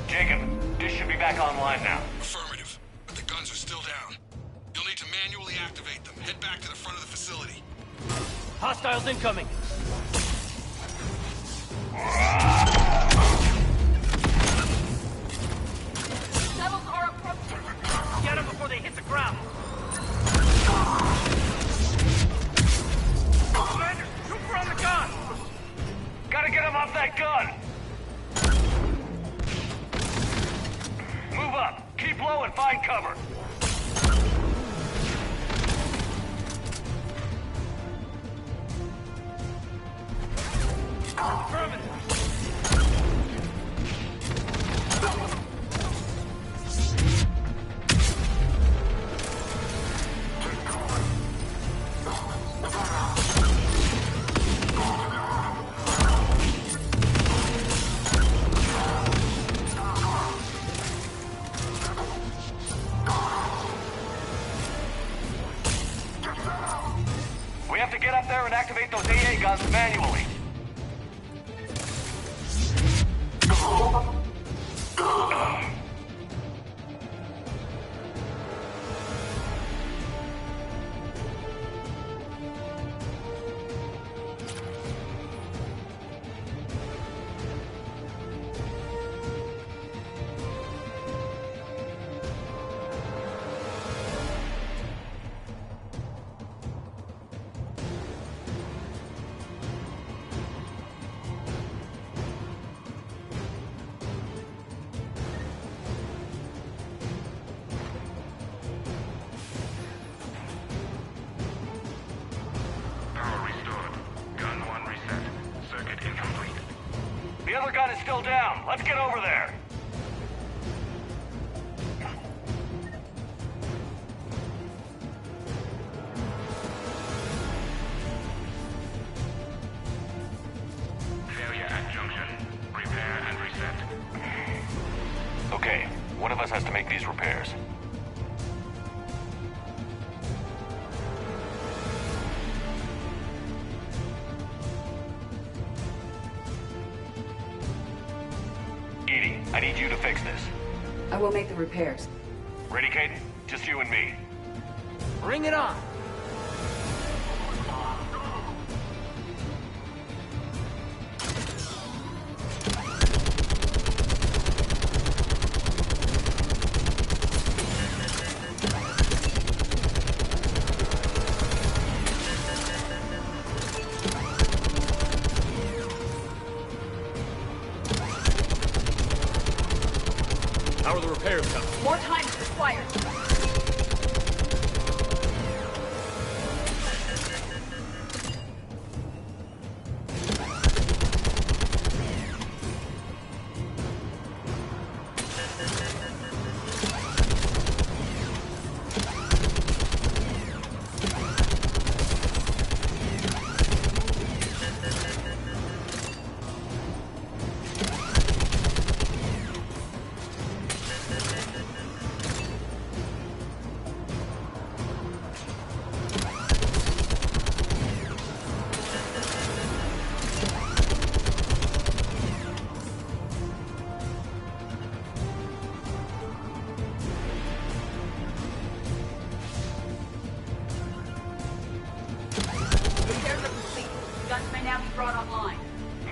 Jacob, this should be back online now. Affirmative, but the guns are still down. You'll need to manually activate them. Head back to the front of the facility. Hostiles incoming. Rebels are approaching. Get them before they hit the ground. Commander, shoot from the gun. Gotta get him off that gun! Move up, keep low and find cover. Affirmative. We have to get up there and activate those AA guns manually. The other gun is still down. Let's get over there. Failure at junction. Repair and reset. Okay, one of us has to make these repairs. Edie, I need you to fix this. I will make the repairs. Ready, Caden? Just you and me. Bring it on. More time is required.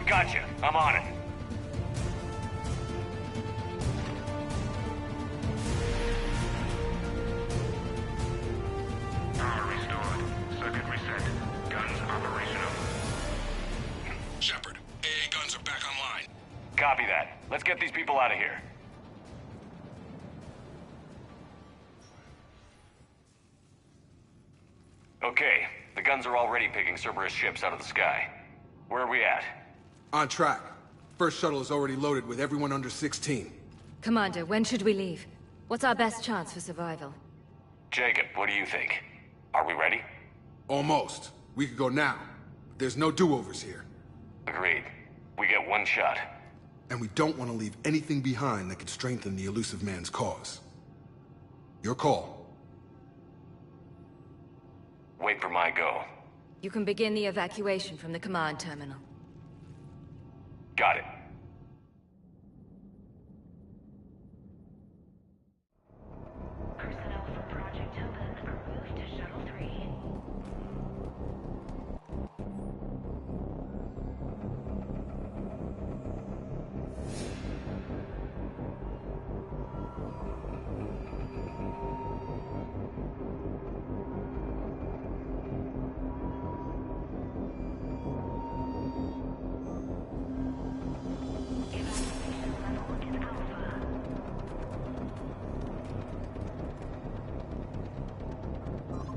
Gotcha. I'm on it. Power restored. Circuit reset. Guns operational. Shepard, AA guns are back online. Copy that. Let's get these people out of here. Okay, the guns are already picking Cerberus ships out of the sky. Where are we at? On track. First shuttle is already loaded with everyone under 16. Commander, when should we leave? What's our best chance for survival? Jacob, what do you think? Are we ready? Almost. We could go now. But there's no do-overs here. Agreed. We get one shot. And we don't want to leave anything behind that could strengthen the Illusive Man's cause. Your call. Wait for my go. You can begin the evacuation from the command terminal. Got it. Personnel from Project Tobin are moved to Shuttle 3.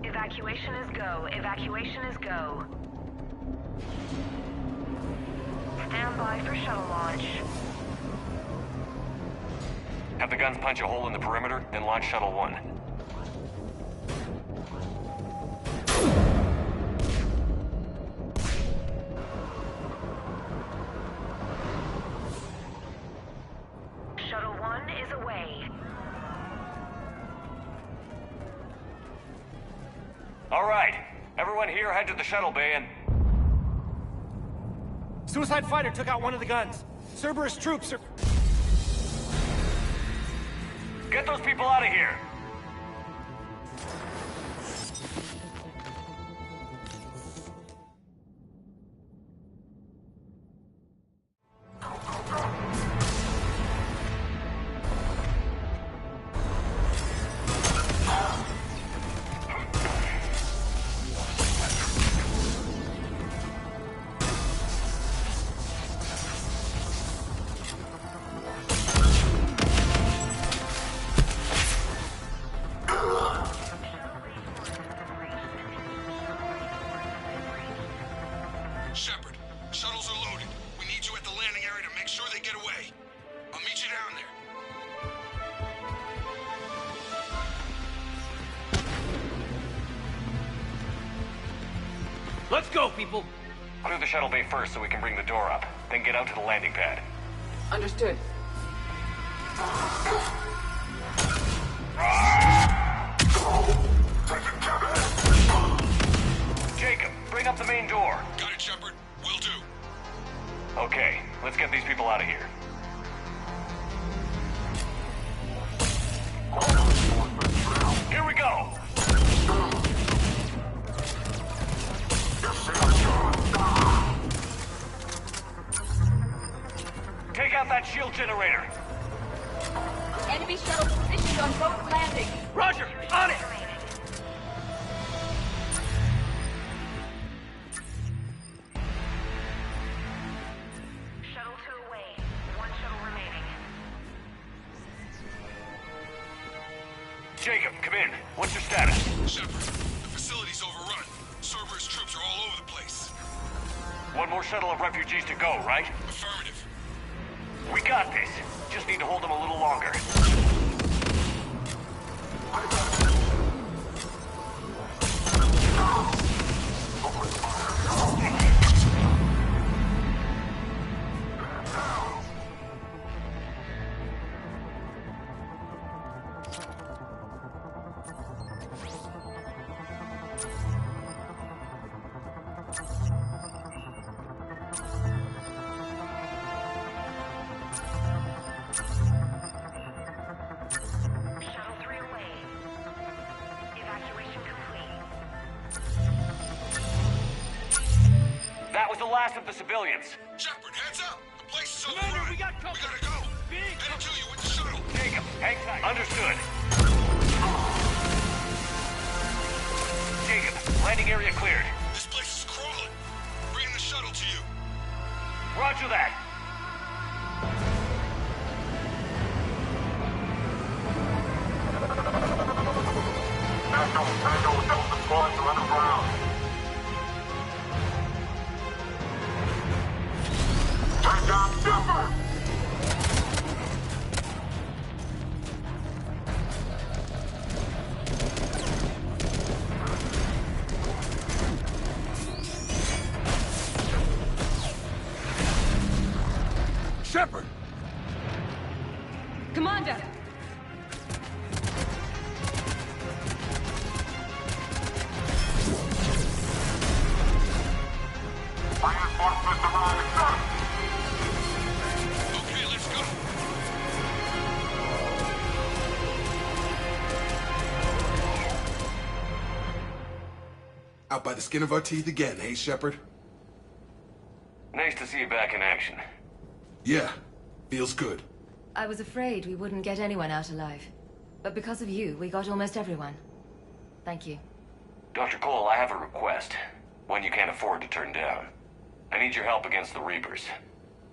Evacuation is go. Evacuation is go. Stand by for shuttle launch. Have the guns punch a hole in the perimeter, then launch Shuttle 1. Shuttle 1 is away. All right. Everyone here head to the shuttle bay and... Suicide fighter took out one of the guns. Cerberus troops are... Get those people out of here! Shepard, shuttles are loaded. We need you at the landing area to make sure they get away. I'll meet you down there. Let's go, people! Clear the shuttle bay first so we can bring the door up. Then get out to the landing pad. Understood. Jacob, bring up the main door. Got it, Shepard. Will do. Okay, let's get these people out of here. Here we go! Take out that shield generator! Enemy shuttle positioned on both landings. Roger! On it! Shuttle 2 away. One shuttle remaining. Jacob, come in. What's your status? Shepard, the facility's overrun. Cerberus troops are all over the place. One more shuttle of refugees to go, right? Affirmative. We got this. Just need to hold them a little longer. That was the last of the civilians. Shepard, heads up! The place is overrun. We gotta go. Headed to you with the shuttle. Jacob, hang tight. Understood. Jacob, landing area cleared. This place is crawling. Bringing the shuttle to you. Roger that. Shepard! Commander! Okay, let's go. Out by the skin of our teeth again, hey, Shepard? Nice to see you back in action. Yeah, feels good. I was afraid we wouldn't get anyone out alive. But because of you, we got almost everyone. Thank you. Dr. Cole, I have a request. One you can't afford to turn down. I need your help against the Reapers.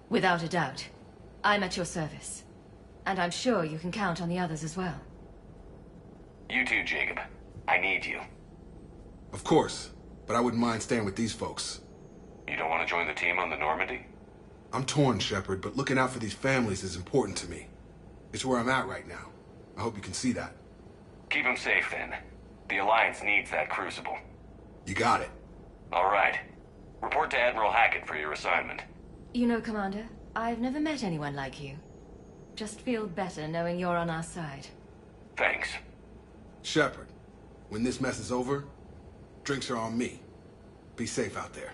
Without a doubt. I'm at your service. And I'm sure you can count on the others as well. You too, Jacob. I need you. Of course, but I wouldn't mind staying with these folks. You don't want to join the team on the Normandy? I'm torn, Shepard, but looking out for these families is important to me. It's where I'm at right now. I hope you can see that. Keep them safe, then. The Alliance needs that Crucible. You got it. All right. Report to Admiral Hackett for your assignment. You know, Commander, I've never met anyone like you. Just feel better knowing you're on our side. Thanks. Shepard, when this mess is over, drinks are on me. Be safe out there.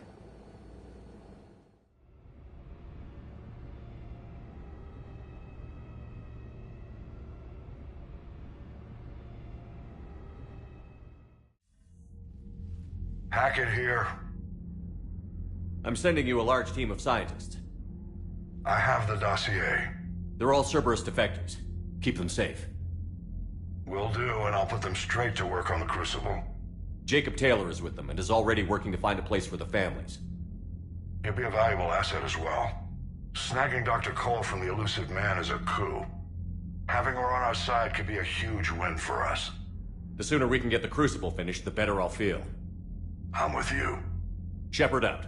Hackett here. I'm sending you a large team of scientists. I have the dossier. They're all Cerberus defectors. Keep them safe. Will do, and I'll put them straight to work on the Crucible. Jacob Taylor is with them and is already working to find a place for the families. He'll be a valuable asset as well. Snagging Dr. Cole from the Elusive Man is a coup. Having her on our side could be a huge win for us. The sooner we can get the Crucible finished, the better I'll feel. I'm with you. Shepard out.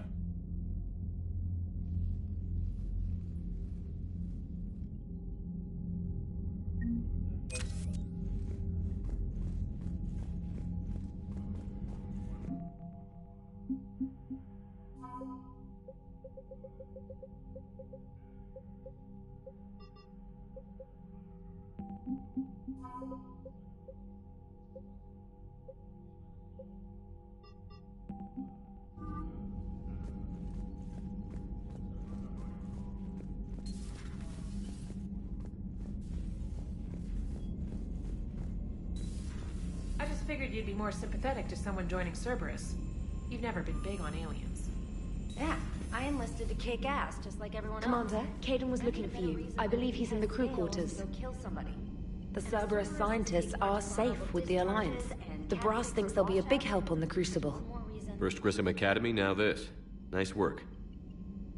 I just figured you'd be more sympathetic to someone joining Cerberus. You've never been big on aliens. Yeah, I enlisted to kick ass, just like everyone else. Commander, Kaidan was looking for you. I believe he's in the crew quarters. Kill somebody. The Cerberus scientists are safe with the Alliance. The Brass thinks they'll be a big help on the Crucible. First Grissom Academy, now this. Nice work.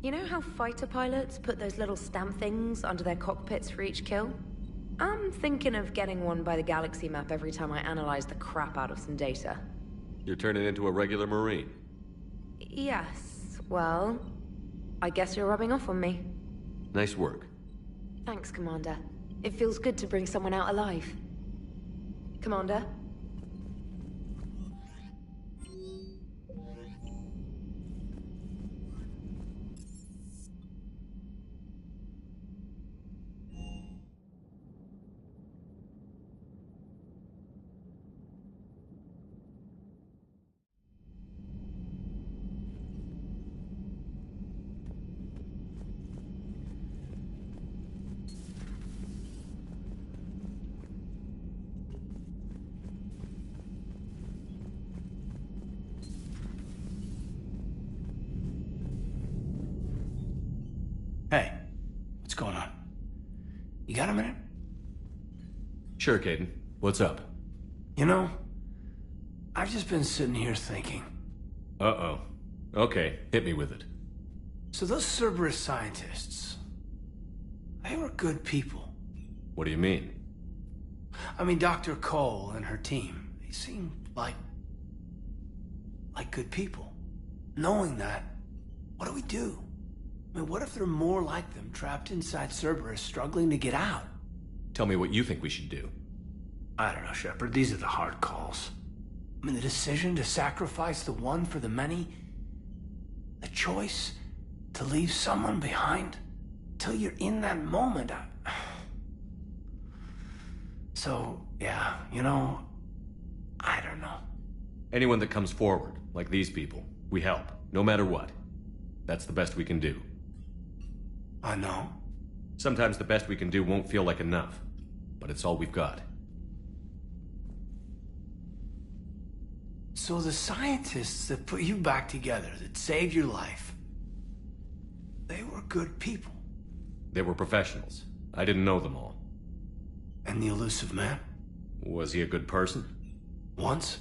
You know how fighter pilots put those little stamp things under their cockpits for each kill? I'm thinking of getting one by the galaxy map every time I analyze the crap out of some data. You're turning into a regular Marine. Yes, well, I guess you're rubbing off on me. Nice work. Thanks, Commander. It feels good to bring someone out alive. Commander? Hey, what's going on? You got a minute? Sure, Caden. What's up? You know, I've just been sitting here thinking. Uh-oh. Okay, hit me with it. So those Cerberus scientists, they were good people. What do you mean? I mean, Dr. Cole and her team, they seemed like good people. Knowing that, what do we do? I mean, what if there are more like them trapped inside Cerberus struggling to get out? Tell me what you think we should do. I don't know, Shepard. These are the hard calls. I mean, the decision to sacrifice the one for the many. The choice to leave someone behind. Till you're in that moment. So, yeah, you know, I don't know. Anyone that comes forward, like these people, we help, no matter what. That's the best we can do. I know. Sometimes the best we can do won't feel like enough, but it's all we've got. So the scientists that put you back together, that saved your life, they were good people. They were professionals. I didn't know them all. And the Illusive Man? Was he a good person? Once?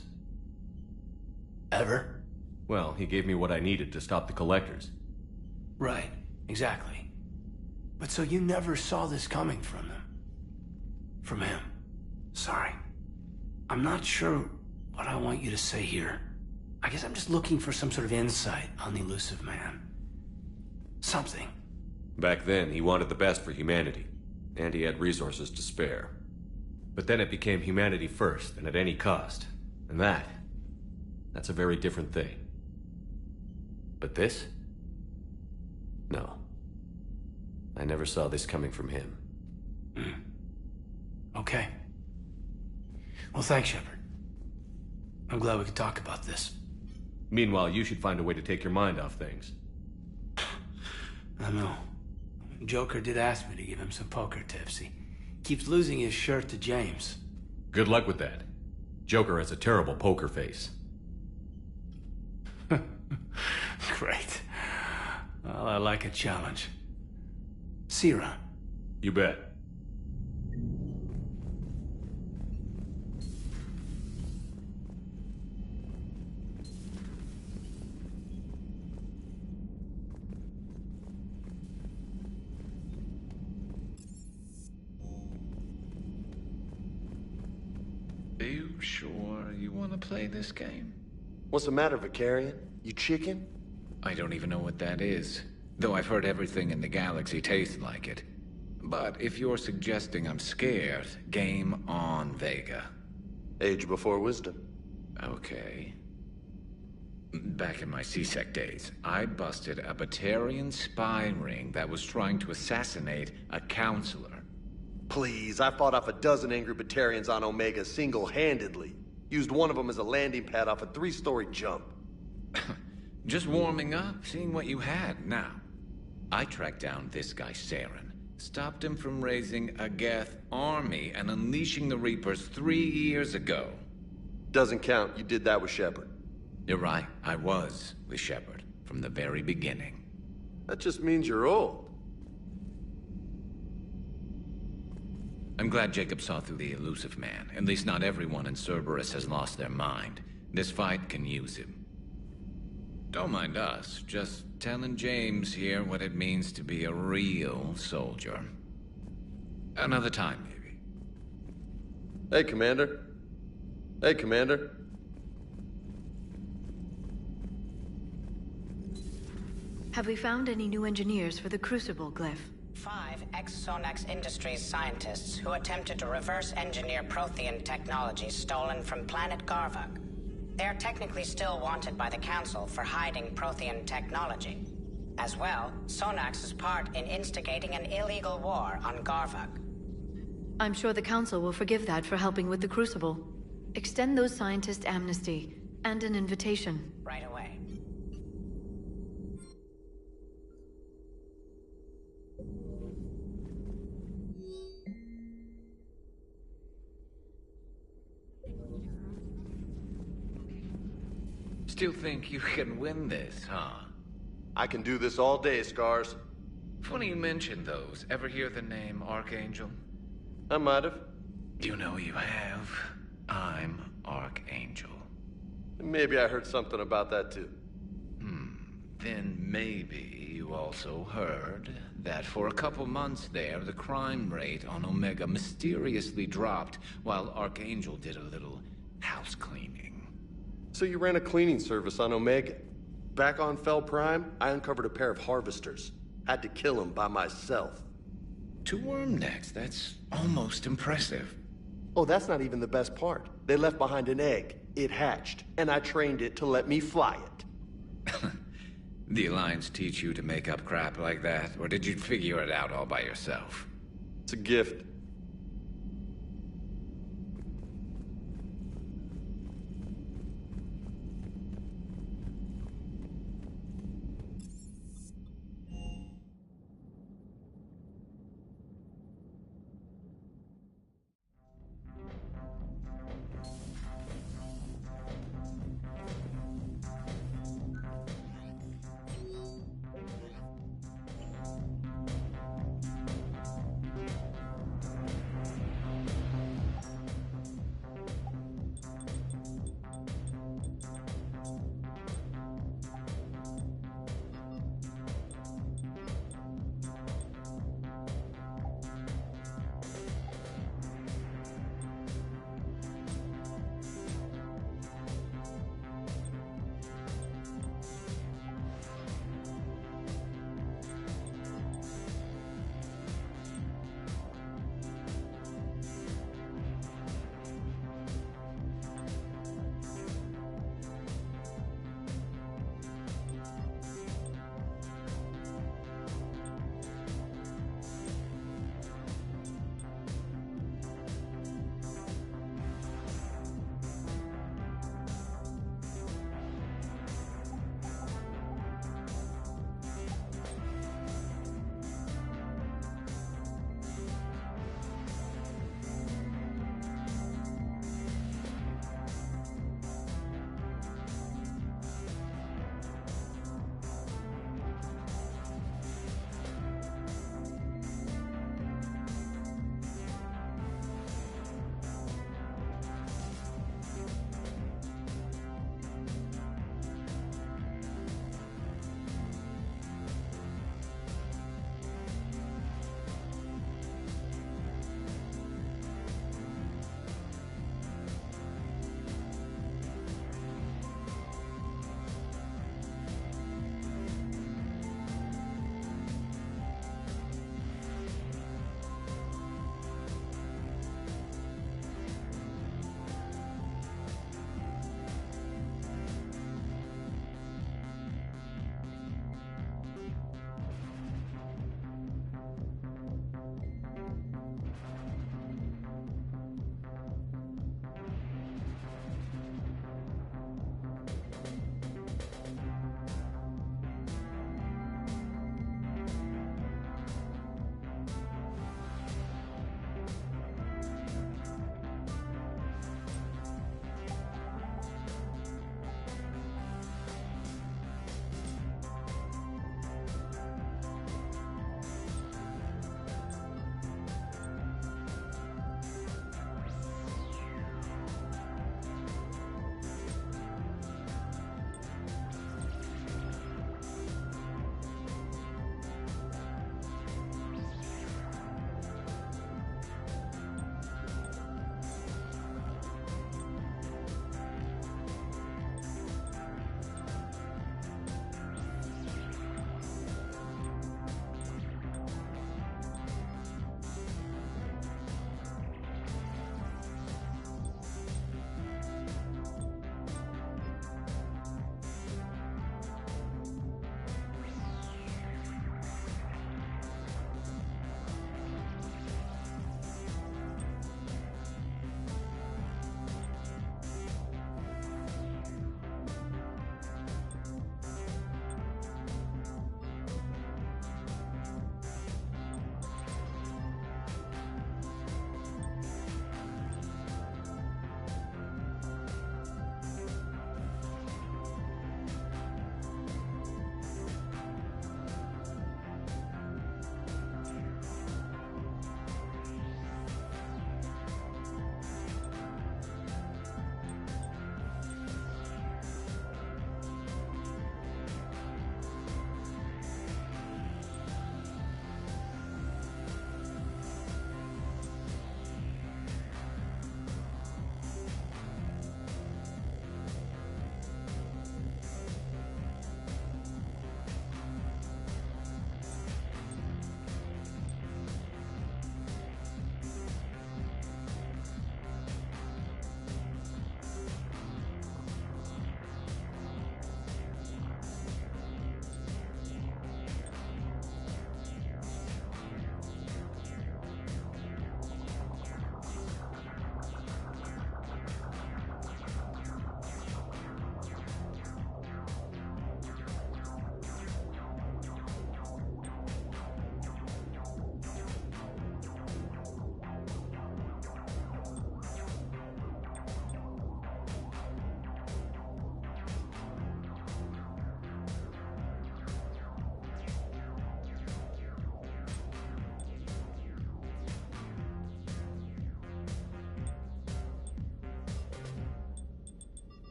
Ever? Well, he gave me what I needed to stop the Collectors. Right, exactly. But so you never saw this coming from them? From him? Sorry. I'm not sure what I want you to say here. I guess I'm just looking for some sort of insight on the Illusive Man. Something. Back then, he wanted the best for humanity, and he had resources to spare. But then it became humanity first, and at any cost. And that's a very different thing. But this? No. I never saw this coming from him. Okay. Well, thanks, Shepard. I'm glad we could talk about this. Meanwhile, you should find a way to take your mind off things. I know. Joker did ask me to give him some poker tips. He keeps losing his shirt to James. Good luck with that. Joker has a terrible poker face. Great. Well, I like a challenge. See you around. You bet. Are you sure you want to play this game? What's the matter, Vicarian? You chicken? I don't even know what that is, though I've heard everything in the galaxy tastes like it. But if you're suggesting I'm scared, game on, Vega. Age before wisdom. Okay. Back in my C-Sec days, I busted a Batarian spy ring that was trying to assassinate a counselor. Please, I fought off a dozen angry Batarians on Omega single-handedly. Used one of them as a landing pad off a 3-story jump. Just warming up, seeing what you had. Now, I tracked down this guy, Saren. Stopped him from raising a Geth army and unleashing the Reapers 3 years ago. Doesn't count. You did that with Shepard. You're right. I was with Shepard from the very beginning. That just means you're old. I'm glad Jacob saw through the Illusive Man. At least not everyone in Cerberus has lost their mind. This fight can use him. Don't mind us, just telling James here what it means to be a real soldier. Another time, maybe. Hey, Commander. Hey, Commander. Have we found any new engineers for the Crucible, Glyph? 5 ex-Sonax Industries scientists who attempted to reverse engineer Prothean technology stolen from planet Garvug. They are technically still wanted by the Council for hiding Prothean technology. As well, Sonax's part in instigating an illegal war on Garvug. I'm sure the Council will forgive that for helping with the Crucible. Extend those scientists amnesty, and an invitation. Right away. Still think you can win this, huh? I can do this all day, Scars. Funny you mention those. Ever hear the name Archangel? I might have. You know you have. I'm Archangel. Maybe I heard something about that too. Then maybe you also heard that for a couple months there, the crime rate on Omega mysteriously dropped while Archangel did a little house cleaning. So you ran a cleaning service on Omega. Back on Fel Prime, I uncovered a pair of harvesters. Had to kill them by myself. 2 worm necks, that's almost impressive. Oh, that's not even the best part. They left behind an egg. It hatched, and I trained it to let me fly it. The Alliance teach you to make up crap like that, or did you figure it out all by yourself? It's a gift.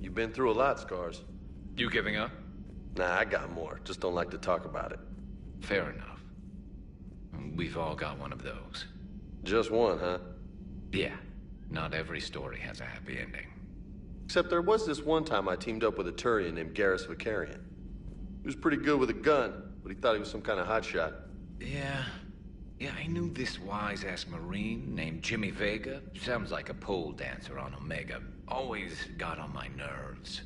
You've been through a lot, Scars. You giving up? Nah, I got more. Just don't like to talk about it. Fair enough. We've all got one of those. Just one, huh? Yeah. Not every story has a happy ending. Except there was this one time I teamed up with a Turian named Garrus Vakarian. He was pretty good with a gun, but he thought he was some kind of hotshot. Yeah, I knew this wise-ass Marine named Jimmy Vega. Sounds like a pole dancer on Omega. Always got on my nerves.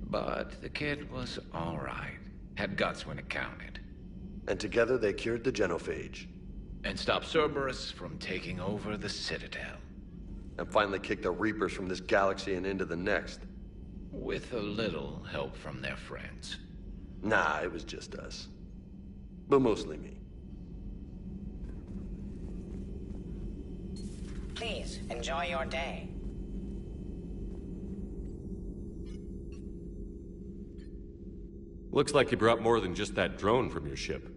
But the kid was all right. Had guts when it counted. And together they cured the Genophage. And stopped Cerberus from taking over the Citadel. And finally kicked the Reapers from this galaxy and into the next. With a little help from their friends. Nah, it was just us. But mostly me. Please, enjoy your day. Looks like you brought more than just that drone from your ship.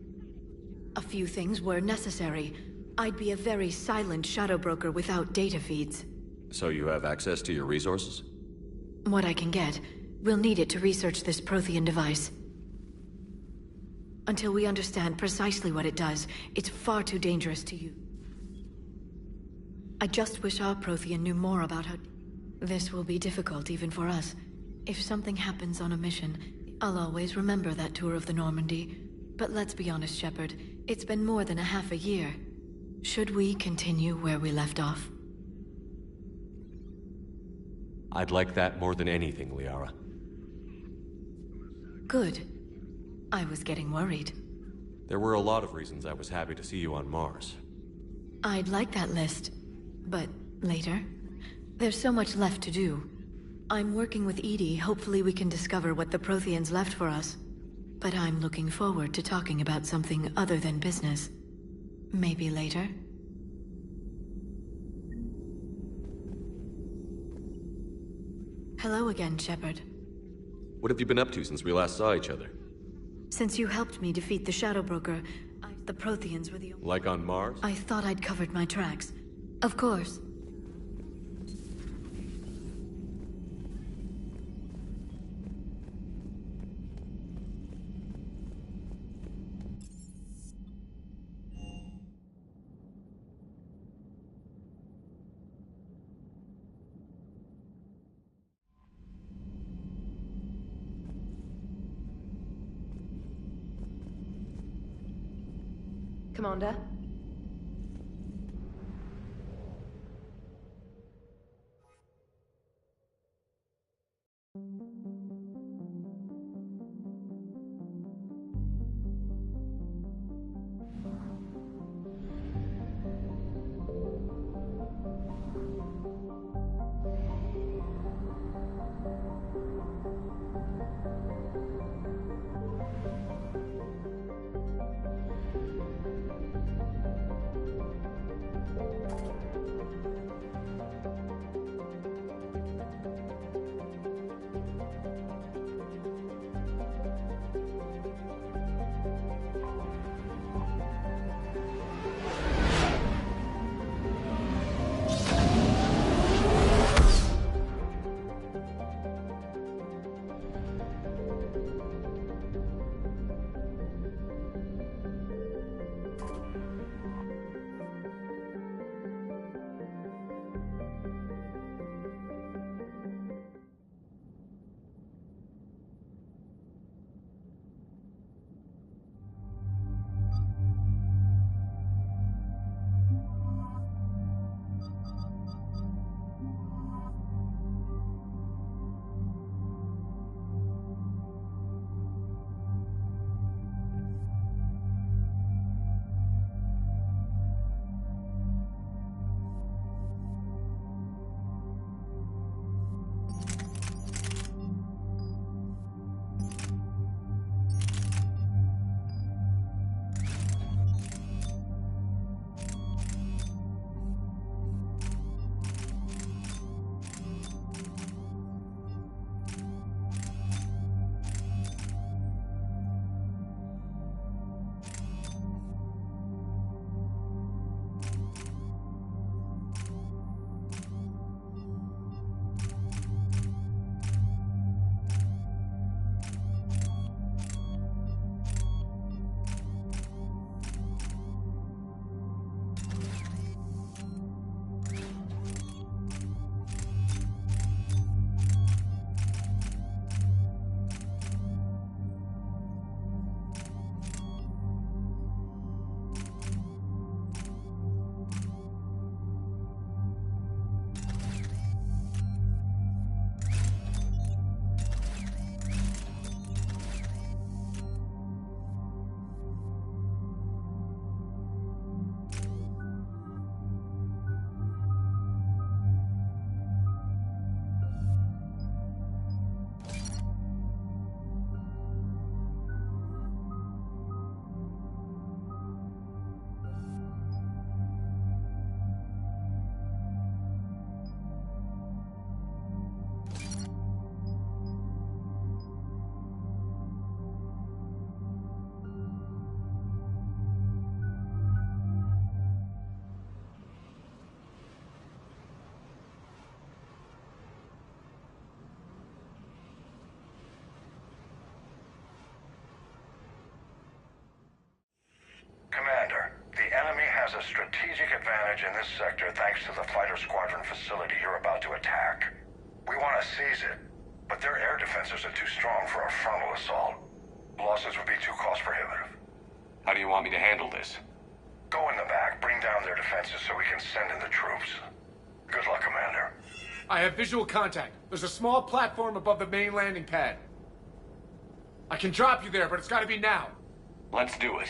A few things were necessary. I'd be a very silent shadow broker without data feeds. So you have access to your resources? What I can get. We'll need it to research this Prothean device. Until we understand precisely what it does, it's far too dangerous to use. I just wish our Prothean knew more about how... This will be difficult even for us. If something happens on a mission, I'll always remember that tour of the Normandy. But let's be honest, Shepard. It's been more than a half a year. Should we continue where we left off? I'd like that more than anything, Liara. Good. I was getting worried. There were a lot of reasons I was happy to see you on Mars. I'd like that list. But later? There's so much left to do. I'm working with EDI. Hopefully we can discover what the Protheans left for us. But I'm looking forward to talking about something other than business. Maybe later? Hello again, Shepard. What have you been up to since we last saw each other? Since you helped me defeat the Shadow Broker, the Protheans were the only... Like on Mars? I thought I'd covered my tracks. Of course. Commander? Commander, the enemy has a strategic advantage in this sector thanks to the fighter squadron facility you're about to attack. We want to seize it, but their air defenses are too strong for a frontal assault. Losses would be too cost prohibitive. How do you want me to handle this? Go in the back, bring down their defenses so we can send in the troops. Good luck, Commander. I have visual contact. There's a small platform above the main landing pad. I can drop you there, but it's gotta be now. Let's do it.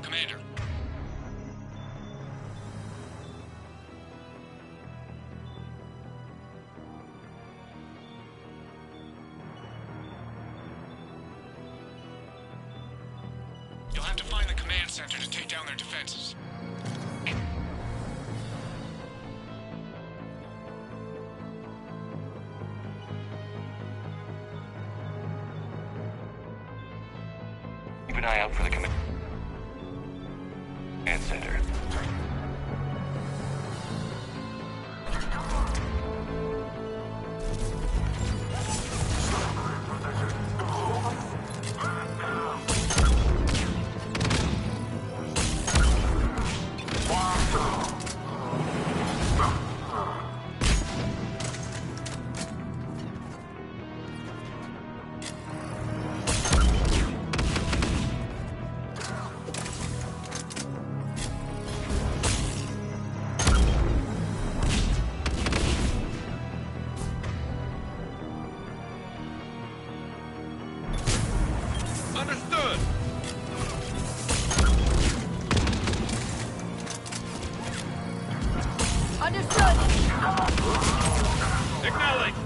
Commander. You'll have to find the command center to take down their defenses. Keep an eye out for the command center. acknowledged!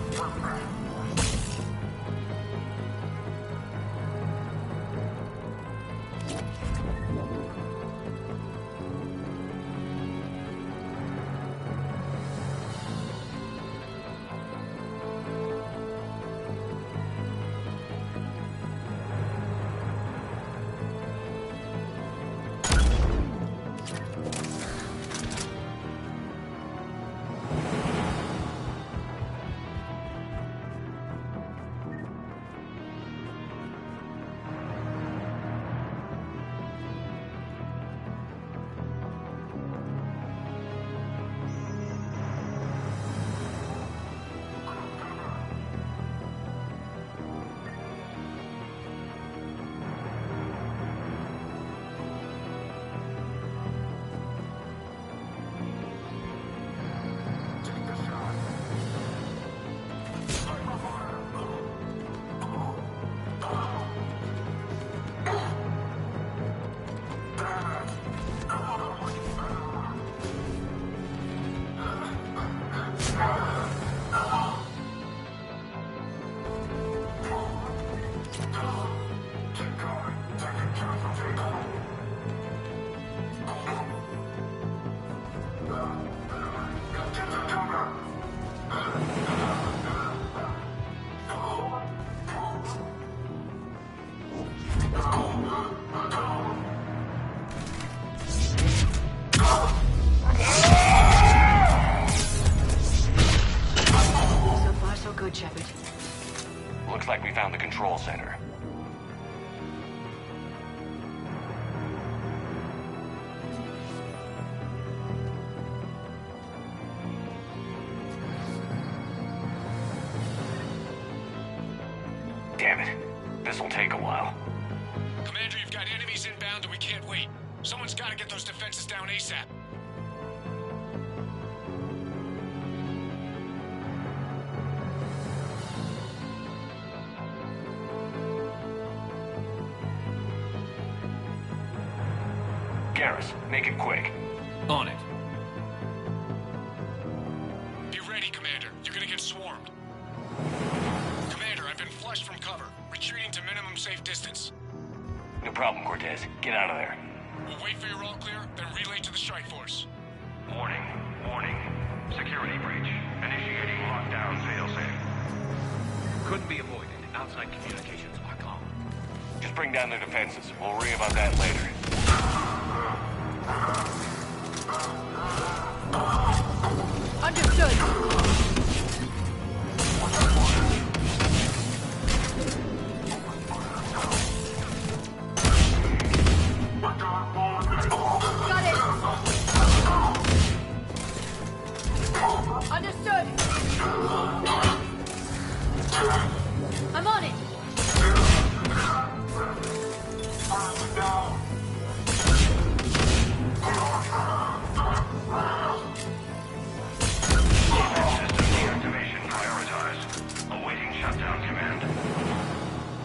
Looks like we found the control center. Damn it. This'll take a while. Commander, you've got enemies inbound and we can't wait. Someone's gotta get those defenses down ASAP. Garrus, make it quick. On it. Be ready, Commander. You're gonna get swarmed. Commander, I've been flushed from cover. Retreating to minimum safe distance. No problem, Cortez. Get out of there. We'll wait for your all clear, then relay to the strike force. Warning. Warning. Security breach. Initiating lockdown failsafe. Couldn't be avoided. Outside communications are gone. Just bring down their defenses. We'll worry about that later. Understood. Got it. Understood. I'm on it.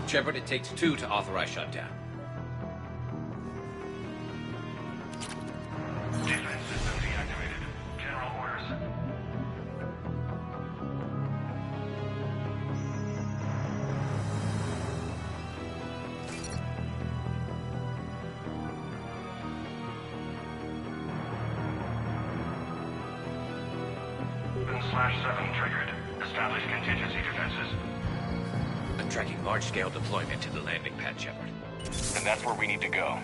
Shepard, it takes 2 to authorize shutdown. Defense system deactivated. General orders. /7 triggered. Establish contingency defenses. I'm tracking large-scale deployment to the landing pad, Shepard. And that's where we need to go.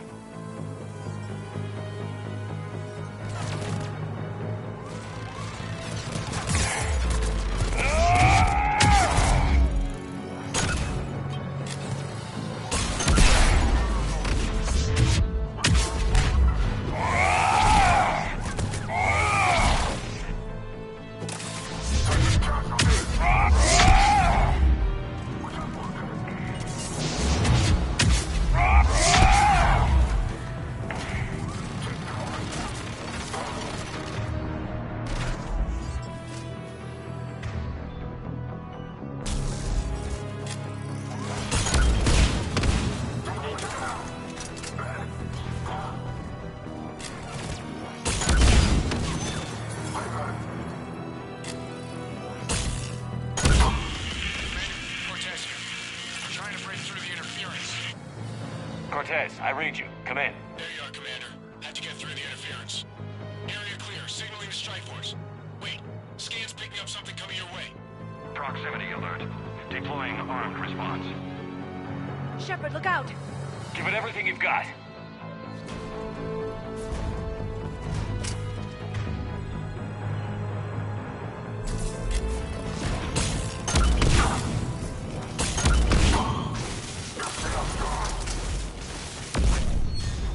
Cortez, I read you. Come in. There you are, Commander. Had to get through the interference. Area clear, signaling the strike force. Wait, scan's picking up something coming your way. Proximity alert. Deploying armed response. Shepard, look out! Give it everything you've got.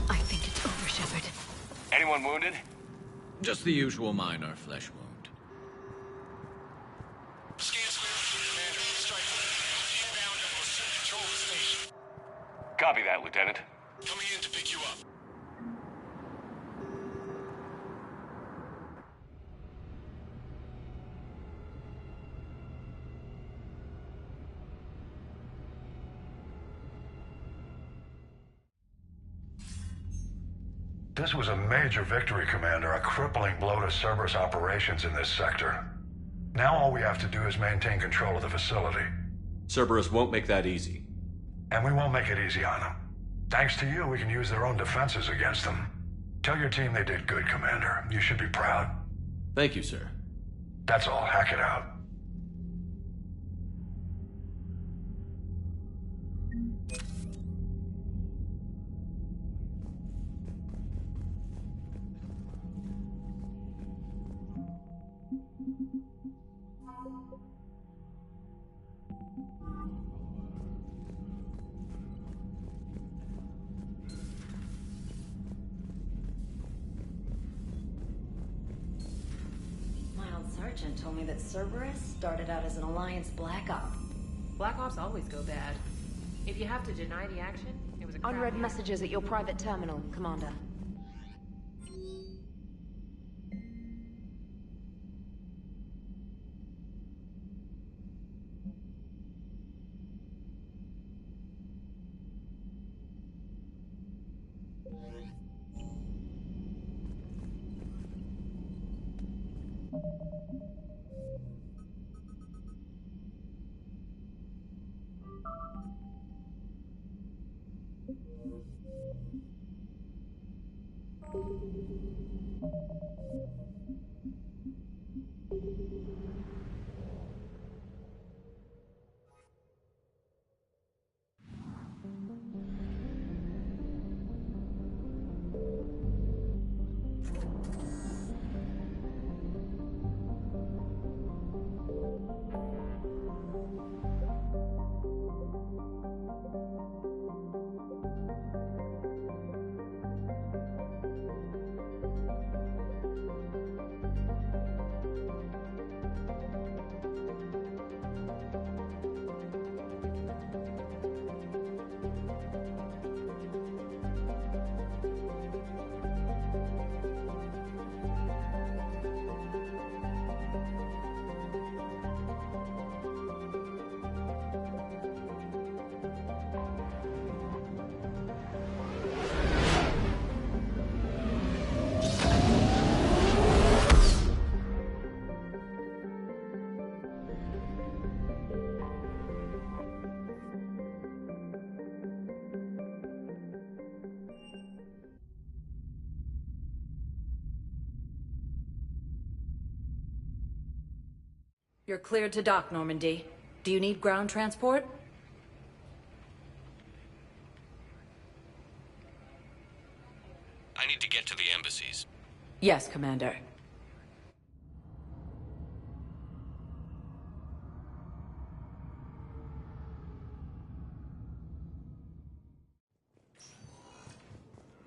I think it's over, Shepard. Anyone wounded? Just the usual minor flesh wound. Scan's clear, Commander. Strike force. Inbound and will soon control the station. Copy that, Lieutenant. Coming in to pick you up. This was a major victory, Commander. A crippling blow to Cerberus operations in this sector. Now all we have to do is maintain control of the facility. Cerberus won't make that easy. And we won't make it easy on them. Thanks to you, we can use their own defenses against them. Tell your team they did good, Commander. You should be proud. Thank you, sir. That's all. Hack it out. Sergeant told me that Cerberus started out as an Alliance Black Op. Black Ops always go bad. If you have to deny the action, it was a crap Unread act. messages at your private terminal, Commander. You're cleared to dock, Normandy. Do you need ground transport? I need to get to the embassies. Yes, Commander.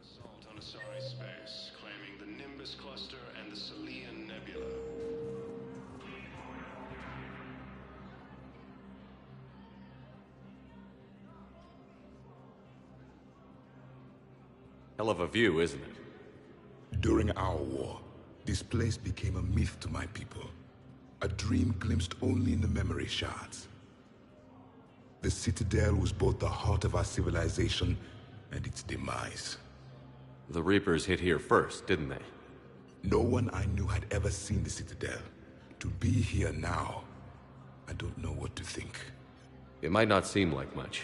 Assault on Asari space, claiming the Nimbus cluster and the Selian Nebula. Hell of a view, isn't it? During our war, this place became a myth to my people. A dream glimpsed only in the memory shards. The Citadel was both the heart of our civilization and its demise. The Reapers hit here first, didn't they? No one I knew had ever seen the Citadel. To be here now, I don't know what to think. It might not seem like much,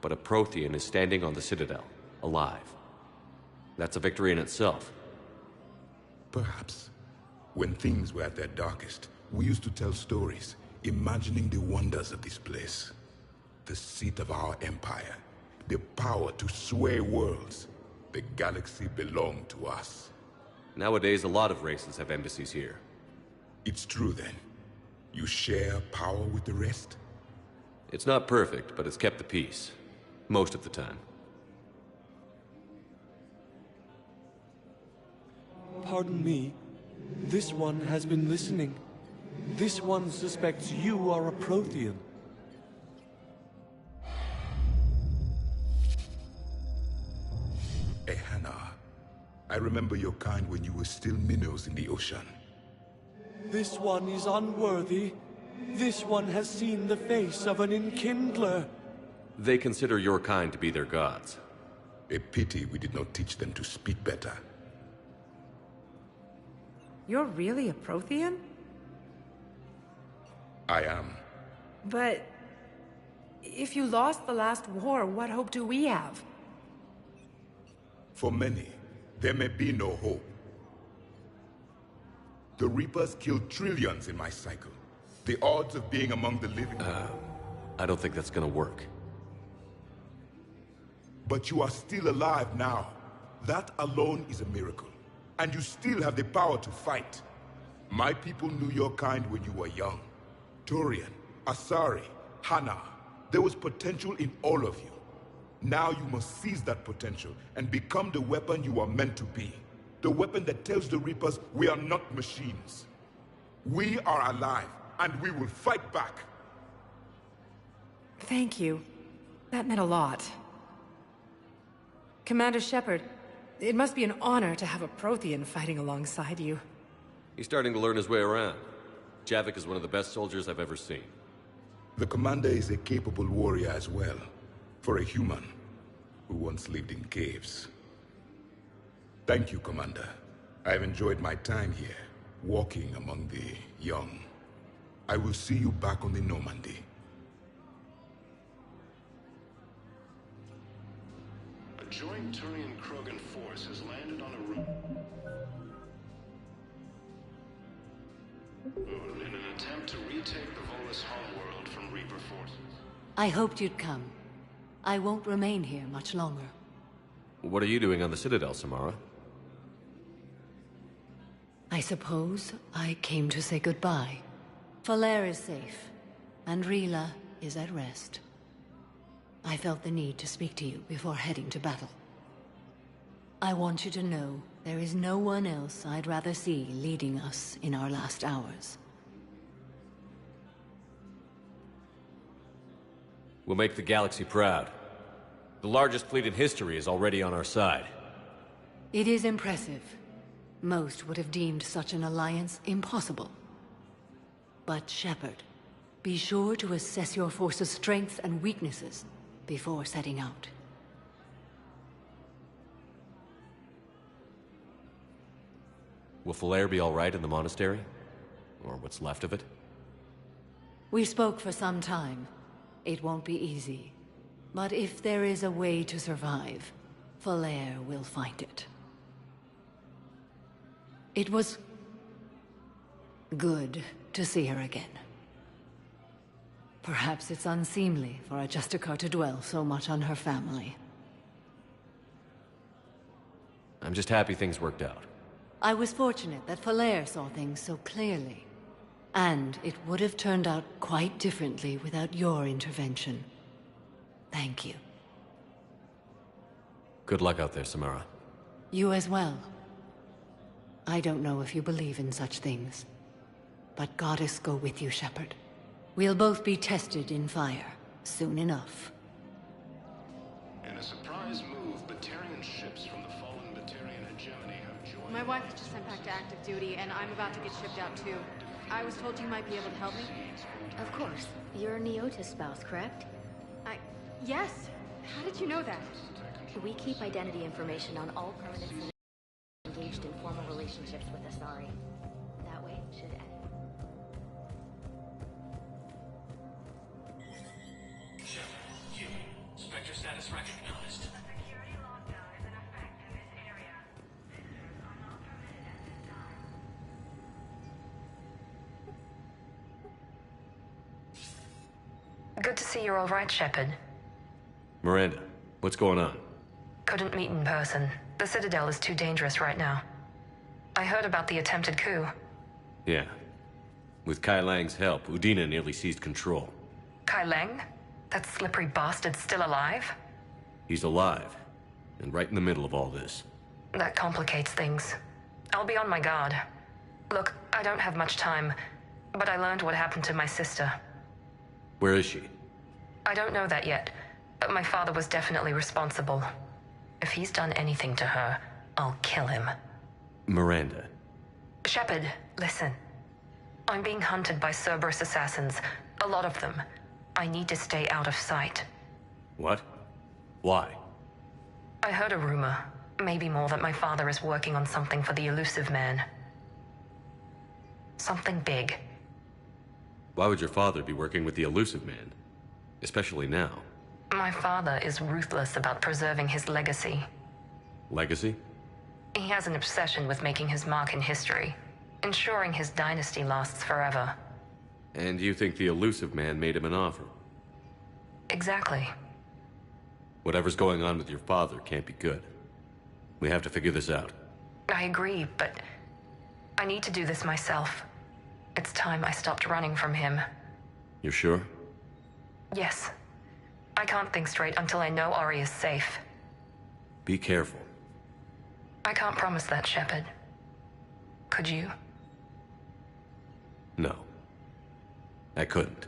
but a Prothean is standing on the Citadel, alive. That's a victory in itself. Perhaps. When things were at their darkest, we used to tell stories, imagining the wonders of this place. The seat of our empire, the power to sway worlds. The galaxy belonged to us. Nowadays, a lot of races have embassies here. It's true then. You share power with the rest? It's not perfect, but it's kept the peace. Most of the time. Pardon me. This one has been listening. This one suspects you are a Prothean. Ehana. I remember your kind when you were still minnows in the ocean. This one is unworthy. This one has seen the face of an enkindler. They consider your kind to be their gods. A pity we did not teach them to speak better. You're really a Prothean? I am. But if you lost the last war, what hope do we have? For many, there may be no hope. The Reapers killed trillions in my cycle. The odds of being among the living... I don't think that's gonna work. But you are still alive now. That alone is a miracle. And you still have the power to fight. My people knew your kind when you were young. Turian, Asari, Hana. There was potential in all of you. Now you must seize that potential and become the weapon you are meant to be. The weapon that tells the Reapers we are not machines. We are alive, and we will fight back. Thank you. That meant a lot. Commander Shepard, it must be an honor to have a Prothean fighting alongside you. He's starting to learn his way around. Javik is one of the best soldiers I've ever seen. The commander is a capable warrior as well. For a human who once lived in caves. Thank you, Commander. I've enjoyed my time here, walking among the young. I will see you back on the Normandy. A joint Turian-Krogan force has landed on a route in an attempt to retake the Volus homeworld from Reaper forces. I hoped you'd come. I won't remain here much longer. What are you doing on the Citadel, Samara? I suppose I came to say goodbye. Falere is safe, and Rila is at rest. I felt the need to speak to you before heading to battle. I want you to know there is no one else I'd rather see leading us in our last hours. We'll make the galaxy proud. The largest fleet in history is already on our side. It is impressive. Most would have deemed such an alliance impossible. But Shepard, be sure to assess your force's strengths and weaknesses before setting out. Will Falere be all right in the monastery? Or what's left of it? We spoke for some time. It won't be easy. But if there is a way to survive, Falere will find it. It was good to see her again. Perhaps it's unseemly for a Justicar to dwell so much on her family. I'm just happy things worked out. I was fortunate that Falere saw things so clearly. And it would have turned out quite differently without your intervention. Thank you. Good luck out there, Samara. You as well. I don't know if you believe in such things, but Goddess go with you, Shepard. We'll both be tested in fire, soon enough. In a surprise move, Batarian ships from the fallen Batarian hegemony have joined... My wife was just sent back to active duty, and I'm about to get shipped out too. I was told you might be able to help me. Of course. You're Neota's spouse, correct? Yes! How did you know that? We keep identity information on all permanent engaged in formal relationships with Asari. That way, should Spectre recognized. Good to see you're all right, Shepard. Miranda, what's going on? Couldn't meet in person. The Citadel is too dangerous right now. I heard about the attempted coup. Yeah. With Kai Lang's help, Udina nearly seized control. Kai Lang? That slippery bastard's still alive? He's alive, and right in the middle of all this. That complicates things. I'll be on my guard. Look, I don't have much time, but I learned what happened to my sister. Where is she? I don't know that yet, but my father was definitely responsible. If he's done anything to her, I'll kill him. Miranda. Shepard, listen. I'm being hunted by Cerberus assassins. A lot of them. I need to stay out of sight. What? Why? I heard a rumor, maybe more, that my father is working on something for the Elusive Man. Something big. Why would your father be working with the Elusive Man? Especially now. My father is ruthless about preserving his legacy. Legacy? He has an obsession with making his mark in history, ensuring his dynasty lasts forever. And you think the Elusive Man made him an offer? Exactly. Whatever's going on with your father can't be good. We have to figure this out. I agree, but I need to do this myself. It's time I stopped running from him. You're sure? Yes. I can't think straight until I know Ori is safe. Be careful. I can't promise that, Shepard. Could you? No. I couldn't.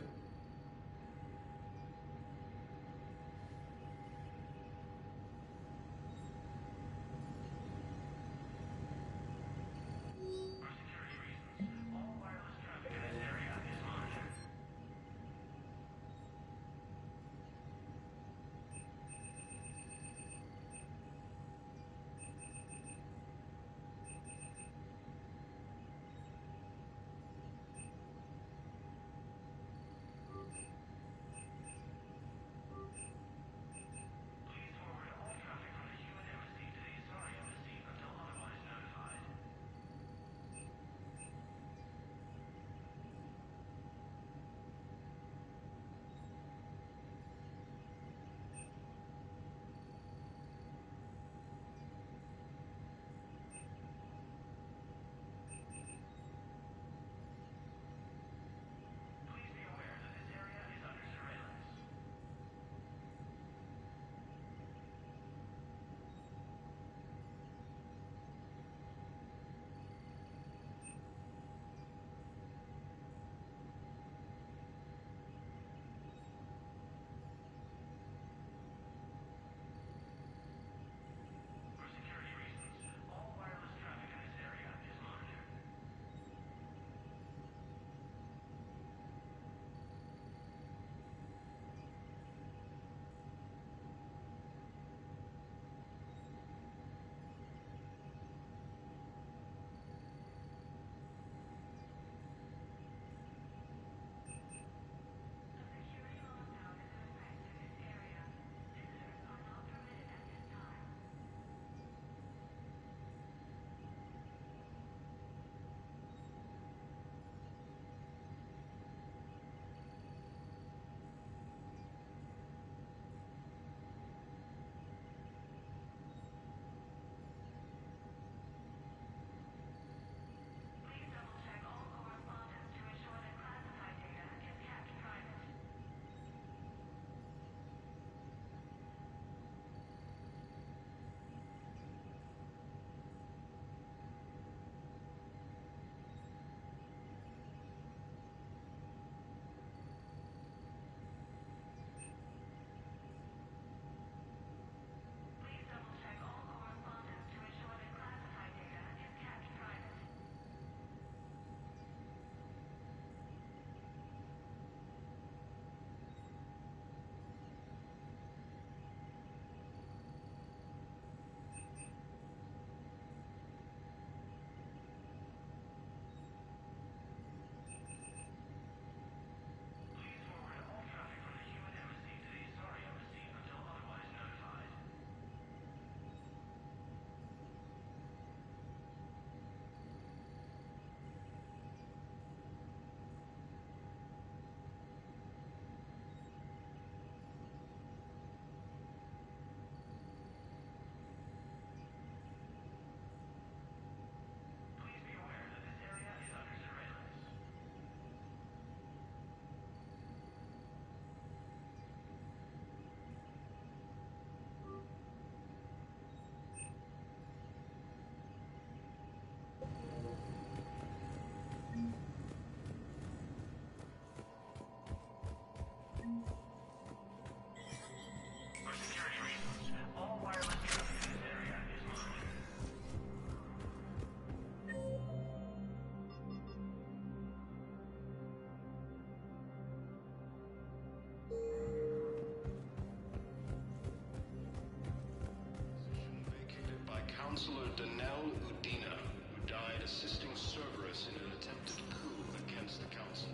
Danelle Udina, who died assisting Cerberus in an attempted coup against the Council.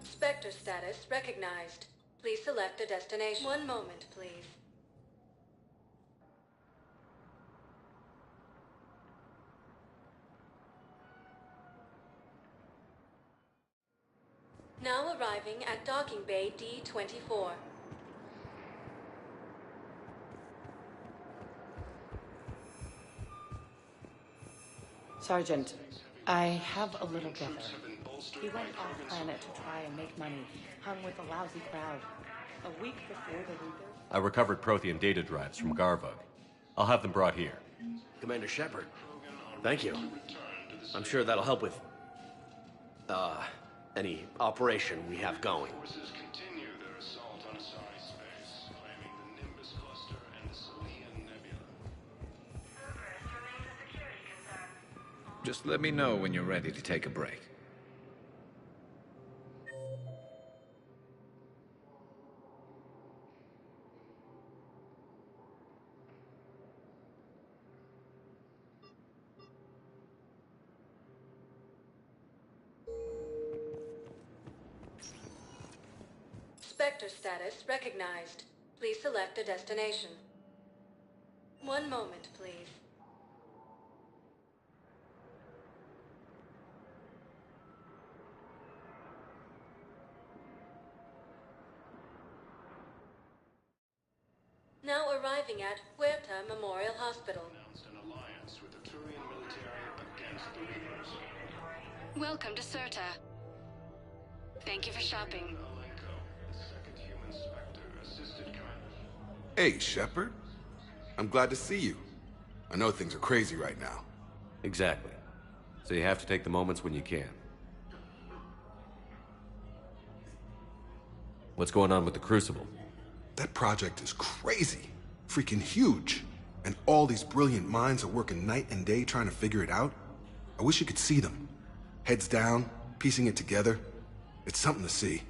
Spectre status recognized. Please select a destination. One moment, please. Now arriving at Docking Bay D-24. Sergeant, I have a little brother. He went off-planet to try and make money, hung with a lousy crowd. A week before the rebirth... I recovered Prothean data drives from Garvug. I'll have them brought here. Commander Shepard, thank you. I'm sure that'll help with... any operation we have going. Forces continue their assault on Asari space, claiming the Nimbus cluster and the Salian Nebula. Just let me know when you're ready to take a break. Spectre status recognized. Please select a destination. One moment, please. Now arriving at Huerta Memorial Hospital. Announced an alliance with the Turian military against the Reapers. Welcome to Serta. Thank you for shopping. Hey, Shepard. I'm glad to see you. I know things are crazy right now. Exactly. So you have to take the moments when you can. What's going on with the Crucible? That project is crazy. Freaking huge. And all these brilliant minds are working night and day trying to figure it out. I wish you could see them. Heads down, piecing it together. It's something to see.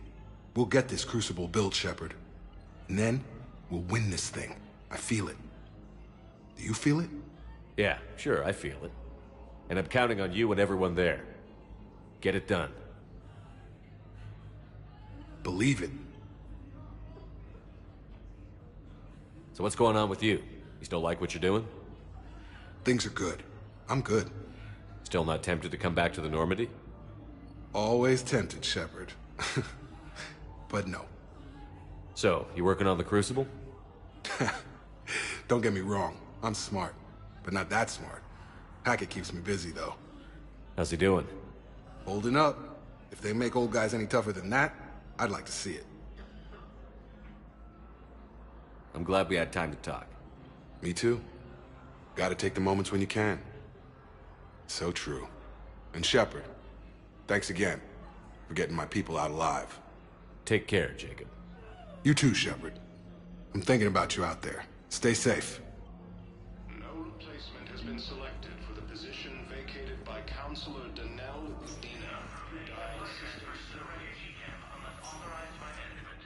We'll get this Crucible built, Shepard. And then, we'll win this thing. I feel it. Do you feel it? Yeah, sure, I feel it. And I'm counting on you and everyone there. Get it done. Believe it. So what's going on with you? You still like what you're doing? Things are good. I'm good. Still not tempted to come back to the Normandy? Always tempted, Shepard. But no. So, you working on the Crucible? Don't get me wrong. I'm smart. But not that smart. Hackett keeps me busy, though. How's he doing? Holding up. If they make old guys any tougher than that, I'd like to see it. I'm glad we had time to talk. Me too. Gotta take the moments when you can. So true. And Shepard, thanks again for getting my people out alive. Take care, Jacob. You too, Shepard. I'm thinking about you out there. Stay safe. No replacement has been selected for the position vacated by Counselor Danelle Udina, who died assisting Cerberus unauthorized by management.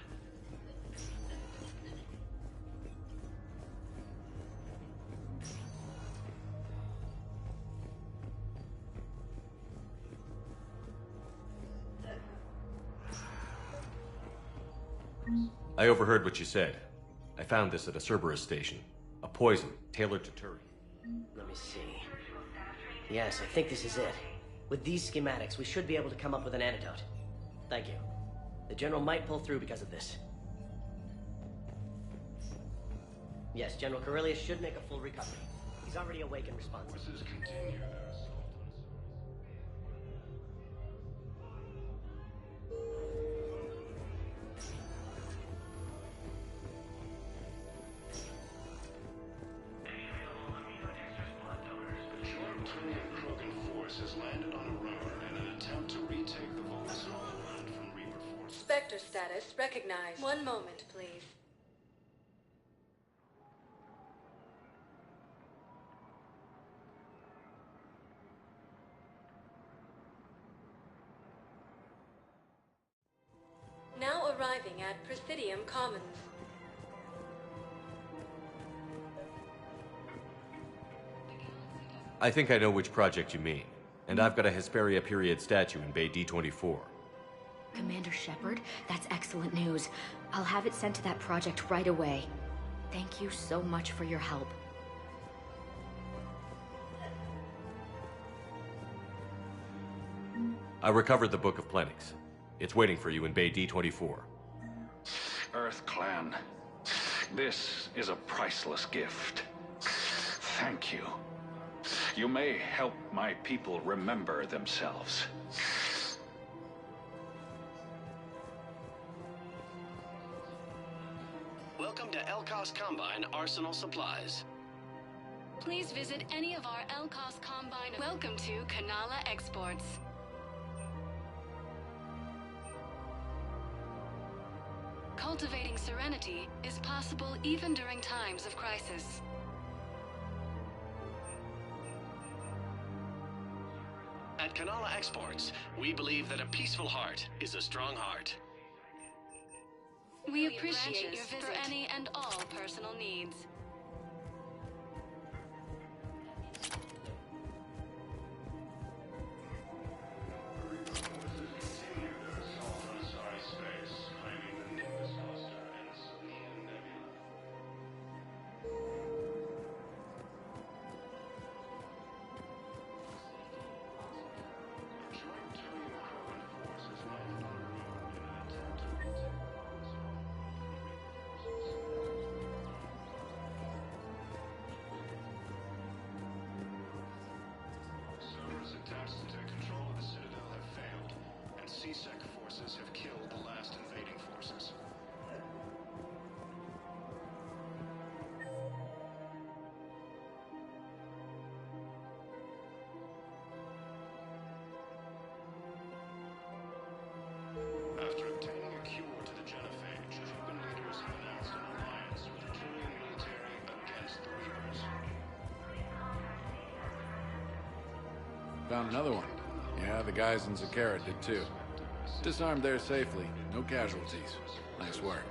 I overheard what you said. I found this at a Cerberus station. A poison tailored to Turi. Let me see. Yes, I think this is it. With these schematics, we should be able to come up with an antidote. Thank you. The General might pull through because of this. Yes, General Corellius should make a full recovery. He's already awake and responsive. Forces continue their assault. Has landed on Aurora in an attempt to retake the Volsol land from Reaper forces. Spectre status recognized. One moment, please. Now arriving at Presidium Commons. I think I know which project you mean. And I've got a Hesperia period statue in Bay D-24. Commander Shepard, that's excellent news. I'll have it sent to that project right away. Thank you so much for your help. I recovered the Book of Plenix. It's waiting for you in Bay D-24. Earth Clan, this is a priceless gift. Thank you. You may help my people remember themselves. Welcome to Elkos Combine Arsenal Supplies. Please visit any of our Elkos Combine. Welcome to Kanala Exports. Cultivating serenity is possible even during times of crisis. At Kanala Exports, we believe that a peaceful heart is a strong heart. We appreciate your visit for any and all personal needs. Attempts to take control of the Citadel have failed, and C-Sec forces have killed the last invading forces. After obtaining a cure to the genophage, Cuban leaders have announced an alliance with the Turian military against the Reapers. Found another one. Yeah, the guys in Zakara did too. Disarmed there safely. No casualties. Nice work.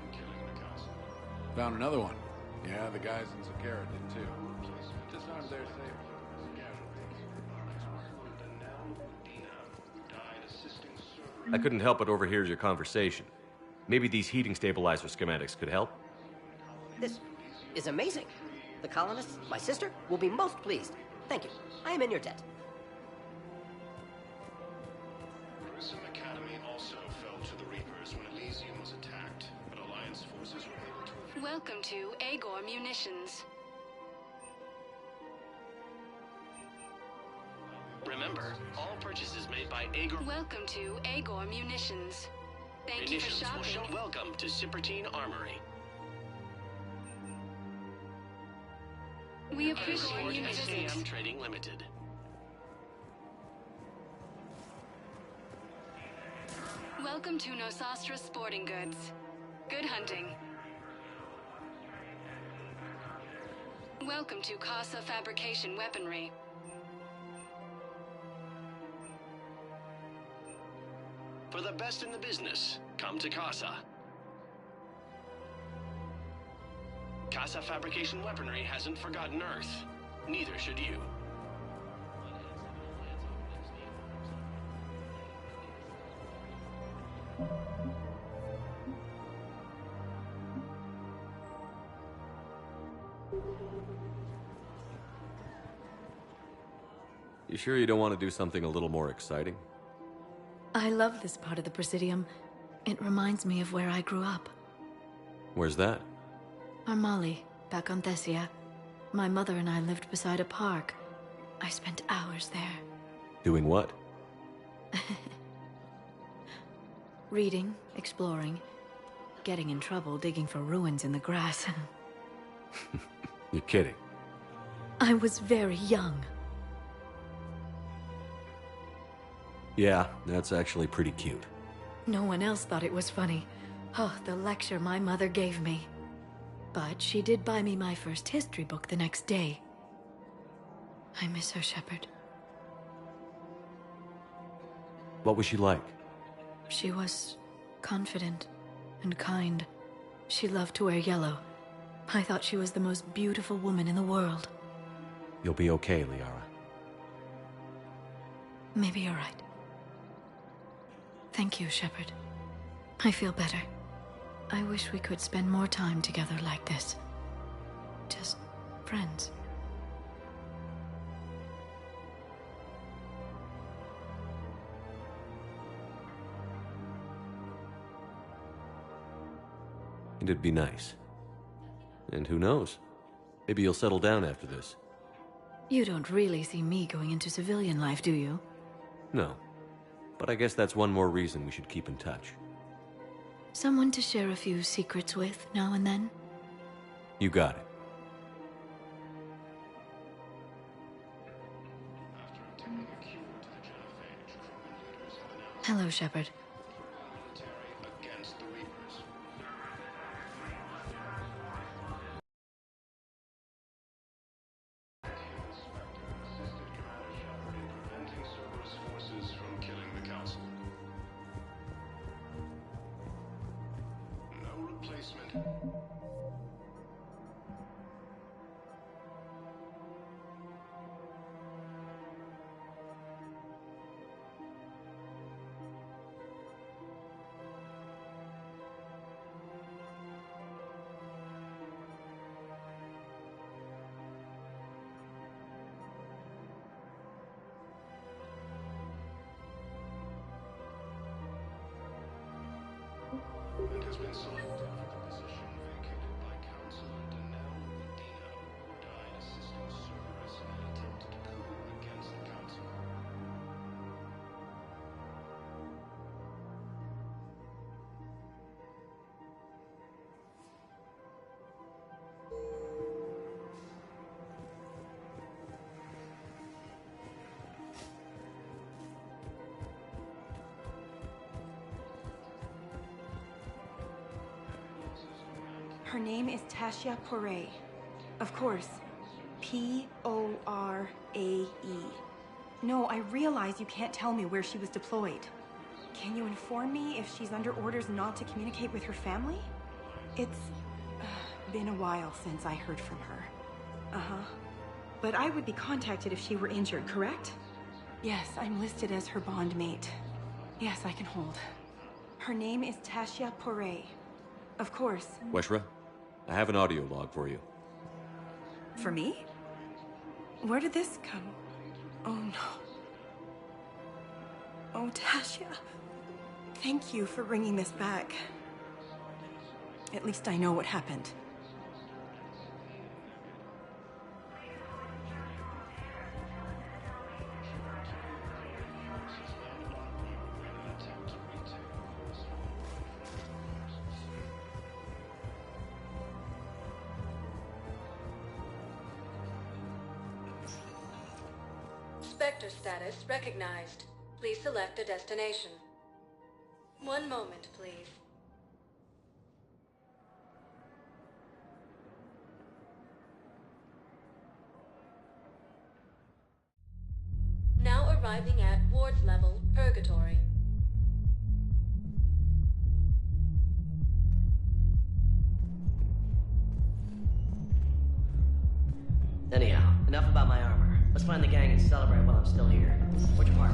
Found another one. Yeah, the guys in Zakara did too. Disarmed there safely. No casualties. I couldn't help but overhear your conversation. Maybe these heating stabilizer schematics could help? This is amazing. The colonists, my sister, will be most pleased. Thank you. I am in your debt. Grissom Academy also fell to the Reapers when Elysium was attacked, but Alliance forces were able to... Welcome to Agor Munitions. Remember, all purchases made by Agor... Welcome to Agor Munitions. Thank you for shopping. Welcome to Cipertine Armory. We appreciate your SAM visit. Trading Limited. Welcome to Nosastra Sporting Goods. Good hunting. Welcome to Casa Fabrication Weaponry. For the best in the business, come to Casa. Casa Fabrication Weaponry hasn't forgotten Earth. Neither should you. You sure you don't want to do something a little more exciting? I love this part of the Presidium. It reminds me of where I grew up. Where's that? Armali, back on Thessia. My mother and I lived beside a park. I spent hours there. Doing what? Reading, exploring, getting in trouble digging for ruins in the grass. You're kidding. I was very young. Yeah, that's actually pretty cute. No one else thought it was funny. Oh, the lecture my mother gave me. But she did buy me my first history book the next day. I miss her, Shepard. What was she like? She was confident and kind. She loved to wear yellow. I thought she was the most beautiful woman in the world. You'll be okay, Liara. Maybe you're right. Thank you, Shepard. I feel better. I wish we could spend more time together like this. Just friends. It'd be nice. And who knows? Maybe you'll settle down after this. You don't really see me going into civilian life, do you? No. But I guess that's one more reason we should keep in touch. Someone to share a few secrets with now and then? You got it. Hello, Shepard. And has been selected for the position vacated by Counselor Danelle Medina, who died assisting Cerberus in an attempted coup against the Council. Her name is Tasha Poray. Of course, P-O-R-A-E. No, I realize you can't tell me where she was deployed. Can you inform me if she's under orders not to communicate with her family? It's been a while since I heard from her. Uh-huh. But I would be contacted if she were injured, correct? Yes, I'm listed as her bond mate. Yes, I can hold. Her name is Tasha Poray. Of course. Weshra, I have an audio log for you. For me? Where did this come? Oh no. Oh, Tasha. Thank you for bringing this back. At least I know what happened. Spectre status recognized. Please select a destination. One moment, please. Now arriving at Ward's level, Purgatory. Anyhow, enough about my armor. Let's find the gang and celebrate while I'm still here. Where'd you park?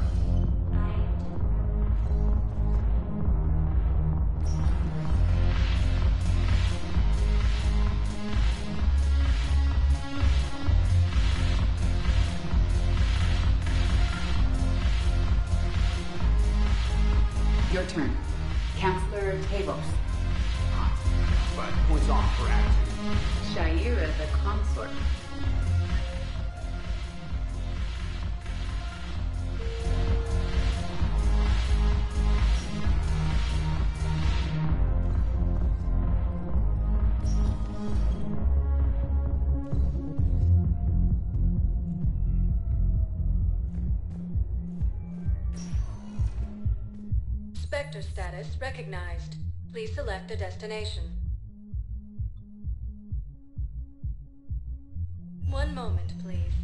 Your turn. Counselor Tavos. But points off for attitude. Shaira the consort. Spectre status recognized. Please select a destination. One moment, please.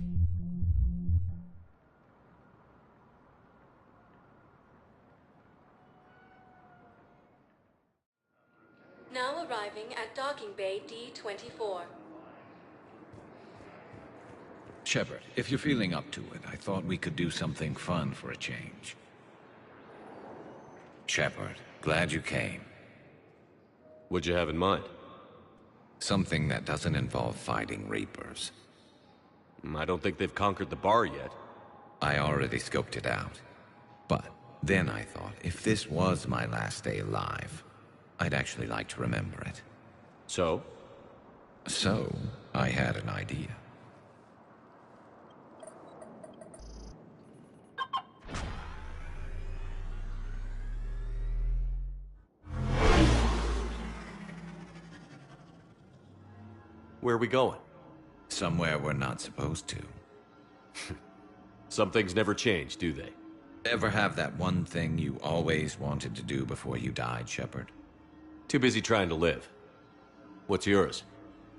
Now arriving at docking bay D-24. Shepard, if you're feeling up to it, I thought we could do something fun for a change. Shepard, glad you came. What'd you have in mind? Something that doesn't involve fighting Reapers. I don't think they've conquered the bar yet. I already scoped it out. But then I thought, if this was my last day alive, I'd actually like to remember it. So? So, I had an idea. Where are we going? Somewhere we're not supposed to. Some things never change, do they? Ever have that one thing you always wanted to do before you died, Shepard? Too busy trying to live. What's yours?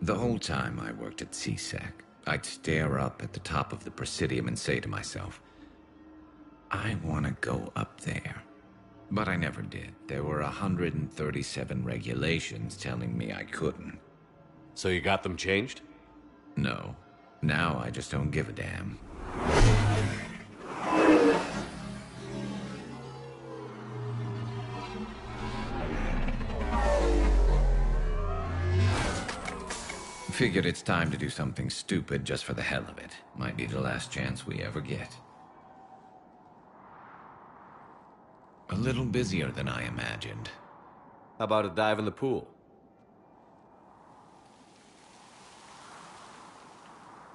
The whole time I worked at CSEC, I'd stare up at the top of the Presidium and say to myself, I want to go up there. But I never did. There were 137 regulations telling me I couldn't. So you got them changed? No. Now I just don't give a damn. Figured it's time to do something stupid just for the hell of it. Might be the last chance we ever get. A little busier than I imagined. How about a dive in the pool?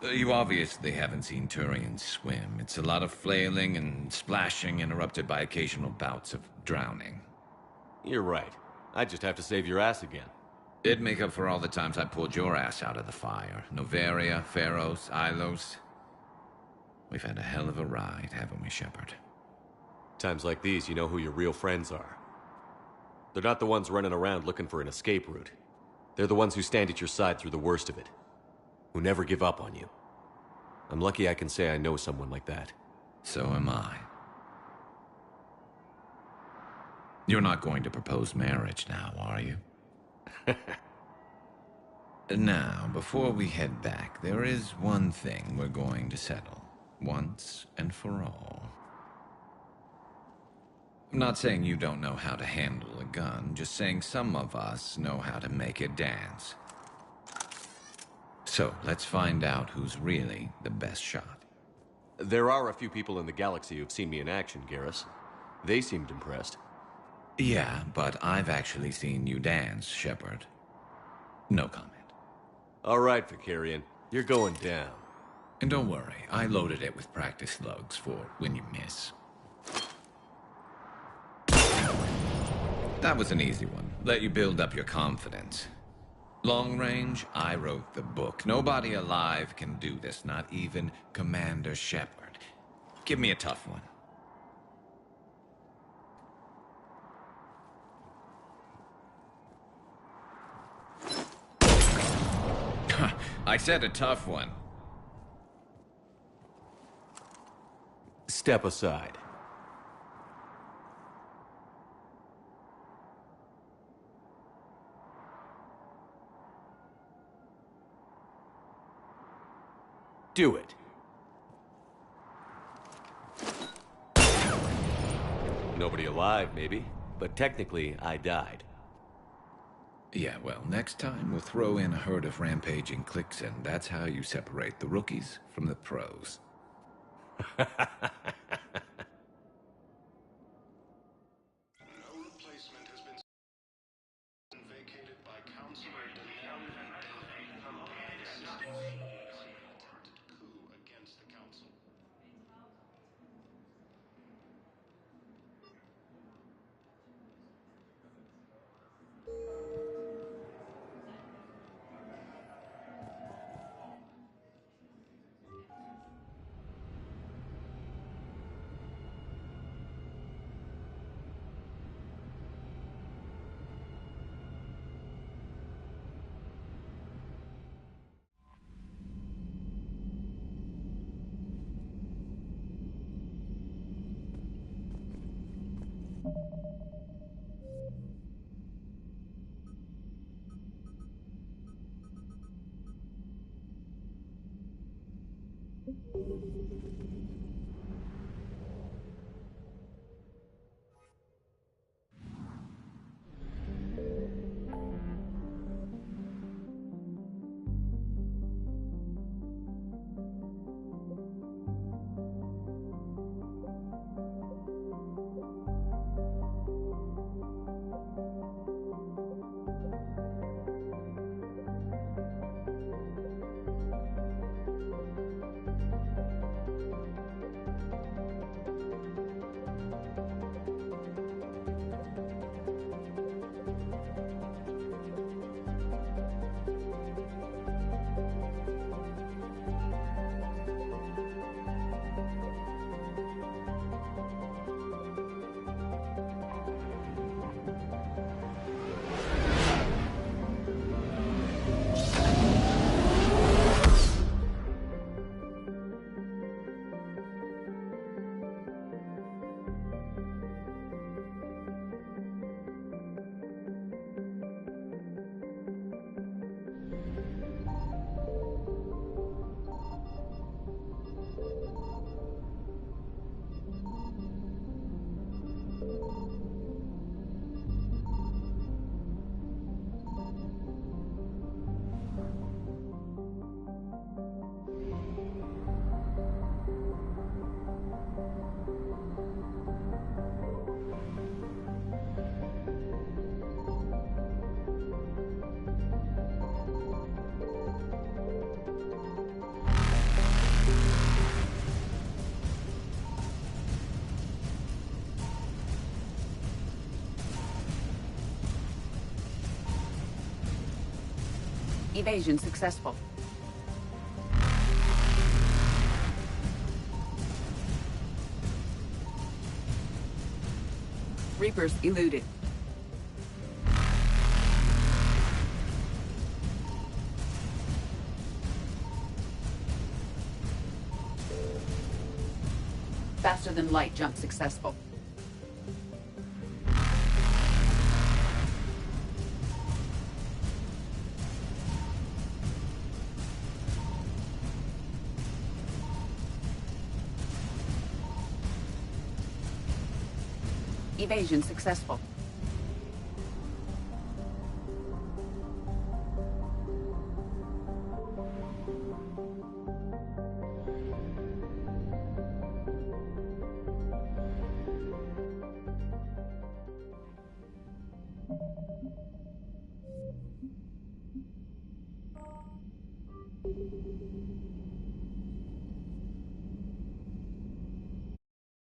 You obviously haven't seen Turians swim. It's a lot of flailing and splashing, interrupted by occasional bouts of drowning. You're right. I just have to save your ass again. It'd make up for all the times I pulled your ass out of the fire. Noveria, Pharos, Ilos. We've had a hell of a ride, haven't we, Shepard? Times like these, you know who your real friends are. They're not the ones running around looking for an escape route. They're the ones who stand at your side through the worst of it. Who never give up on you. I'm lucky I can say I know someone like that. So am I. You're not going to propose marriage now, are you? Now, before we head back, there is one thing we're going to settle. Once and for all. I'm not saying you don't know how to handle a gun, just saying some of us know how to make it dance. So, let's find out who's really the best shot. There are a few people in the galaxy who've seen me in action, Garrus. They seemed impressed. Yeah, but I've actually seen you dance, Shepard. No comment. All right, Vakarian. You're going down. And don't worry, I loaded it with practice slugs for when you miss. That was an easy one. Let you build up your confidence. Long range, I wrote the book. Nobody alive can do this, not even Commander Shepard. Give me a tough one. I said a tough one. Step aside. Do it. Nobody alive, maybe. But technically, I died. Yeah, well, next time we'll throw in a herd of rampaging cliques, and that's how you separate the rookies from the pros. No replacement has been vacated by Councilor Denell coup against the Council. Evasion successful. Reapers eluded. Faster than light jump successful. Evasion successful.